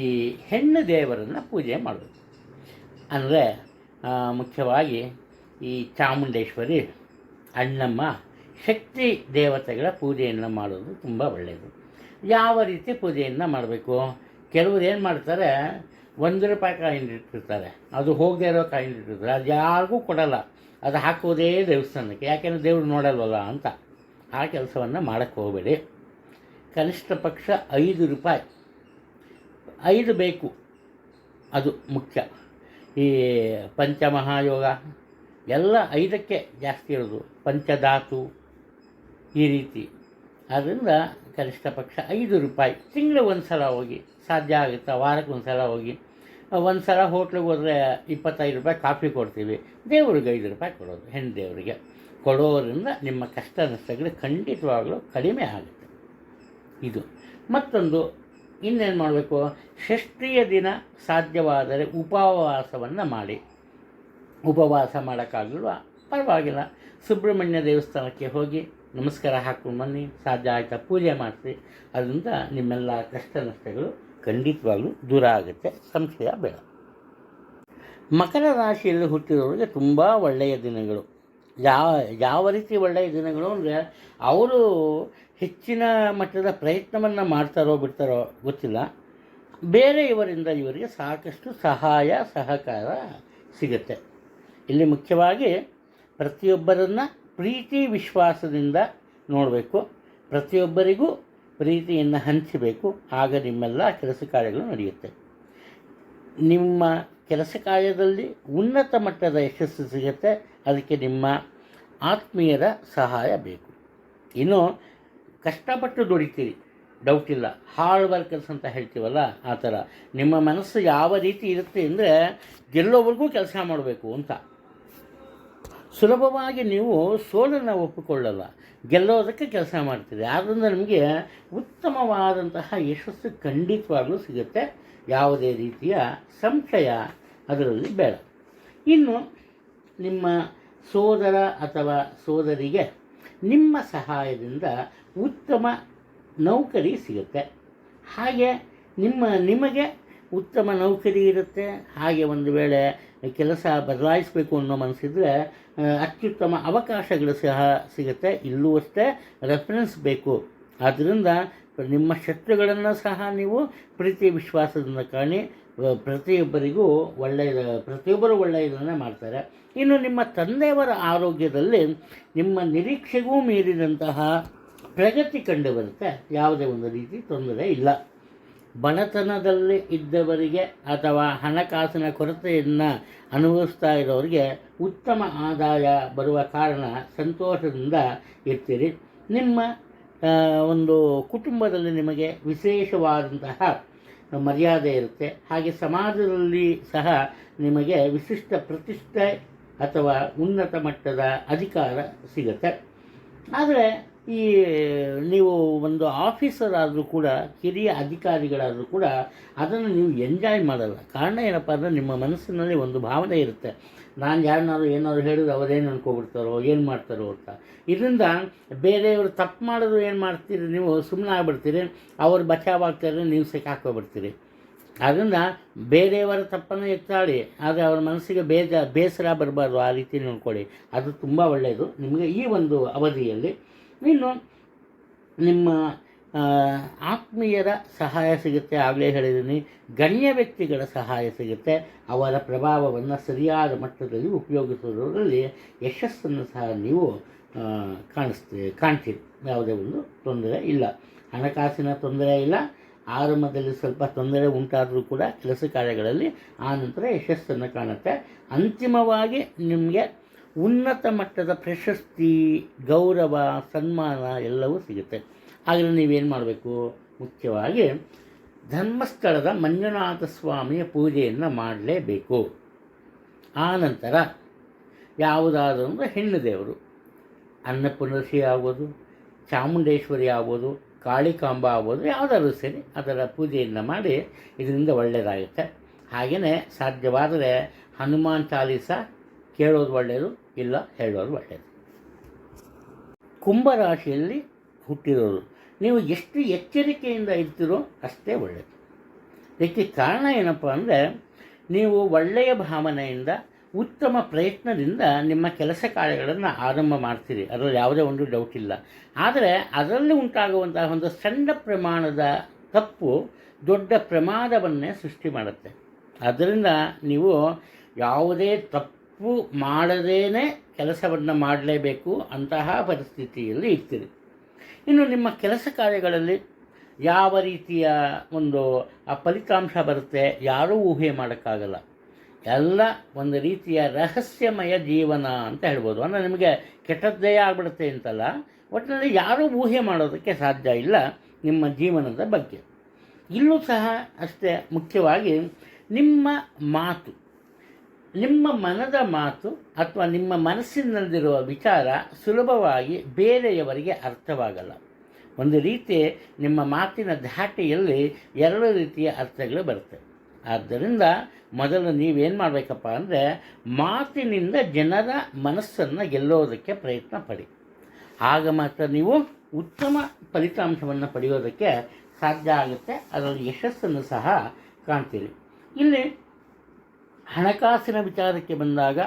ಈ ಹೆಣ್ಣು ದೇವರನ್ನು ಪೂಜೆ ಮಾಡಬೇಕು. ಅಂದರೆ ಮುಖ್ಯವಾಗಿ ಈ ಚಾಮುಂಡೇಶ್ವರಿ, ಅಣ್ಣಮ್ಮ, ಶಕ್ತಿ ದೇವತೆಗಳ ಪೂಜೆಯನ್ನು ಮಾಡೋದು ತುಂಬ ಒಳ್ಳೆಯದು. ಯಾವ ರೀತಿ ಪೂಜೆಯನ್ನು ಮಾಡಬೇಕು? ಕೆಲವರು ಏನು ಮಾಡ್ತಾರೆ, ₹1 ಕಾಯಿನ್ ಇಟ್ಟಿರ್ತಾರೆ, ಅದು ಹೋಗದೇ ಇರೋ ಕಾಯಿನ್ ಇಟ್ಟಿರ್ತಾರೆ. ಅದು ಯಾರಿಗೂ ಕೊಡಲ್ಲ, ಅದು ಹಾಕೋದೇ ದೇವಸ್ಥಾನಕ್ಕೆ, ಯಾಕೆಂದರೆ ದೇವರು ನೋಡಲ್ವಲ್ಲ ಅಂತ. ಆ ಕೆಲಸವನ್ನು ಮಾಡೋಕ್ಕೆ ಹೋಗಬೇಡಿ. ಕನಿಷ್ಠ ಪಕ್ಷ ₹5 5 ಬೇಕು, ಅದು ಮುಖ್ಯ. ಈ ಪಂಚಮಹಾಯೋಗ ಎಲ್ಲ 5ಕ್ಕೆ ಜಾಸ್ತಿ ಇರೋದು, ಪಂಚಧಾತು ಈ ರೀತಿ. ಆದ್ದರಿಂದ ಕನಿಷ್ಠ ಪಕ್ಷ ₹5. ತಿಂಗಳಿಗೆ ಒಂದು ಸಲ ಹೋಗಿ, ಸಾಧ್ಯ ಆಗುತ್ತಾ ವಾರಕ್ಕೆ ಒಂದು ಸಲ ಹೋಗಿ. ಒಂದು ಸಲ ಹೋಟ್ಲಿಗೆ ಹೋದರೆ ₹25 ಕಾಫಿ ಕೊಡ್ತೀವಿ, ದೇವ್ರಿಗೆ ₹5 ಕೊಡೋದು. ಹೆಣ್ಣು ದೇವರಿಗೆ ಕೊಡೋದರಿಂದ ನಿಮ್ಮ ಕಷ್ಟ ನಷ್ಟಗಳು ಖಂಡಿತವಾಗಲೂ ಕಡಿಮೆ ಆಗುತ್ತೆ. ಇದು ಮತ್ತೊಂದು. ಇನ್ನೇನು ಮಾಡಬೇಕು? ಷಷ್ಠಿಯ ದಿನ ಸಾಧ್ಯವಾದರೆ ಉಪವಾಸವನ್ನು ಮಾಡಿ. ಉಪವಾಸ ಮಾಡೋಕ್ಕಾಗಲ್ವ, ಪರವಾಗಿಲ್ಲ, ಸುಬ್ರಹ್ಮಣ್ಯ ದೇವಸ್ಥಾನಕ್ಕೆ ಹೋಗಿ ನಮಸ್ಕಾರ ಹಾಕ್ಕೊಂಡು ಬನ್ನಿ, ಸಾಧ್ಯ ಆಯಿತಾ ಪೂಜೆ ಮಾಡಿಸಿ. ಅದರಿಂದ ನಿಮ್ಮೆಲ್ಲ ಕಷ್ಟ ನಷ್ಟಗಳು ಖಂಡಿತವಾಗ್ಲೂ ದೂರ ಆಗುತ್ತೆ, ಸಂಶಯ ಬೇಡ. ಮಕರ ರಾಶಿಯಲ್ಲಿ ಹುಟ್ಟಿರೋರಿಗೆ ತುಂಬ ಒಳ್ಳೆಯ ದಿನಗಳು. ಯಾವ ರೀತಿ ಒಳ್ಳೆಯ ದಿನಗಳು ಅಂದರೆ, ಅವರು ಹೆಚ್ಚಿನ ಮಟ್ಟದ ಪ್ರಯತ್ನವನ್ನು ಮಾಡ್ತಾರೋ ಬಿಡ್ತಾರೋ ಗೊತ್ತಿಲ್ಲ, ಬೇರೆಯವರಿಂದ ಇವರಿಗೆ ಸಾಕಷ್ಟು ಸಹಾಯ ಸಹಕಾರ ಸಿಗುತ್ತೆ. ಇಲ್ಲಿ ಮುಖ್ಯವಾಗಿ ಪ್ರತಿಯೊಬ್ಬರನ್ನು ಪ್ರೀತಿ ವಿಶ್ವಾಸದಿಂದ ನೋಡಬೇಕು, ಪ್ರತಿಯೊಬ್ಬರಿಗೂ ಪ್ರೀತಿಯನ್ನು ಹಂಚಬೇಕು. ಆಗ ನಿಮ್ಮೆಲ್ಲ ಕೆಲಸ ಕಾರ್ಯಗಳು ನಡೆಯುತ್ತೆ. ನಿಮ್ಮ ಕೆಲಸ ಕಾರ್ಯದಲ್ಲಿ ಉನ್ನತ ಮಟ್ಟದ ಯಶಸ್ಸು ಸಿಗುತ್ತೆ. ಅದಕ್ಕೆ ನಿಮ್ಮ ಆತ್ಮೀಯರ ಸಹಾಯ ಬೇಕು. ಇನ್ನು ಕಷ್ಟಪಟ್ಟು ದುಡಿತೀರಿ, ಡೌಟ್ ಇಲ್ಲ, ಹಾರ್ಡ್ ವರ್ಕರ್ಸ್ ಅಂತ ಹೇಳ್ತೀವಲ್ಲ ಆ ಥರ. ನಿಮ್ಮ ಮನಸ್ಸು ಯಾವ ರೀತಿ ಇರುತ್ತೆ ಅಂದರೆ ಗೆಲ್ಲೋವರೆಗೂ ಕೆಲಸ ಮಾಡಬೇಕು ಅಂತ. ಸುಲಭವಾಗಿ ನೀವು ಸೋಲನ್ನು ಒಪ್ಪಿಕೊಳ್ಳಲ್ಲ, ಗೆಲ್ಲೋದಕ್ಕೆ ಕೆಲಸ ಮಾಡ್ತೀರಿ. ಆದ್ದರಿಂದ ನಿಮಗೆ ಉತ್ತಮವಾದಂತಹ ಯಶಸ್ಸು ಖಂಡಿತವಾಗಲೂ ಸಿಗುತ್ತೆ. ಯಾವುದೇ ರೀತಿಯ ಸಂಶಯ ಅದರಲ್ಲಿ ಬೇಡ. ಇನ್ನು ನಿಮ್ಮ ಸೋದರ ಅಥವಾ ಸೋದರಿಗೆ ನಿಮ್ಮ ಸಹಾಯದಿಂದ ಉತ್ತಮ ನೌಕರಿ ಸಿಗುತ್ತೆ. ಹಾಗೆ ನಿಮಗೆ ಉತ್ತಮ ನೌಕರಿ ಇರುತ್ತೆ. ಹಾಗೆ ಒಂದು ವೇಳೆ ಕೆಲಸ ಬದಲಾಯಿಸಬೇಕು ಅನ್ನೋ ಮನಸ್ಸಿದ್ರೆ ಅತ್ಯುತ್ತಮ ಅವಕಾಶಗಳು ಸಹ ಸಿಗುತ್ತೆ. ಇಲ್ಲೂ ಅಷ್ಟೇ ರೆಫರೆನ್ಸ್ ಬೇಕು. ಆದ್ದರಿಂದ ನಿಮ್ಮ ಶತ್ರುಗಳನ್ನು ಸಹ ನೀವು ಪ್ರೀತಿ ವಿಶ್ವಾಸದಿಂದ ಕಾಣಿ. ಪ್ರತಿಯೊಬ್ಬರು ಒಳ್ಳೆಯದನ್ನು ಮಾಡ್ತಾರೆ. ಇನ್ನು ನಿಮ್ಮ ತಂದೆಯವರ ಆರೋಗ್ಯದಲ್ಲಿ ನಿಮ್ಮ ನಿರೀಕ್ಷೆಗೂ ಮೀರಿದಂತಹ ಪ್ರಗತಿ ಕಂಡು ಬರುತ್ತೆ. ಯಾವುದೇ ಒಂದು ರೀತಿ ತೊಂದರೆ ಇಲ್ಲ. ಬಡತನದಲ್ಲಿ ಇದ್ದವರಿಗೆ ಅಥವಾ ಹಣಕಾಸಿನ ಕೊರತೆಯನ್ನು ಅನುಭವಿಸ್ತಾ ಇರೋರಿಗೆ ಉತ್ತಮ ಆದಾಯ ಬರುವ ಕಾರಣ ಸಂತೋಷದಿಂದ ಇರ್ತೀರಿ. ನಿಮ್ಮ ಒಂದು ಕುಟುಂಬದಲ್ಲಿ ನಿಮಗೆ ವಿಶೇಷವಾದಂತಹ ಮರ್ಯಾದೆ ಇರುತ್ತೆ. ಹಾಗೆ ಸಮಾಜದಲ್ಲಿ ಸಹ ನಿಮಗೆ ವಿಶಿಷ್ಟ ಪ್ರತಿಷ್ಠೆ ಅಥವಾ ಉನ್ನತ ಮಟ್ಟದ ಅಧಿಕಾರ ಸಿಗುತ್ತೆ. ಆದರೆ ಈ ನೀವು ಒಂದು ಆಫೀಸರ್ ಆದರೂ ಕೂಡ, ಹಿರಿಯ ಅಧಿಕಾರಿಗಳಾದರೂ ಕೂಡ ಅದನ್ನು ನೀವು ಎಂಜಾಯ್ ಮಾಡಲ್ಲ. ಕಾರಣ ಏನಪ್ಪ ಅಂದರೆ ನಿಮ್ಮ ಮನಸ್ಸಿನಲ್ಲಿ ಒಂದು ಭಾವನೆ ಇರುತ್ತೆ, ನಾನು ಯಾರನ್ನಾರು ಏನಾದ್ರು ಹೇಳಿದ್ರೆ ಅವರೇನು ಅನ್ಕೊಬಿಡ್ತಾರೋ, ಏನು ಮಾಡ್ತಾರೋ ಅಂತ. ಇದರಿಂದ ಬೇರೆಯವರು ತಪ್ಪು ಮಾಡಿದ್ರು ಏನು ಮಾಡ್ತೀರಿ, ನೀವು ಸುಮ್ಮನೆ ಆಗ್ಬಿಡ್ತೀರಿ. ಅವ್ರು ಬಚಾವಾಗ್ತಾರೆ, ನೀವು ಸಿಕ್ಕಾಕ್ಕೊಬಿಡ್ತೀರಿ. ಆದ್ದರಿಂದ ಬೇರೆಯವರ ತಪ್ಪನ್ನು ಎತ್ತಾಡಿ, ಆದರೆ ಅವರ ಮನಸ್ಸಿಗೆ ಬೇಸರ ಬರಬಾರ್ದು. ಆ ರೀತಿ ನೋಡ್ಕೊಳ್ಳಿ, ಅದು ತುಂಬ ಒಳ್ಳೆಯದು ನಿಮಗೆ ಈ ಒಂದು ಅವಧಿಯಲ್ಲಿ. ಇನ್ನು ನಿಮ್ಮ ಆತ್ಮೀಯರ ಸಹಾಯ ಸಿಗುತ್ತೆ. ಆಗಲೇ ಹೇಳಿದ್ದೀನಿ, ಗಣ್ಯ ವ್ಯಕ್ತಿಗಳ ಸಹಾಯ ಸಿಗುತ್ತೆ. ಅವರ ಪ್ರಭಾವವನ್ನು ಸರಿಯಾದ ಮಟ್ಟದಲ್ಲಿ ಉಪಯೋಗಿಸುವುದರಲ್ಲಿ ಯಶಸ್ಸನ್ನು ಸಹ ನೀವು ಕಾಣ್ತೀರಿ. ಯಾವುದೇ ಒಂದು ತೊಂದರೆ ಇಲ್ಲ. ಹಣಕಾಸಿನ ತೊಂದರೆ ಇಲ್ಲ. ಆರಂಭದಲ್ಲಿ ಸ್ವಲ್ಪ ತೊಂದರೆ ಉಂಟಾದರೂ ಕೂಡ ಕೆಲಸ ಕಾರ್ಯಗಳಲ್ಲಿ ಆ ನಂತರ ಯಶಸ್ಸನ್ನು ಕಾಣುತ್ತೆ. ಅಂತಿಮವಾಗಿ ನಿಮಗೆ ಉನ್ನತ ಮಟ್ಟದ ಪ್ರಶಸ್ತಿ, ಗೌರವ, ಸನ್ಮಾನ ಎಲ್ಲವೂ ಸಿಗುತ್ತೆ. ಆದರೆ ನೀವೇನು ಮಾಡಬೇಕು, ಮುಖ್ಯವಾಗಿ ಧರ್ಮಸ್ಥಳದ ಮಂಜುನಾಥ ಸ್ವಾಮಿಯ ಪೂಜೆಯನ್ನು ಮಾಡಲೇಬೇಕು. ಆ ನಂತರ ಯಾವುದಾದ್ರೂ ಒಂದು ಹೆಣ್ಣು ದೇವರು, ಅನ್ನಪೂರ್ಣೇಶ್ವರಿ ಆಗ್ಬೋದು, ಚಾಮುಂಡೇಶ್ವರಿ ಆಗ್ಬೋದು, ಕಾಳಿಕಾಂಬ ಆಗ್ಬೋದು, ಯಾವುದಾದ್ರೂ ಸರಿ ಅದರ ಪೂಜೆಯನ್ನು ಮಾಡಿ. ಇದರಿಂದ ಒಳ್ಳೆಯದಾಗುತ್ತೆ. ಹಾಗೆಯೇ ಸಾಧ್ಯವಾದರೆ ಹನುಮಾನ್ ಚಾಲೀಸ ಕೇಳೋದು ಒಳ್ಳೆಯದು, ಇಲ್ಲ ಹೇಳೋದು ಒಳ್ಳೆಯದು. ಕುಂಭರಾಶಿಯಲ್ಲಿ ಹುಟ್ಟಿರೋರು ನೀವು ಎಷ್ಟು ಎಚ್ಚರಿಕೆಯಿಂದ ಇರ್ತೀರೋ ಅಷ್ಟೇ ಒಳ್ಳೆಯದು. ಇದಕ್ಕೆ ಕಾರಣ ಏನಪ್ಪ ಅಂದರೆ, ನೀವು ಒಳ್ಳೆಯ ಭಾವನೆಯಿಂದ ಉತ್ತಮ ಪ್ರಯತ್ನದಿಂದ ನಿಮ್ಮ ಕೆಲಸ ಕಾರ್ಯಗಳನ್ನು ಆರಂಭ ಮಾಡ್ತೀರಿ. ಅದರಲ್ಲಿ ಯಾವುದೇ ಒಂದು ಡೌಟ್ ಇಲ್ಲ. ಆದರೆ ಅದರಲ್ಲಿ ಉಂಟಾಗುವಂತಹ ಒಂದು ಸಣ್ಣ ಪ್ರಮಾಣದ ತಪ್ಪು ದೊಡ್ಡ ಪ್ರಮಾದವನ್ನೇ ಸೃಷ್ಟಿ ಮಾಡುತ್ತೆ. ಆದ್ದರಿಂದ ನೀವು ಯಾವುದೇ ತಪ್ಪು ಮಾಡದೇನೆ ಕೆಲಸವನ್ನು ಮಾಡಲೇಬೇಕು ಅಂತಹ ಪರಿಸ್ಥಿತಿಯಲ್ಲಿ ಇರ್ತೀರಿ. ಇನ್ನು ನಿಮ್ಮ ಕೆಲಸ ಕಾರ್ಯಗಳಲ್ಲಿ ಯಾವ ರೀತಿಯ ಒಂದು ಫಲಿತಾಂಶ ಬರುತ್ತೆ ಯಾರೂ ಊಹೆ ಮಾಡೋಕ್ಕಾಗಲ್ಲ. ಎಲ್ಲ ಒಂದು ರೀತಿಯ ರಹಸ್ಯಮಯ ಜೀವನ ಅಂತ ಹೇಳ್ಬೋದು. ಅಂದರೆ ನಿಮಗೆ ಕೆಟ್ಟದ್ದೇ ಆಗ್ಬಿಡುತ್ತೆ ಅಂತಲ್ಲ, ಒಟ್ಟಿನಲ್ಲಿ ಯಾರೂ ಊಹೆ ಮಾಡೋದಕ್ಕೆ ಸಾಧ್ಯ ಇಲ್ಲ ನಿಮ್ಮ ಜೀವನದ ಬಗ್ಗೆ. ಇಲ್ಲೂ ಸಹ ಅಷ್ಟೇ ಮುಖ್ಯವಾಗಿ ನಿಮ್ಮ ಮಾತು, ನಿಮ್ಮ ಮನದ ಮಾತು ಅಥವಾ ನಿಮ್ಮ ಮನಸ್ಸಿನಲ್ಲಿರುವ ವಿಚಾರ ಸುಲಭವಾಗಿ ಬೇರೆಯವರಿಗೆ ಅರ್ಥವಾಗಲ್ಲ. ಒಂದು ರೀತಿ ನಿಮ್ಮ ಮಾತಿನ ಧಾಟಿಯಲ್ಲಿ ಎರಡು ರೀತಿಯ ಅರ್ಥಗಳು ಬರುತ್ತೆ. ಆದ್ದರಿಂದ ಮೊದಲು ನೀವೇನು ಮಾಡಬೇಕಪ್ಪ ಅಂದರೆ, ಮಾತಿನಿಂದ ಜನರ ಮನಸ್ಸನ್ನು ಗೆಲ್ಲೋದಕ್ಕೆ ಪ್ರಯತ್ನ ಪಡಿ. ಆಗ ಮಾತ್ರ ನೀವು ಉತ್ತಮ ಫಲಿತಾಂಶವನ್ನು ಪಡೆಯೋದಕ್ಕೆ ಸಾಧ್ಯ ಆಗುತ್ತೆ. ಅದರಲ್ಲಿ ಯಶಸ್ಸನ್ನು ಸಹ ಕಾಣ್ತೀರಿ. ಇಲ್ಲಿ ಹಣಕಾಸಿನ ವಿಚಾರಕ್ಕೆ ಬಂದಾಗ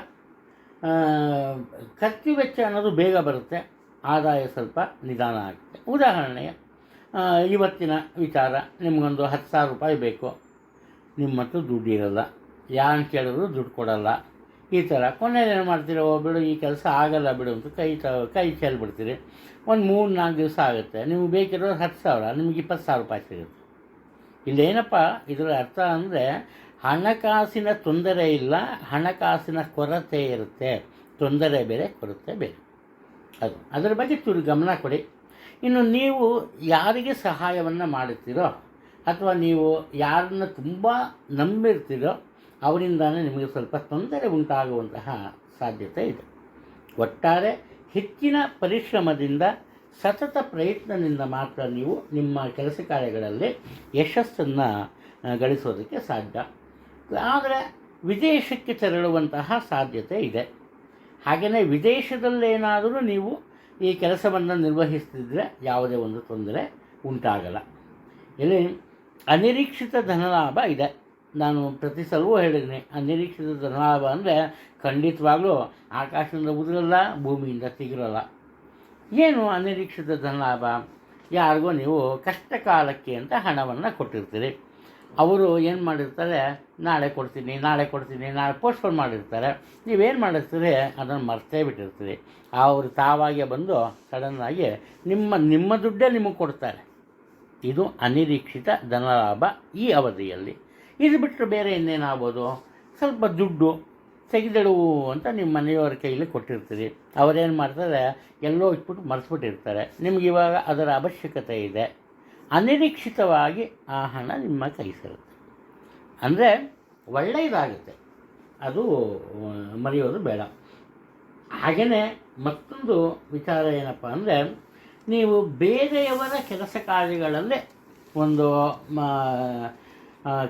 ಖರ್ಚು ವೆಚ್ಚ ಅನ್ನೋದು ಬೇಗ ಬರುತ್ತೆ, ಆದಾಯ ಸ್ವಲ್ಪ ನಿಧಾನ ಆಗುತ್ತೆ. ಉದಾಹರಣೆಗೆ ಇವತ್ತಿನ ವಿಚಾರ, ನಿಮಗೊಂದು 10,000 ರೂಪಾಯಿ ಬೇಕು, ನಿಮ್ಮ ಹತ್ರ ದುಡ್ಡು ಇರೋಲ್ಲ, ಯಾರು ಕೇಳಿದ್ರು ದುಡ್ಡು ಕೊಡೋಲ್ಲ. ಈ ಥರ ಕೊನೆಯಲ್ಲಿ ಏನು ಮಾಡ್ತೀರೋ, ಬಿಡು ಈ ಕೆಲಸ ಆಗಲ್ಲ ಬಿಡು ಅಂತ ಕೈ ಚೆಲ್ಬಿಡ್ತೀರಿ. ಒಂದು 3-4 ದಿವಸ ಆಗುತ್ತೆ. ನಿಮ್ಗೆ ಬೇಕಿರೋದು 10,000, ನಿಮ್ಗೆ 20,000 ರೂಪಾಯಿ ಸಿಗುತ್ತೆ. ಇಲ್ಲೇನಪ್ಪ ಇದರ ಅರ್ಥ ಅಂದರೆ, ಹಣಕಾಸಿನ ತೊಂದರೆ ಇಲ್ಲ, ಹಣಕಾಸಿನ ಕೊರತೆ ಇರುತ್ತೆ. ತೊಂದರೆ ಬೇರೆ, ಕೊರತೆ ಬೇರೆ. ಅದರ ಬಗ್ಗೆ ಚೂರು ಗಮನ ಕೊಡಿ. ಇನ್ನು ನೀವು ಯಾರಿಗೆ ಸಹಾಯವನ್ನು ಮಾಡುತ್ತೀರೋ ಅಥವಾ ನೀವು ಯಾರನ್ನ ತುಂಬ ನಂಬಿರ್ತೀರೋ ಅವರಿಂದಾನೇ ನಿಮಗೆ ಸ್ವಲ್ಪ ತೊಂದರೆ ಉಂಟಾಗುವಂತಹ ಸಾಧ್ಯತೆ ಇದೆ. ಒಟ್ಟಾರೆ ಹೆಚ್ಚಿನ ಪರಿಶ್ರಮದಿಂದ, ಸತತ ಪ್ರಯತ್ನದಿಂದ ಮಾತ್ರ ನೀವು ನಿಮ್ಮ ಕೆಲಸ ಕಾರ್ಯಗಳಲ್ಲಿ ಯಶಸ್ಸನ್ನು ಗಳಿಸೋದಕ್ಕೆ ಸಾಧ್ಯ. ಆದರೆ ವಿದೇಶಕ್ಕೆ ತೆರಳುವಂತಹ ಸಾಧ್ಯತೆ ಇದೆ. ಹಾಗೆಯೇ ವಿದೇಶದಲ್ಲೇನಾದರೂ ನೀವು ಈ ಕೆಲಸವನ್ನು ನಿರ್ವಹಿಸ್ತಿದ್ರೆ ಯಾವುದೇ ಒಂದು ತೊಂದರೆ ಉಂಟಾಗಲ್ಲ. ಇಲ್ಲಿ ಅನಿರೀಕ್ಷಿತ ಧನಲಾಭ ಇದೆ. ನಾನು ಪ್ರತಿ ಸಲವೂ ಹೇಳಿದ್ದೀನಿ, ಅನಿರೀಕ್ಷಿತ ಧನಲಾಭ ಅಂದರೆ ಖಂಡಿತವಾಗ್ಲೂ ಆಕಾಶದಿಂದ ಉದುರಲ್ಲ, ಭೂಮಿಯಿಂದ ಸಿಗಿರಲ್ಲ. ಏನು ಅನಿರೀಕ್ಷಿತ ಧನಲಾಭ? ಯಾರಿಗೋ ನೀವು ಕಷ್ಟ ಕಾಲಕ್ಕೆ ಅಂತ ಹಣವನ್ನು ಕೊಟ್ಟಿರ್ತೀರಿ. ಅವರು ಏನು ಮಾಡಿರ್ತಾರೆ, ನಾಳೆ ಕೊಡ್ತೀನಿ ನಾಳೆ ಪೋಸ್ಟ್ಪೋನ್ ಮಾಡಿರ್ತಾರೆ. ನೀವೇನು ಮಾಡಿರ್ತೀರಿ, ಅದನ್ನು ಮರ್ತೇ ಬಿಟ್ಟಿರ್ತೀರಿ. ಅವರು ತಾವಾಗೆ ಬಂದು ಸಡನ್ನಾಗಿ ನಿಮ್ಮ ದುಡ್ಡೇ ನಿಮಗೆ ಕೊಡ್ತಾರೆ. ಇದು ಅನಿರೀಕ್ಷಿತ ಧನಲಾಭ ಈ ಅವಧಿಯಲ್ಲಿ. ಇದು ಬಿಟ್ಟರೆ ಬೇರೆ ಇನ್ನೇನಾಗ್ಬೋದು? ಸ್ವಲ್ಪ ದುಡ್ಡು ತೆಗೆದಿಡು ಅಂತ ನಿಮ್ಮ ಮನೆಯವರ ಕೈಲಿ ಕೊಟ್ಟಿರ್ತೀರಿ. ಅವರೇನು ಮಾಡ್ತಾರೆ, ಎಲ್ಲೋ ಇಟ್ಬಿಟ್ಟು ಮರೆಸ್ಬಿಟ್ಟಿರ್ತಾರೆ. ನಿಮ್ಗೆ ಇವಾಗ ಅದರ ಅವಶ್ಯಕತೆ ಇದೆ. ಅನಿರೀಕ್ಷಿತವಾಗಿ ಆ ಹಣ ನಿಮ್ಮ ಕೈ ಸೇರುತ್ತೆ. ಅಂದರೆ ಒಳ್ಳೆಯದಾಗುತ್ತೆ, ಅದು ಮರೆಯೋದು ಬೇಡ. ಹಾಗೆಯೇ ಮತ್ತೊಂದು ವಿಚಾರ ಏನಪ್ಪ ಅಂದರೆ, ನೀವು ಬೇರೆಯವರ ಕೆಲಸ ಕಾರ್ಯಗಳಲ್ಲೇ ಒಂದು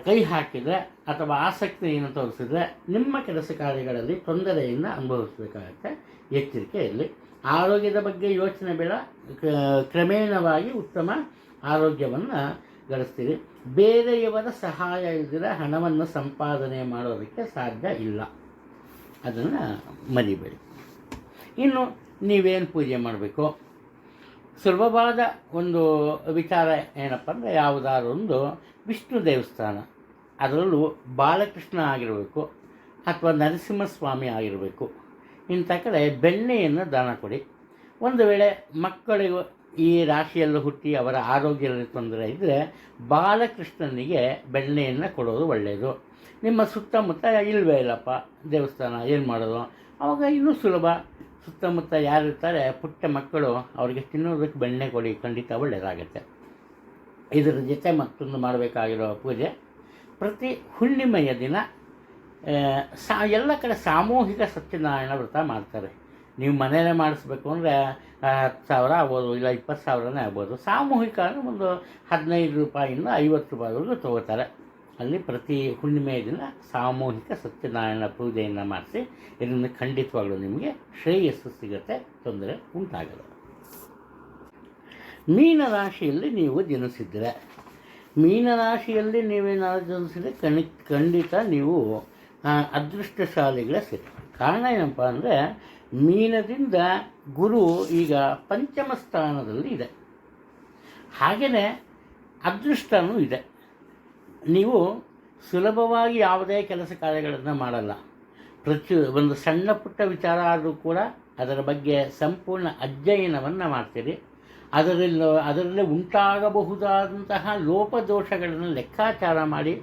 ಕೈ ಹಾಕಿದರೆ ಅಥವಾ ಆಸಕ್ತಿಯನ್ನು ತೋರಿಸಿದರೆ ನಿಮ್ಮ ಕೆಲಸ ಕಾರ್ಯಗಳಲ್ಲಿ ತೊಂದರೆಯನ್ನು ಅನುಭವಿಸಬೇಕಾಗತ್ತೆ. ಎಚ್ಚರಿಕೆ ಇರಲಿ. ಆರೋಗ್ಯದ ಬಗ್ಗೆ ಯೋಚನೆ ಬೇಡ. ಕ್ರಮೇಣವಾಗಿ ಉತ್ತಮ ಆರೋಗ್ಯವನ್ನು ಗಳಿಸ್ತೀರಿ. ಬೇರೆಯವರ ಸಹಾಯ ಇದ್ದರೆ ಹಣವನ್ನು ಸಂಪಾದನೆ ಮಾಡೋದಕ್ಕೆ ಸಾಧ್ಯ ಇಲ್ಲ, ಅದನ್ನು ಮರಿಬೇಡಿ. ಇನ್ನು ನೀವೇನು ಪೂಜೆ ಮಾಡಬೇಕು? ಸುಲಭವಾದ ಒಂದು ವಿಚಾರ ಏನಪ್ಪ ಅಂದರೆ, ಯಾವುದಾದ್ರೂ ಒಂದು ವಿಷ್ಣು ದೇವಸ್ಥಾನ, ಅದರಲ್ಲೂ ಬಾಲಕೃಷ್ಣ ಆಗಿರಬೇಕು ಅಥವಾ ನರಸಿಂಹಸ್ವಾಮಿ ಆಗಿರಬೇಕು, ಇಂಥ ಕಡೆ ಬೆಣ್ಣೆಯನ್ನು ದಾನ ಕೊಡಿ. ಒಂದು ವೇಳೆ ಮಕ್ಕಳಿಗೂ ಈ ರಾಶಿಯಲ್ಲಿ ಹುಟ್ಟಿ ಅವರ ಆರೋಗ್ಯದಲ್ಲಿ ತೊಂದರೆ ಇದ್ದರೆ ಬಾಲಕೃಷ್ಣನಿಗೆ ಬೆಣ್ಣೆಯನ್ನು ಕೊಡೋದು ಒಳ್ಳೆಯದು. ನಿಮ್ಮ ಸುತ್ತಮುತ್ತ ಇಲ್ಲವೇ ಇಲ್ಲಪ್ಪ ದೇವಸ್ಥಾನ, ಏನು ಮಾಡೋದು? ಆವಾಗ ಇನ್ನೂ ಸುಲಭ. ಸುತ್ತಮುತ್ತ ಯಾರಿರ್ತಾರೆ ಪುಟ್ಟ ಮಕ್ಕಳು, ಅವರಿಗೆ ತಿನ್ನೋದಕ್ಕೆ ಬೆಣ್ಣೆ ಕೊಡಿ, ಖಂಡಿತ ಒಳ್ಳೆಯದಾಗತ್ತೆ. ಇದರ ಜೊತೆ ಮತ್ತೊಂದು ಮಾಡಬೇಕಾಗಿರೋ ಪೂಜೆ, ಪ್ರತಿ ಹುಣ್ಣಿಮೆಯ ದಿನ ಎಲ್ಲ ಕಡೆ ಸಾಮೂಹಿಕ ಸತ್ಯನಾರಾಯಣ ವ್ರತ ಮಾಡ್ತಾರೆ. ನೀವು ಮನೆಯಲ್ಲೇ ಮಾಡಿಸ್ಬೇಕು ಅಂದರೆ 10,000 ಆಗ್ಬೋದು, ಇಲ್ಲ 20,000ನೇ ಆಗ್ಬೋದು. ಸಾಮೂಹಿಕ ಅಂದರೆ ಒಂದು 15 ರೂಪಾಯಿಂದ 50 ರೂಪಾಯಿವರೆಗೂ ತೊಗೋತಾರೆ. ಅಲ್ಲಿ ಪ್ರತಿ ಹುಣ್ಣಿಮೆಯ ದಿನ ಸಾಮೂಹಿಕ ಸತ್ಯನಾರಾಯಣ ಪೂಜೆಯನ್ನು ಮಾಡಿಸಿ. ಇದರಿಂದ ಖಂಡಿತವಾಗಲೂ ನಿಮಗೆ ಶ್ರೇಯಸ್ಸು ಸಿಗುತ್ತೆ, ತೊಂದರೆ ಉಂಟಾಗಲ್ಲ. ಮೀನರಾಶಿಯಲ್ಲಿ ನೀವು ಜನಿಸಿದರೆ, ಮೀನರಾಶಿಯಲ್ಲಿ ನೀವೇನಾದರೂ ಜನಿಸಿದರೆ ಖಂಡಿತ ನೀವು ಅದೃಷ್ಟಶಾಲಿಗಳೇ ಸಿಗ್ತಾರೆ. ಕಾರಣ ಏನಪ್ಪ ಅಂದರೆ, ಮೀನದಿಂದ ಗುರು ಈಗ ಪಂಚಮ ಸ್ಥಾನದಲ್ಲಿ ಇದೆ. ಹಾಗೆಯೇ ಅದೃಷ್ಟವೂ ಇದೆ. ನೀವು ಸುಲಭವಾಗಿ ಯಾವುದೇ ಕೆಲಸ ಕಾರ್ಯಗಳನ್ನು ಮಾಡಲ್ಲ. ಒಂದು ಸಣ್ಣ ಪುಟ್ಟ ವಿಚಾರ ಆದರೂ ಕೂಡ ಅದರ ಬಗ್ಗೆ ಸಂಪೂರ್ಣ ಅಧ್ಯಯನವನ್ನು ಮಾಡ್ತೀರಿ. ಅದರಲ್ಲಿ ಉಂಟಾಗಬಹುದಾದಂತಹ ಲೋಪದೋಷಗಳನ್ನು ಲೆಕ್ಕಾಚಾರ ಮಾಡಿ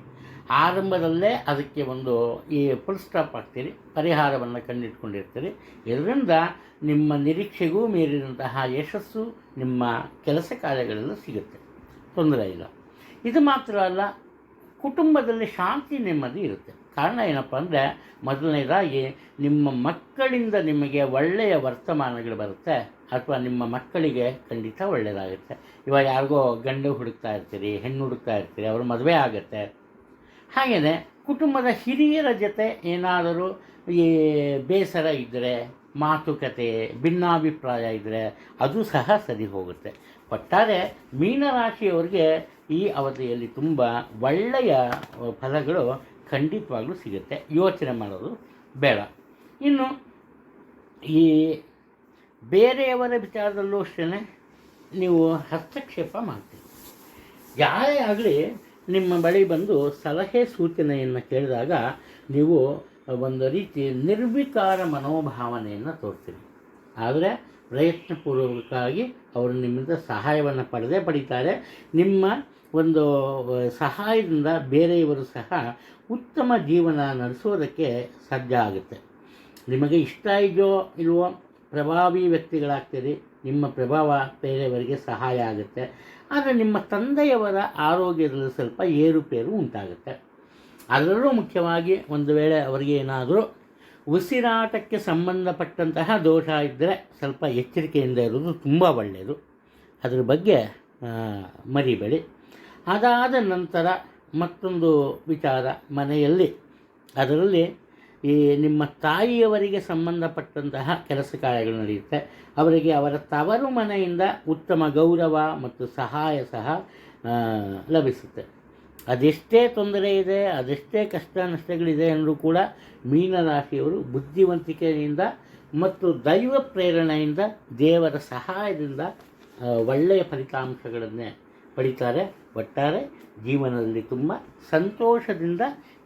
ಆರಂಭದಲ್ಲೇ ಅದಕ್ಕೆ ಒಂದು ಫುಲ್ ಸ್ಟಾಪ್ ಹಾಕ್ತೀರಿ, ಪರಿಹಾರವನ್ನು ಕಂಡಿಟ್ಕೊಂಡಿರ್ತೀರಿ. ಇದರಿಂದ ನಿಮ್ಮ ನಿರೀಕ್ಷೆಗೂ ಮೀರಿದಂತಹ ಯಶಸ್ಸು ನಿಮ್ಮ ಕೆಲಸ ಕಾರ್ಯಗಳಲ್ಲೂ ಸಿಗುತ್ತೆ, ತೊಂದರೆ ಇಲ್ಲ. ಇದು ಮಾತ್ರ ಅಲ್ಲ, ಕುಟುಂಬದಲ್ಲಿ ಶಾಂತಿ ನೆಮ್ಮದಿ ಇರುತ್ತೆ. ಕಾರಣ ಏನಪ್ಪ ಅಂದರೆ, ಮೊದಲನೇದಾಗಿ ನಿಮ್ಮ ಮಕ್ಕಳಿಂದ ನಿಮಗೆ ಒಳ್ಳೆಯ ವರ್ತಮಾನಗಳು ಬರುತ್ತೆ, ಅಥವಾ ನಿಮ್ಮ ಮಕ್ಕಳಿಗೆ ಖಂಡಿತ ಒಳ್ಳೆಯದಾಗುತ್ತೆ. ಇವಾಗ ಯಾರಿಗೋ ಗಂಡು ಹುಡುಕ್ತಾ ಇರ್ತೀರಿ, ಹೆಣ್ಣು ಹುಡುಕ್ತಾ ಇರ್ತೀರಿ, ಅವ್ರ ಮದುವೆ ಆಗುತ್ತೆ. ಹಾಗೆಯೇ ಕುಟುಂಬದ ಹಿರಿಯರ ಜೊತೆ ಏನಾದರೂ ಈ ಬೇಸರ ಇದ್ದರೆ, ಮಾತುಕತೆ, ಭಿನ್ನಾಭಿಪ್ರಾಯ ಇದ್ದರೆ ಅದು ಸಹ ಸರಿ ಹೋಗುತ್ತೆ. ಒಟ್ಟಾರೆ ಮೀನರಾಶಿಯವರಿಗೆ ಈ ಅವಧಿಯಲ್ಲಿ ತುಂಬ ಒಳ್ಳೆಯ ಫಲಗಳು ಖಂಡಿತವಾಗ್ಲೂ ಸಿಗುತ್ತೆ, ಯೋಚನೆ ಮಾಡೋದು ಬೇಡ. ಇನ್ನು ಈ ಬೇರೆಯವರ ವಿಚಾರದಲ್ಲೂ ಅಷ್ಟೇ ನೀವು ಹಸ್ತಕ್ಷೇಪ ಮಾಡ್ತೀರಿ. ಯಾರೇ ಆಗಲಿ ನಿಮ್ಮ ಬಳಿ ಬಂದು ಸಲಹೆ ಸೂಚನೆಯನ್ನು ಕೇಳಿದಾಗ ನೀವು ಒಂದು ರೀತಿ ನಿರ್ವಿಕಾರ ಮನೋಭಾವನೆಯನ್ನು ತೋರ್ತೀರಿ. ಆದರೆ ಪ್ರಯತ್ನಪೂರ್ವಕವಾಗಿ ಅವರು ನಿಮ್ಮಿಂದ ಸಹಾಯವನ್ನು ಪಡೀತಾರೆ. ನಿಮ್ಮ ಒಂದು ಸಹಾಯದಿಂದ ಬೇರೆಯವರು ಸಹ ಉತ್ತಮ ಜೀವನ ನಡೆಸೋದಕ್ಕೆ ಸಾಧ್ಯ ಆಗುತ್ತೆ. ನಿಮಗೆ ಇಷ್ಟ ಇದೆಯೋ ಇಲ್ವೋ, ಪ್ರಭಾವಿ ವ್ಯಕ್ತಿಗಳಾಗ್ತೀರಿ. ನಿಮ್ಮ ಪ್ರಭಾವ ಬೇರೆಯವರಿಗೆ ಸಹಾಯ ಆಗುತ್ತೆ. ಆದರೆ ನಿಮ್ಮ ತಂದೆಯವರ ಆರೋಗ್ಯದಲ್ಲಿ ಸ್ವಲ್ಪ ಏರುಪೇರು ಉಂಟಾಗುತ್ತೆ. ಅದರಲ್ಲೂ ಮುಖ್ಯವಾಗಿ ಒಂದು ವೇಳೆ ಅವರಿಗೆ ಏನಾದರೂ ಉಸಿರಾಟಕ್ಕೆ ಸಂಬಂಧಪಟ್ಟಂತಹ ದೋಷ ಇದ್ದರೆ ಸ್ವಲ್ಪ ಎಚ್ಚರಿಕೆಯಿಂದ ಇರೋದು ತುಂಬ ಒಳ್ಳೆಯದು. ಅದರ ಬಗ್ಗೆ ಮರಿಬೇಡಿ. ಅದಾದ ನಂತರ ಮತ್ತೊಂದು ವಿಚಾರ, ಮನೆಯಲ್ಲಿ ಅದರಲ್ಲಿ ಈ ನಿಮ್ಮ ತಾಯಿಯವರಿಗೆ ಸಂಬಂಧಪಟ್ಟಂತಹ ಕೆಲಸ ಕಾರ್ಯಗಳು ನಡೆಯುತ್ತೆ. ಅವರಿಗೆ ಅವರ ತವರು ಮನೆಯಿಂದ ಉತ್ತಮ ಗೌರವ ಮತ್ತು ಸಹಾಯ ಸಹ ಲಭಿಸುತ್ತೆ. ಅದೆಷ್ಟೇ ತೊಂದರೆ ಇದೆ, ಅದೆಷ್ಟೇ ಕಷ್ಟ ನಷ್ಟಗಳಿದೆ ಅಂದರೂ ಕೂಡ ಮೀನರಾಶಿಯವರು ಬುದ್ಧಿವಂತಿಕೆಯಿಂದ ಮತ್ತು ದೈವ ಪ್ರೇರಣೆಯಿಂದ, ದೇವರ ಸಹಾಯದಿಂದ ಒಳ್ಳೆಯ ಫಲಿತಾಂಶಗಳನ್ನೇ ಪಡಿತಾರೆ. ಒಟ್ಟಾರೆ ಜೀವನದಲ್ಲಿ ತುಂಬ ಸಂತೋಷದಿಂದ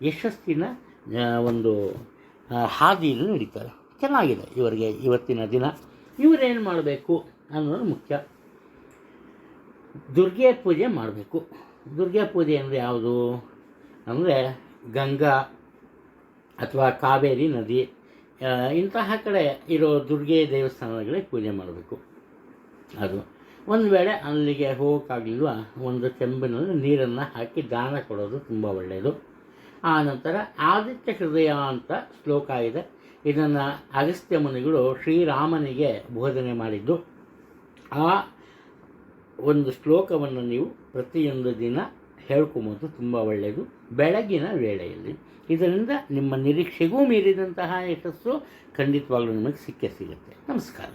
ಯಶಸ್ಸಿನ ಒಂದು ಹಾದಿಯಲ್ಲಿ ನಡೀತಾರೆ. ಚೆನ್ನಾಗಿದೆ ಇವರಿಗೆ ಇವತ್ತಿನ ದಿನ. ಇವರೇನು ಮಾಡಬೇಕು ಅನ್ನೋದು ಮುಖ್ಯ. ದುರ್ಗೆ ಪೂಜೆ ಮಾಡಬೇಕು. ದುರ್ಗೆ ಪೂಜೆ ಅಂದರೆ ಯಾವುದು ಅಂದರೆ ಗಂಗಾ ಅಥವಾ ಕಾವೇರಿ ನದಿ ಇಂತಹ ಕಡೆ ಇರೋ ದುರ್ಗೆ ದೇವಸ್ಥಾನಗಳಿಗೆ ಪೂಜೆ ಮಾಡಬೇಕು. ಅದು ಒಂದು ವೇಳೆ ಅಲ್ಲಿಗೆ ಹೋಗೋಕ್ಕಾಗಲಿಲ್ವ, ಒಂದು ಚೆಂಬಿನಲ್ಲಿ ನೀರನ್ನು ಹಾಕಿ ದಾನ ಕೊಡೋದು ತುಂಬ ಒಳ್ಳೆಯದು. ಆನಂತರ ಆದಿತ್ಯ ಹೃದಯ ಅಂತ ಶ್ಲೋಕ ಇದೆ. ಇದನ್ನು ಅಗಸ್ತ್ಯ ಮುನಿಗಳು ಶ್ರೀರಾಮನಿಗೆ ಬೋಧನೆ ಮಾಡಿದ್ದು. ಆ ಒಂದು ಶ್ಲೋಕವನ್ನು ನೀವು ಪ್ರತಿಯೊಂದು ದಿನ ಹೇಳ್ಕೊಂಬೋದು, ತುಂಬ ಒಳ್ಳೆಯದು, ಬೆಳಗಿನ ವೇಳೆಯಲ್ಲಿ. ಇದರಿಂದ ನಿಮ್ಮ ನಿರೀಕ್ಷೆಗೂ ಮೀರಿದಂತಹ ಯಶಸ್ಸು ಖಂಡಿತವಾಗ್ಲೂ ನಿಮಗೆ ಸಿಕ್ಕೇ ಸಿಗುತ್ತೆ. ನಮಸ್ಕಾರ.